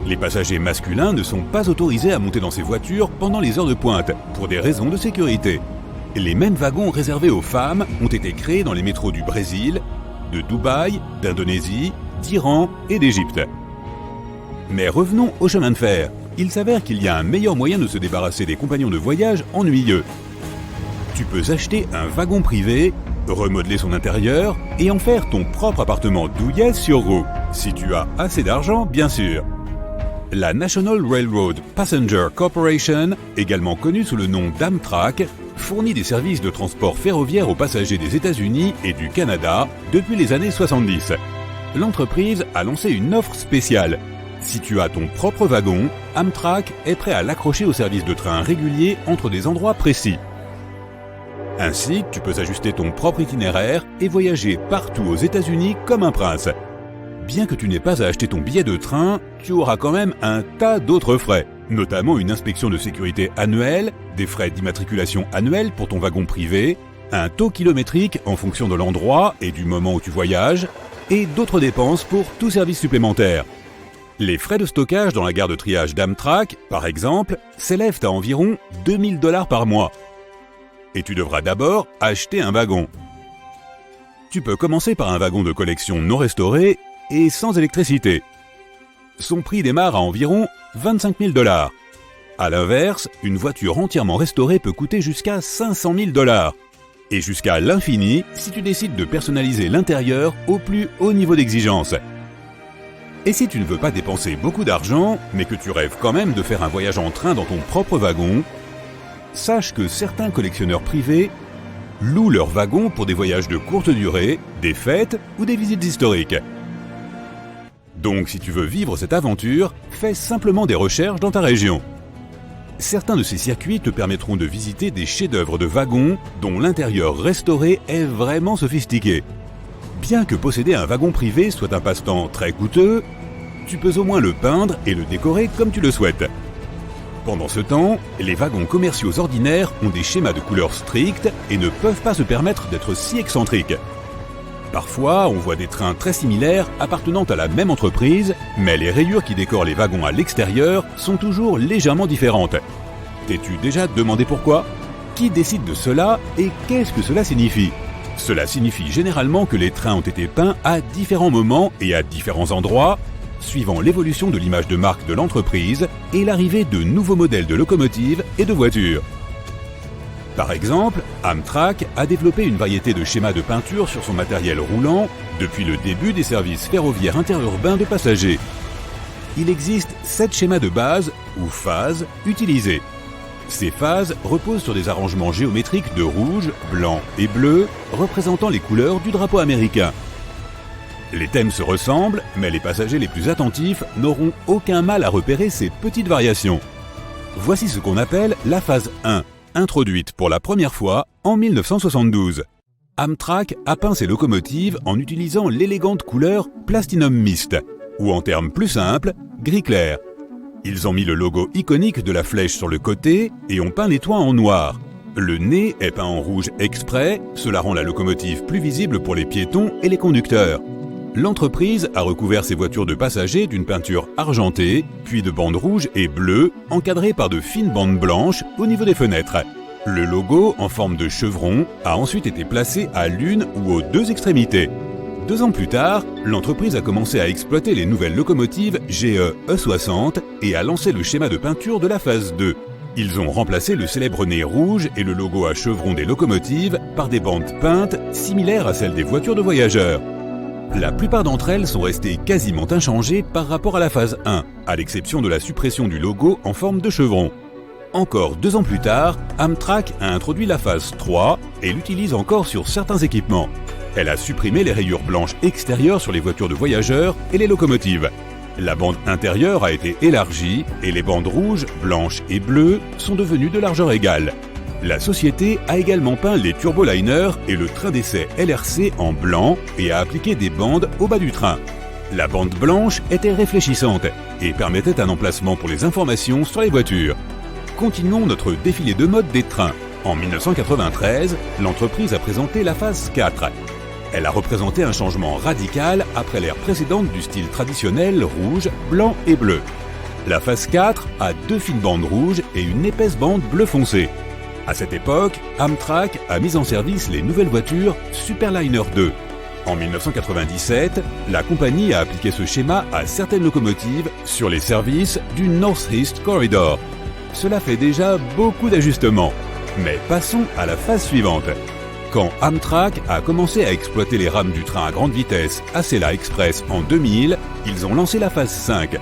Les passagers masculins ne sont pas autorisés à monter dans ces voitures pendant les heures de pointe, pour des raisons de sécurité. Les mêmes wagons réservés aux femmes ont été créés dans les métros du Brésil, de Dubaï, d'Indonésie, d'Iran et d'Égypte. Mais revenons au chemin de fer. Il s'avère qu'il y a un meilleur moyen de se débarrasser des compagnons de voyage ennuyeux. Tu peux acheter un wagon privé, remodeler son intérieur et en faire ton propre appartement douillet sur roue, si tu as assez d'argent, bien sûr. La National Railroad Passenger Corporation, également connue sous le nom d'Amtrak, fournit des services de transport ferroviaire aux passagers des États-Unis et du Canada depuis les années 70. L'entreprise a lancé une offre spéciale. Si tu as ton propre wagon, Amtrak est prêt à l'accrocher au service de train régulier entre des endroits précis. Ainsi, tu peux ajuster ton propre itinéraire et voyager partout aux États-Unis comme un prince. Bien que tu n'aies pas à acheter ton billet de train, tu auras quand même un tas d'autres frais, notamment une inspection de sécurité annuelle, des frais d'immatriculation annuels pour ton wagon privé, un taux kilométrique en fonction de l'endroit et du moment où tu voyages, et d'autres dépenses pour tout service supplémentaire. Les frais de stockage dans la gare de triage d'Amtrak, par exemple, s'élèvent à environ $2000 par mois. Et tu devras d'abord acheter un wagon. Tu peux commencer par un wagon de collection non restauré et sans électricité. Son prix démarre à environ $25 000. A l'inverse, une voiture entièrement restaurée peut coûter jusqu'à $500 000. Et jusqu'à l'infini si tu décides de personnaliser l'intérieur au plus haut niveau d'exigence. Et si tu ne veux pas dépenser beaucoup d'argent, mais que tu rêves quand même de faire un voyage en train dans ton propre wagon, sache que certains collectionneurs privés louent leurs wagons pour des voyages de courte durée, des fêtes ou des visites historiques. Donc si tu veux vivre cette aventure, fais simplement des recherches dans ta région. Certains de ces circuits te permettront de visiter des chefs-d'œuvre de wagons dont l'intérieur restauré est vraiment sophistiqué. Bien que posséder un wagon privé soit un passe-temps très coûteux, tu peux au moins le peindre et le décorer comme tu le souhaites. Pendant ce temps, les wagons commerciaux ordinaires ont des schémas de couleurs stricts et ne peuvent pas se permettre d'être si excentriques. Parfois, on voit des trains très similaires appartenant à la même entreprise, mais les rayures qui décorent les wagons à l'extérieur sont toujours légèrement différentes. T'es-tu déjà demandé pourquoi ? Qui décide de cela et qu'est-ce que cela signifie ? Cela signifie généralement que les trains ont été peints à différents moments et à différents endroits, suivant l'évolution de l'image de marque de l'entreprise et l'arrivée de nouveaux modèles de locomotives et de voitures. Par exemple, Amtrak a développé une variété de schémas de peinture sur son matériel roulant depuis le début des services ferroviaires interurbains de passagers. Il existe 7 schémas de base, ou phases, utilisés. Ces phases reposent sur des arrangements géométriques de rouge, blanc et bleu, représentant les couleurs du drapeau américain. Les thèmes se ressemblent, mais les passagers les plus attentifs n'auront aucun mal à repérer ces petites variations. Voici ce qu'on appelle la phase 1, introduite pour la première fois en 1972. Amtrak a peint ses locomotives en utilisant l'élégante couleur Platinum Mist, ou en termes plus simples, gris clair. Ils ont mis le logo iconique de la flèche sur le côté et ont peint les toits en noir. Le nez est peint en rouge exprès, cela rend la locomotive plus visible pour les piétons et les conducteurs. L'entreprise a recouvert ses voitures de passagers d'une peinture argentée, puis de bandes rouges et bleues, encadrées par de fines bandes blanches au niveau des fenêtres. Le logo, en forme de chevron, a ensuite été placé à l'une ou aux deux extrémités. 2 ans plus tard, l'entreprise a commencé à exploiter les nouvelles locomotives GE E60 et a lancé le schéma de peinture de la phase 2. Ils ont remplacé le célèbre nez rouge et le logo à chevron des locomotives par des bandes peintes similaires à celles des voitures de voyageurs. la plupart d'entre elles sont restées quasiment inchangées par rapport à la phase 1, à l'exception de la suppression du logo en forme de chevron. Encore 2 ans plus tard, Amtrak a introduit la phase 3 et l'utilise encore sur certains équipements. Elle a supprimé les rayures blanches extérieures sur les voitures de voyageurs et les locomotives. La bande intérieure a été élargie et les bandes rouges, blanches et bleues sont devenues de largeur égale. La société a également peint les turboliners et le train d'essai LRC en blanc et a appliqué des bandes au bas du train. La bande blanche était réfléchissante et permettait un emplacement pour les informations sur les voitures. Continuons notre défilé de mode des trains. En 1993, l'entreprise a présenté la phase 4. Elle a représenté un changement radical après l'ère précédente du style traditionnel rouge, blanc et bleu. La phase 4 a 2 fines bandes rouges et une épaisse bande bleu foncé. À cette époque, Amtrak a mis en service les nouvelles voitures Superliner 2. En 1997, la compagnie a appliqué ce schéma à certaines locomotives sur les services du Northeast Corridor. Cela fait déjà beaucoup d'ajustements. Mais passons à la phase suivante. Quand Amtrak a commencé à exploiter les rames du train à grande vitesse Acela Express en 2000, ils ont lancé la phase 5.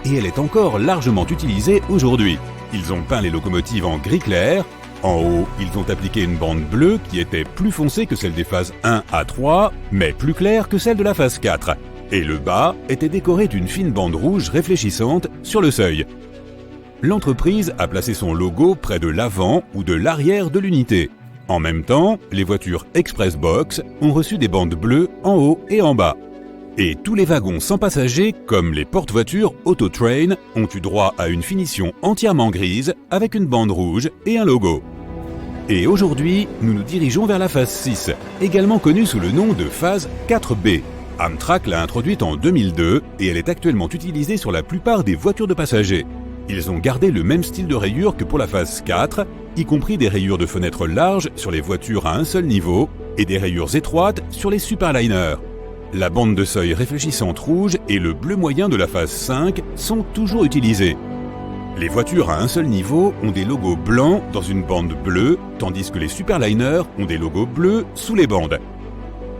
Et elle est encore largement utilisée aujourd'hui. Ils ont peint les locomotives en gris clair. En haut, ils ont appliqué une bande bleue qui était plus foncée que celle des phases 1 à 3, mais plus claire que celle de la phase 4. Et le bas était décoré d'une fine bande rouge réfléchissante sur le seuil. L'entreprise a placé son logo près de l'avant ou de l'arrière de l'unité. En même temps, les voitures Express Box ont reçu des bandes bleues en haut et en bas. Et tous les wagons sans passagers, comme les porte-voitures Autotrain, ont eu droit à une finition entièrement grise avec une bande rouge et un logo. Et aujourd'hui, nous nous dirigeons vers la phase 6, également connue sous le nom de phase 4B. Amtrak l'a introduite en 2002 et elle est actuellement utilisée sur la plupart des voitures de passagers. Ils ont gardé le même style de rayures que pour la phase 4, y compris des rayures de fenêtres larges sur les voitures à un seul niveau et des rayures étroites sur les Superliners. La bande de seuil réfléchissante rouge et le bleu moyen de la phase 5 sont toujours utilisés. Les voitures à un seul niveau ont des logos blancs dans une bande bleue, tandis que les Superliners ont des logos bleus sous les bandes.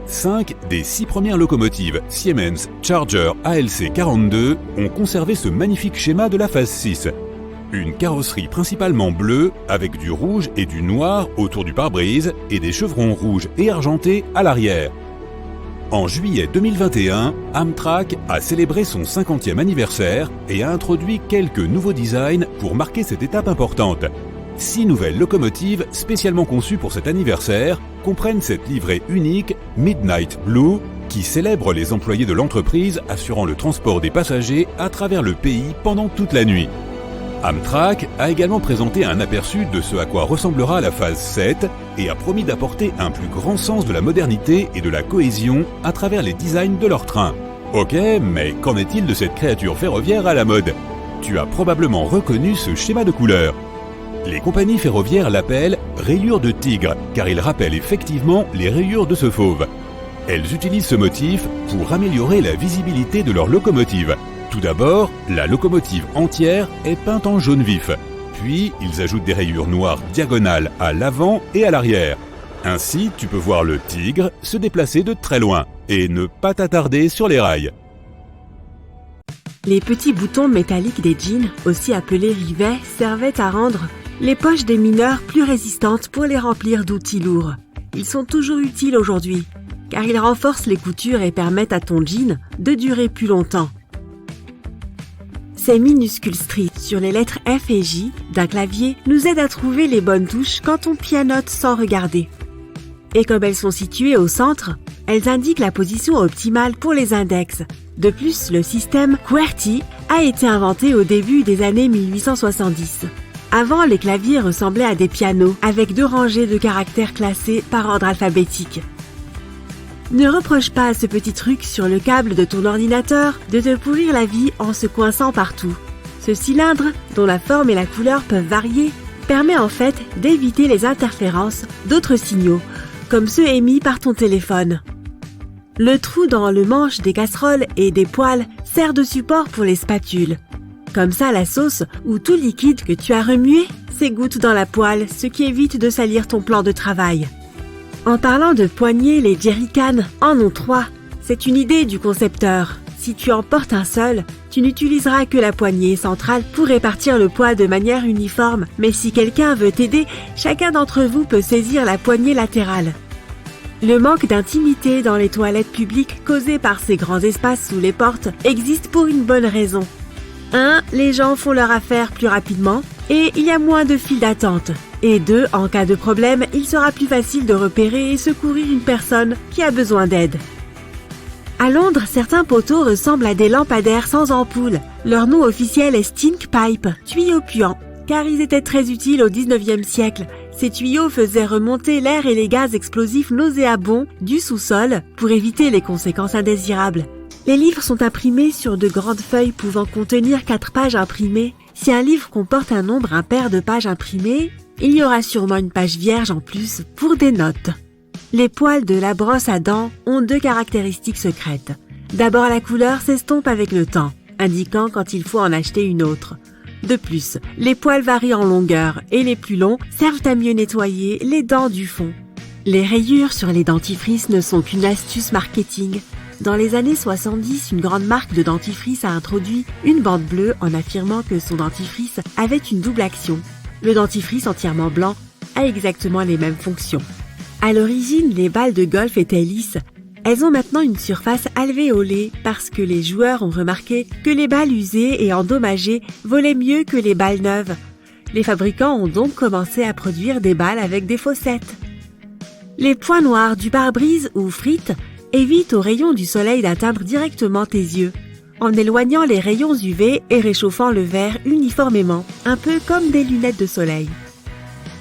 5 des 6 premières locomotives Siemens Charger ALC 42 ont conservé ce magnifique schéma de la phase 6. Une carrosserie principalement bleue avec du rouge et du noir autour du pare-brise et des chevrons rouges et argentés à l'arrière. En juillet 2021, Amtrak a célébré son 50e anniversaire et a introduit quelques nouveaux designs pour marquer cette étape importante. 6 nouvelles locomotives spécialement conçues pour cet anniversaire comprennent cette livrée unique Midnight Blue qui célèbre les employés de l'entreprise assurant le transport des passagers à travers le pays pendant toute la nuit. Amtrak a également présenté un aperçu de ce à quoi ressemblera la phase 7 et a promis d'apporter un plus grand sens de la modernité et de la cohésion à travers les designs de leurs trains. Ok, mais qu'en est-il de cette créature ferroviaire à la mode? Tu as probablement reconnu ce schéma de couleur. Les compagnies ferroviaires l'appellent « rayures de tigre » car il rappelle effectivement les rayures de ce fauve. Elles utilisent ce motif pour améliorer la visibilité de leur locomotive. Tout d'abord, la locomotive entière est peinte en jaune vif. Puis, ils ajoutent des rayures noires diagonales à l'avant et à l'arrière. Ainsi, tu peux voir le tigre se déplacer de très loin et ne pas t'attarder sur les rails. Les petits boutons métalliques des jeans, aussi appelés rivets, servaient à rendre les poches des mineurs plus résistantes pour les remplir d'outils lourds. Ils sont toujours utiles aujourd'hui, car ils renforcent les coutures et permettent à ton jean de durer plus longtemps. Ces minuscules strips sur les lettres F et J d'un clavier nous aident à trouver les bonnes touches quand on pianote sans regarder. Et comme elles sont situées au centre, elles indiquent la position optimale pour les index. De plus, le système QWERTY a été inventé au début des années 1870. Avant, les claviers ressemblaient à des pianos avec 2 rangées de caractères classés par ordre alphabétique. Ne reproche pas à ce petit truc sur le câble de ton ordinateur de te pourrir la vie en se coinçant partout. Ce cylindre, dont la forme et la couleur peuvent varier, permet en fait d'éviter les interférences d'autres signaux, comme ceux émis par ton téléphone. Le trou dans le manche des casseroles et des poêles sert de support pour les spatules. Comme ça, la sauce ou tout liquide que tu as remué s'égoutte dans la poêle, ce qui évite de salir ton plan de travail. En parlant de poignées, les jerrycans en ont 3. C'est une idée du concepteur. Si tu en portes un seul, tu n'utiliseras que la poignée centrale pour répartir le poids de manière uniforme. Mais si quelqu'un veut t'aider, chacun d'entre vous peut saisir la poignée latérale. Le manque d'intimité dans les toilettes publiques causé par ces grands espaces sous les portes existe pour une bonne raison. 1. Les gens font leur affaire plus rapidement et il y a moins de files d'attente. Et 2. En cas de problème, il sera plus facile de repérer et secourir une personne qui a besoin d'aide. À Londres, certains poteaux ressemblent à des lampadaires sans ampoule. Leur nom officiel est stink pipe, tuyaux puants, car ils étaient très utiles au 19e siècle. Ces tuyaux faisaient remonter l'air et les gaz explosifs nauséabonds du sous-sol pour éviter les conséquences indésirables. Les livres sont imprimés sur de grandes feuilles pouvant contenir 4 pages imprimées. Si un livre comporte un nombre impair de pages imprimées, il y aura sûrement une page vierge en plus pour des notes. Les poils de la brosse à dents ont 2 caractéristiques secrètes. D'abord, la couleur s'estompe avec le temps, indiquant quand il faut en acheter une autre. De plus, les poils varient en longueur et les plus longs servent à mieux nettoyer les dents du fond. Les rayures sur les dentifrices ne sont qu'une astuce marketing. Dans les années 70, une grande marque de dentifrice a introduit une bande bleue en affirmant que son dentifrice avait une double action. Le dentifrice entièrement blanc a exactement les mêmes fonctions. À l'origine, les balles de golf étaient lisses. Elles ont maintenant une surface alvéolée parce que les joueurs ont remarqué que les balles usées et endommagées volaient mieux que les balles neuves. Les fabricants ont donc commencé à produire des balles avec des fossettes. Les points noirs du pare-brise ou frites évitent aux rayons du soleil d'atteindre directement tes yeux, en éloignant les rayons UV et réchauffant le verre uniformément, un peu comme des lunettes de soleil.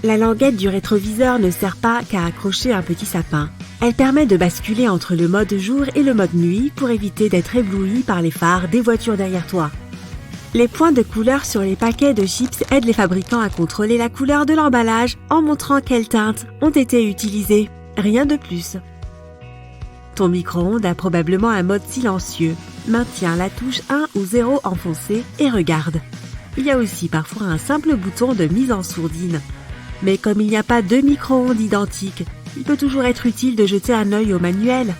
La languette du rétroviseur ne sert pas qu'à accrocher un petit sapin. Elle permet de basculer entre le mode jour et le mode nuit pour éviter d'être ébloui par les phares des voitures derrière toi. Les points de couleur sur les paquets de chips aident les fabricants à contrôler la couleur de l'emballage en montrant quelles teintes ont été utilisées. Rien de plus. Ton micro-ondes a probablement un mode silencieux. Maintiens la touche 1 ou 0 enfoncée et regarde. Il y a aussi parfois un simple bouton de mise en sourdine. Mais comme il n'y a pas 2 micro-ondes identiques, il peut toujours être utile de jeter un œil au manuel.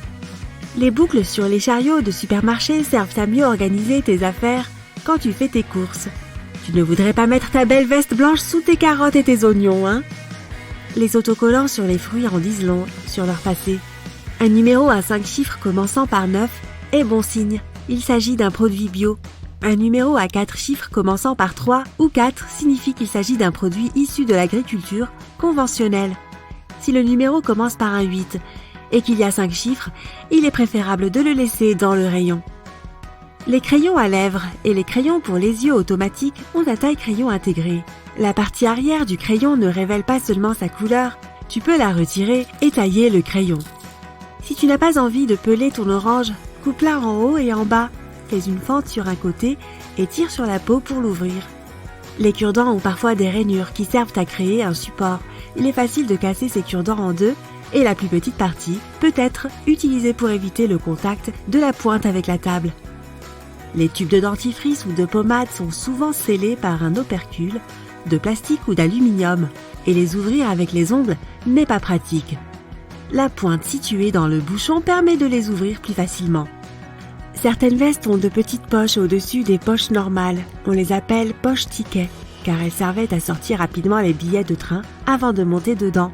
Les boucles sur les chariots de supermarché servent à mieux organiser tes affaires quand tu fais tes courses. Tu ne voudrais pas mettre ta belle veste blanche sous tes carottes et tes oignons, hein? Les autocollants sur les fruits en disent long sur leur passé. Un numéro à 5 chiffres commençant par 9 est bon signe. Il s'agit d'un produit bio. Un numéro à 4 chiffres commençant par 3 ou 4 signifie qu'il s'agit d'un produit issu de l'agriculture conventionnelle. Si le numéro commence par un 8 et qu'il y a 5 chiffres, il est préférable de le laisser dans le rayon. Les crayons à lèvres et les crayons pour les yeux automatiques ont un taille-crayon intégré. La partie arrière du crayon ne révèle pas seulement sa couleur, tu peux la retirer et tailler le crayon. Si tu n'as pas envie de peler ton orange, coupe-la en haut et en bas. Fais une fente sur un côté et tire sur la peau pour l'ouvrir. Les cure-dents ont parfois des rainures qui servent à créer un support. Il est facile de casser ces cure-dents en deux et la plus petite partie peut être utilisée pour éviter le contact de la pointe avec la table. Les tubes de dentifrice ou de pommade sont souvent scellés par un opercule de plastique ou d'aluminium et les ouvrir avec les ongles n'est pas pratique. La pointe située dans le bouchon permet de les ouvrir plus facilement. Certaines vestes ont de petites poches au-dessus des poches normales. On les appelle poches tickets, car elles servaient à sortir rapidement les billets de train avant de monter dedans.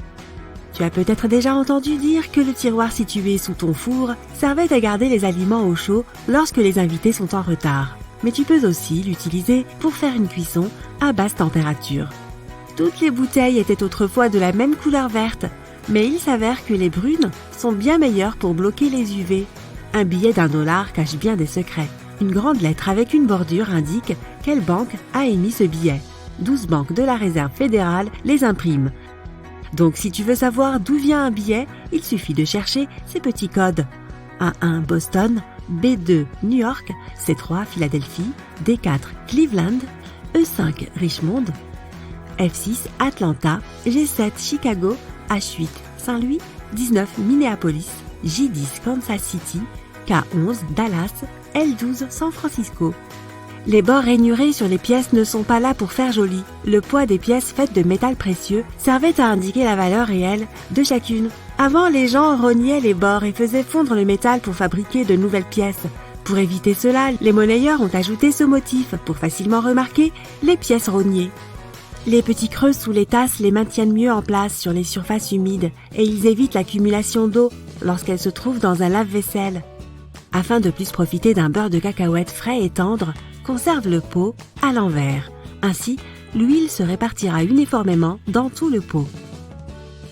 Tu as peut-être déjà entendu dire que le tiroir situé sous ton four servait à garder les aliments au chaud lorsque les invités sont en retard. Mais tu peux aussi l'utiliser pour faire une cuisson à basse température. Toutes les bouteilles étaient autrefois de la même couleur verte, mais il s'avère que les brunes sont bien meilleures pour bloquer les UV. Un billet d'$1 cache bien des secrets. Une grande lettre avec une bordure indique quelle banque a émis ce billet. 12 banques de la Réserve fédérale les impriment. Donc si tu veux savoir d'où vient un billet, il suffit de chercher ces petits codes. A1 Boston, B2 New York, C3 Philadelphie, D4 Cleveland, E5 Richmond, F6 Atlanta, G7 Chicago, H8 Saint-Louis, 19 Minneapolis, J10 Kansas City, K11 Dallas, L12 San Francisco. Les bords rainurés sur les pièces ne sont pas là pour faire joli. Le poids des pièces faites de métal précieux servait à indiquer la valeur réelle de chacune Avant, les gens rognaient les bords et faisaient fondre le métal pour fabriquer de nouvelles pièces. Pour éviter cela, les monnayeurs ont ajouté ce motif pour facilement remarquer les pièces rognées. Les petits creux sous les tasses les maintiennent mieux en place sur les surfaces humides et ils évitent l'accumulation d'eau lorsqu'elles se trouvent dans un lave-vaisselle. Afin de plus profiter d'un beurre de cacahuète frais et tendre, conserve le pot à l'envers. Ainsi, l'huile se répartira uniformément dans tout le pot.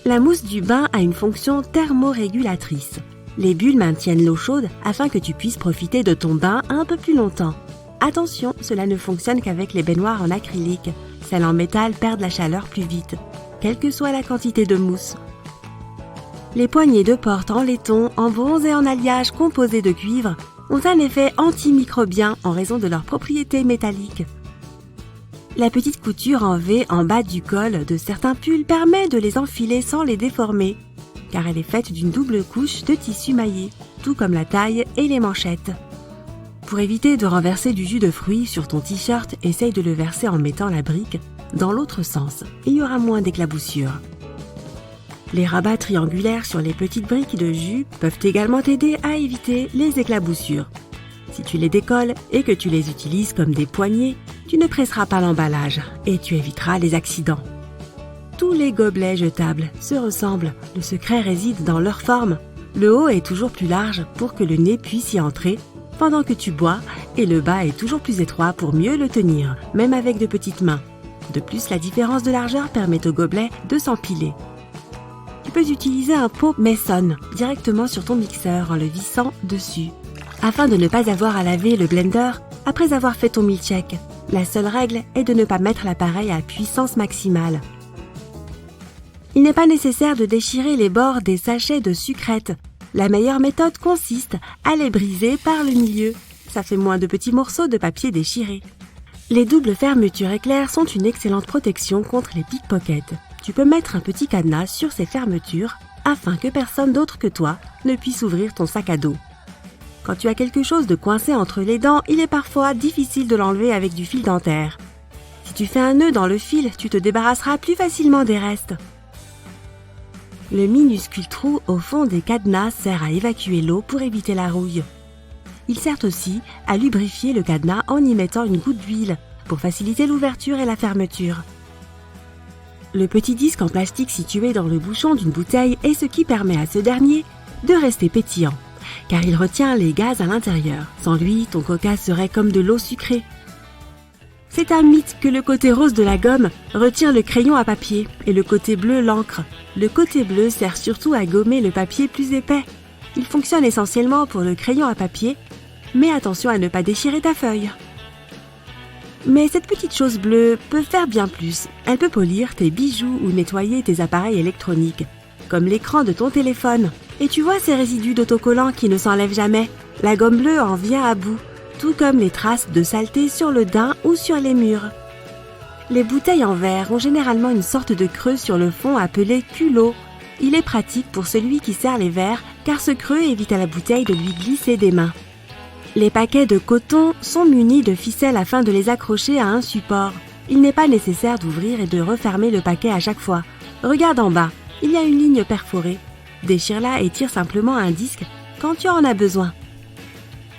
La mousse du bain a une fonction thermorégulatrice. Les bulles maintiennent l'eau chaude afin que tu puisses profiter de ton bain un peu plus longtemps. Attention, cela ne fonctionne qu'avec les baignoires en acrylique. Celles en métal perdent la chaleur plus vite, quelle que soit la quantité de mousse. Les poignées de porte en laiton, en bronze et en alliage composés de cuivre ont un effet antimicrobien en raison de leurs propriétés métalliques. La petite couture en V en bas du col de certains pulls permet de les enfiler sans les déformer, car elle est faite d'une double couche de tissu maillé, tout comme la taille et les manchettes. Pour éviter de renverser du jus de fruits sur ton t-shirt, essaye de le verser en mettant la brique dans l'autre sens. Il y aura moins d'éclaboussures. Les rabats triangulaires sur les petites briques de jus peuvent également t'aider à éviter les éclaboussures. Si tu les décolles et que tu les utilises comme des poignées, tu ne presseras pas l'emballage et tu éviteras les accidents. Tous les gobelets jetables se ressemblent. Le secret réside dans leur forme. Le haut est toujours plus large pour que le nez puisse y entrer pendant que tu bois et le bas est toujours plus étroit pour mieux le tenir, même avec de petites mains. De plus, la différence de largeur permet au gobelet de s'empiler. Tu peux utiliser un pot Mason directement sur ton mixeur en le vissant dessus, afin de ne pas avoir à laver le blender après avoir fait ton milkshake. La seule règle est de ne pas mettre l'appareil à puissance maximale. Il n'est pas nécessaire de déchirer les bords des sachets de sucrète. La meilleure méthode consiste à les briser par le milieu. Ça fait moins de petits morceaux de papier déchirés. Les doubles fermetures éclairs sont une excellente protection contre les pickpockets. Tu peux mettre un petit cadenas sur ces fermetures afin que personne d'autre que toi ne puisse ouvrir ton sac à dos. Quand tu as quelque chose de coincé entre les dents, il est parfois difficile de l'enlever avec du fil dentaire. Si tu fais un nœud dans le fil, tu te débarrasseras plus facilement des restes. Le minuscule trou au fond des cadenas sert à évacuer l'eau pour éviter la rouille. Il sert aussi à lubrifier le cadenas en y mettant une goutte d'huile pour faciliter l'ouverture et la fermeture. Le petit disque en plastique situé dans le bouchon d'une bouteille est ce qui permet à ce dernier de rester pétillant, car il retient les gaz à l'intérieur. Sans lui, ton coca serait comme de l'eau sucrée. C'est un mythe que le côté rose de la gomme retient le crayon à papier et le côté bleu l'encre. Le côté bleu sert surtout à gommer le papier plus épais. Il fonctionne essentiellement pour le crayon à papier, mais attention à ne pas déchirer ta feuille. Mais cette petite chose bleue peut faire bien plus. Elle peut polir tes bijoux ou nettoyer tes appareils électroniques, comme l'écran de ton téléphone. Et tu vois ces résidus d'autocollants qui ne s'enlèvent jamais? La gomme bleue en vient à bout, tout comme les traces de saleté sur le daim ou sur les murs. Les bouteilles en verre ont généralement une sorte de creux sur le fond appelé culot. Il est pratique pour celui qui sert les verres car ce creux évite à la bouteille de lui glisser des mains. Les paquets de coton sont munis de ficelles afin de les accrocher à un support. Il n'est pas nécessaire d'ouvrir et de refermer le paquet à chaque fois. Regarde en bas, il y a une ligne perforée. Déchire-la et tire simplement un disque quand tu en as besoin.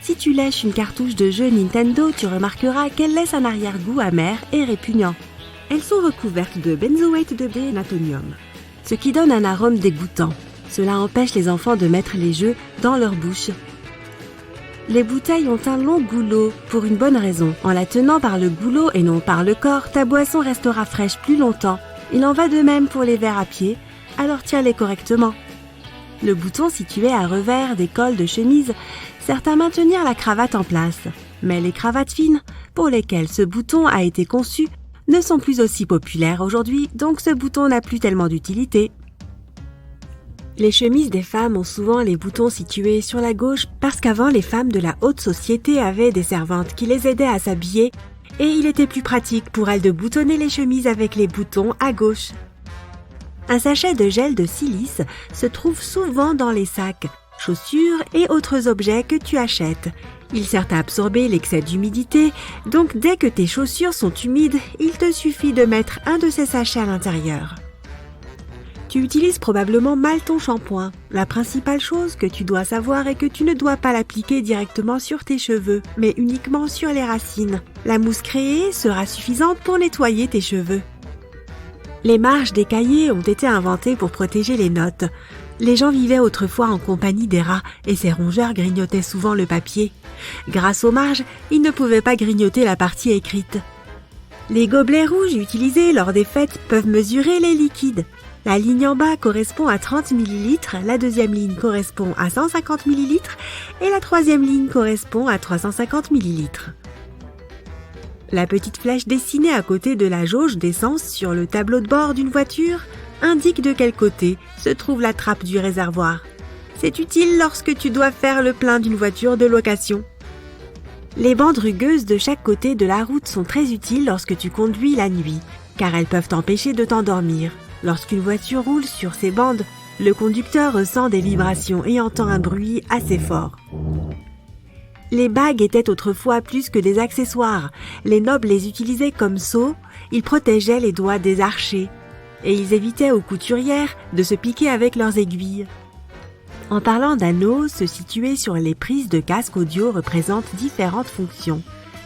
Si tu lèches une cartouche de jeu Nintendo, tu remarqueras qu'elle laisse un arrière-goût amer et répugnant. Elles sont recouvertes de benzoate de dénatonium, ce qui donne un arôme dégoûtant. Cela empêche les enfants de mettre les jeux dans leur bouche. Les bouteilles ont un long goulot pour une bonne raison. En la tenant par le goulot et non par le corps, ta boisson restera fraîche plus longtemps. Il en va de même pour les verres à pied, alors tiens-les correctement. Le bouton situé à revers des cols de chemise sert à maintenir la cravate en place. Mais les cravates fines, pour lesquelles ce bouton a été conçu, ne sont plus aussi populaires aujourd'hui, donc ce bouton n'a plus tellement d'utilité. Les chemises des femmes ont souvent les boutons situés sur la gauche parce qu'avant les femmes de la haute société avaient des servantes qui les aidaient à s'habiller et il était plus pratique pour elles de boutonner les chemises avec les boutons à gauche. Un sachet de gel de silice se trouve souvent dans les sacs, chaussures et autres objets que tu achètes. Il sert à absorber l'excès d'humidité, donc dès que tes chaussures sont humides, il te suffit de mettre un de ces sachets à l'intérieur. Tu utilises probablement mal ton shampoing. La principale chose que tu dois savoir est que tu ne dois pas l'appliquer directement sur tes cheveux, mais uniquement sur les racines. La mousse créée sera suffisante pour nettoyer tes cheveux. Les marges des cahiers ont été inventées pour protéger les notes. Les gens vivaient autrefois en compagnie des rats et ces rongeurs grignotaient souvent le papier. Grâce aux marges, ils ne pouvaient pas grignoter la partie écrite. Les gobelets rouges utilisés lors des fêtes peuvent mesurer les liquides. La ligne en bas correspond à 30 ml, la deuxième ligne correspond à 150 ml et la troisième ligne correspond à 350 ml. La petite flèche dessinée à côté de la jauge d'essence sur le tableau de bord d'une voiture indique de quel côté se trouve la trappe du réservoir. C'est utile lorsque tu dois faire le plein d'une voiture de location. Les bandes rugueuses de chaque côté de la route sont très utiles lorsque tu conduis la nuit, car elles peuvent t'empêcher de t'endormir. Lorsqu'une voiture roule sur ces bandes, le conducteur ressent des vibrations et entend un bruit assez fort. Les bagues étaient autrefois plus que des accessoires. Les nobles les utilisaient comme sceaux, ils protégeaient les doigts des archers, et ils évitaient aux couturières de se piquer avec leurs aiguilles. En parlant d'anneaux, se situer sur les prises de casque audio représente différentes fonctions.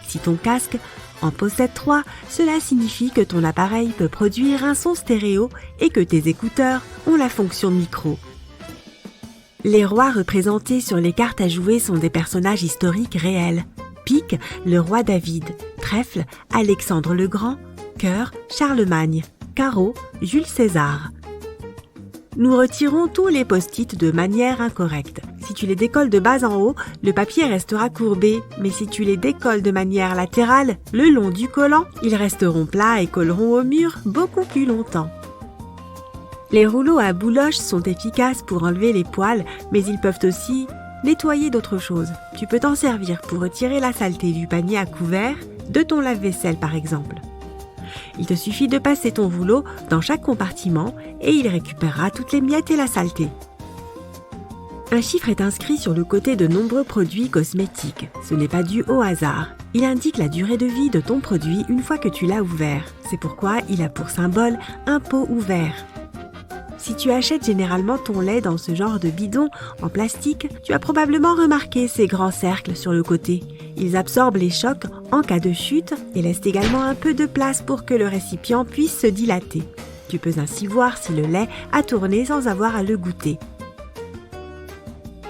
Si ton casque en possède 3, cela signifie que ton appareil peut produire un son stéréo et que tes écouteurs ont la fonction micro. Les rois représentés sur les cartes à jouer sont des personnages historiques réels. Pique, le roi David. Trèfle, Alexandre le Grand. Cœur, Charlemagne. Carreau, Jules César. Nous retirons tous les post-it de manière incorrecte. Si tu les décolles de bas en haut, le papier restera courbé, mais si tu les décolles de manière latérale, le long du collant, ils resteront plats et colleront au mur beaucoup plus longtemps. Les rouleaux à bouloche sont efficaces pour enlever les poils, mais ils peuvent aussi nettoyer d'autres choses. Tu peux t'en servir pour retirer la saleté du panier à couvert, de ton lave-vaisselle par exemple. Il te suffit de passer ton rouleau dans chaque compartiment et il récupérera toutes les miettes et la saleté. Un chiffre est inscrit sur le côté de nombreux produits cosmétiques. Ce n'est pas dû au hasard. Il indique la durée de vie de ton produit une fois que tu l'as ouvert. C'est pourquoi il a pour symbole un pot ouvert. Si tu achètes généralement ton lait dans ce genre de bidon en plastique, tu as probablement remarqué ces grands cercles sur le côté. Ils absorbent les chocs en cas de chute et laissent également un peu de place pour que le récipient puisse se dilater. Tu peux ainsi voir si le lait a tourné sans avoir à le goûter.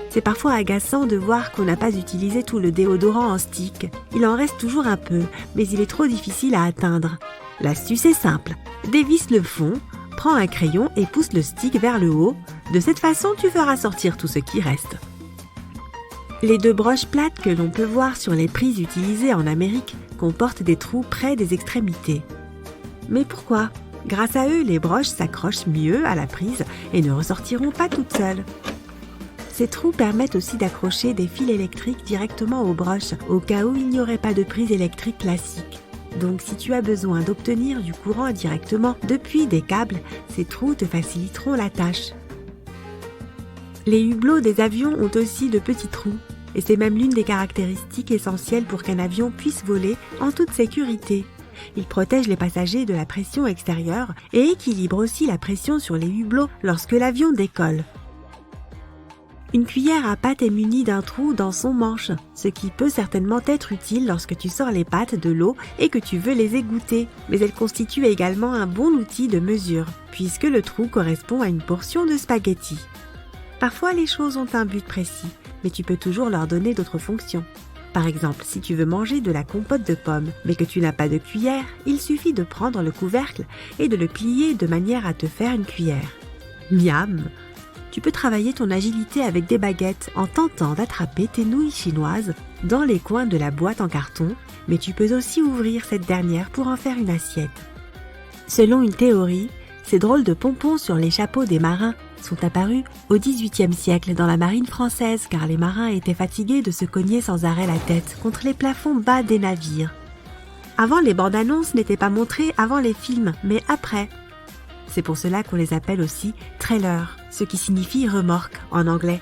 C'est parfois agaçant de voir qu'on n'a pas utilisé tout le déodorant en stick. Il en reste toujours un peu, mais il est trop difficile à atteindre. L'astuce est simple. Dévisse le fond, prends un crayon et pousse le stick vers le haut. De cette façon, tu feras sortir tout ce qui reste. Les 2 broches plates que l'on peut voir sur les prises utilisées en Amérique comportent des trous près des extrémités. Mais pourquoi ? Grâce à eux, les broches s'accrochent mieux à la prise et ne ressortiront pas toutes seules. Ces trous permettent aussi d'accrocher des fils électriques directement aux broches, au cas où il n'y aurait pas de prise électrique classique. Donc si tu as besoin d'obtenir du courant directement depuis des câbles, ces trous te faciliteront la tâche. Les hublots des avions ont aussi de petits trous, et c'est même l'une des caractéristiques essentielles pour qu'un avion puisse voler en toute sécurité. Ils protègent les passagers de la pression extérieure et équilibrent aussi la pression sur les hublots lorsque l'avion décolle. Une cuillère à pâte est munie d'un trou dans son manche, ce qui peut certainement être utile lorsque tu sors les pâtes de l'eau et que tu veux les égoutter, mais elle constitue également un bon outil de mesure, puisque le trou correspond à une portion de spaghetti. Parfois les choses ont un but précis, mais tu peux toujours leur donner d'autres fonctions. Par exemple, si tu veux manger de la compote de pommes, mais que tu n'as pas de cuillère, il suffit de prendre le couvercle et de le plier de manière à te faire une cuillère. Miam! Tu peux travailler ton agilité avec des baguettes en tentant d'attraper tes nouilles chinoises dans les coins de la boîte en carton, mais tu peux aussi ouvrir cette dernière pour en faire une assiette. Selon une théorie, ces drôles de pompons sur les chapeaux des marins sont apparus au XVIIIe siècle dans la marine française car les marins étaient fatigués de se cogner sans arrêt la tête contre les plafonds bas des navires. Avant, les bandes-annonces n'étaient pas montrées avant les films, mais après. C'est pour cela qu'on les appelle aussi trailers, ce qui signifie remorque en anglais.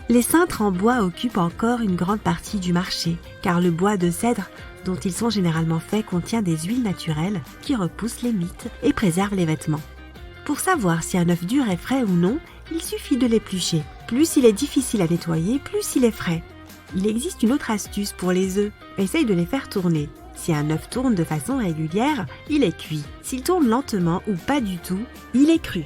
Les cintres en bois occupent encore une grande partie du marché, car le bois de cèdre dont ils sont généralement faits contient des huiles naturelles qui repoussent les mites et préservent les vêtements. Pour savoir si un œuf dur est frais ou non, il suffit de l'éplucher. Plus il est difficile à nettoyer, plus il est frais. Il existe une autre astuce pour les œufs. Essaye de les faire tourner. Si un œuf tourne de façon régulière, il est cuit. S'il tourne lentement ou pas du tout, il est cru.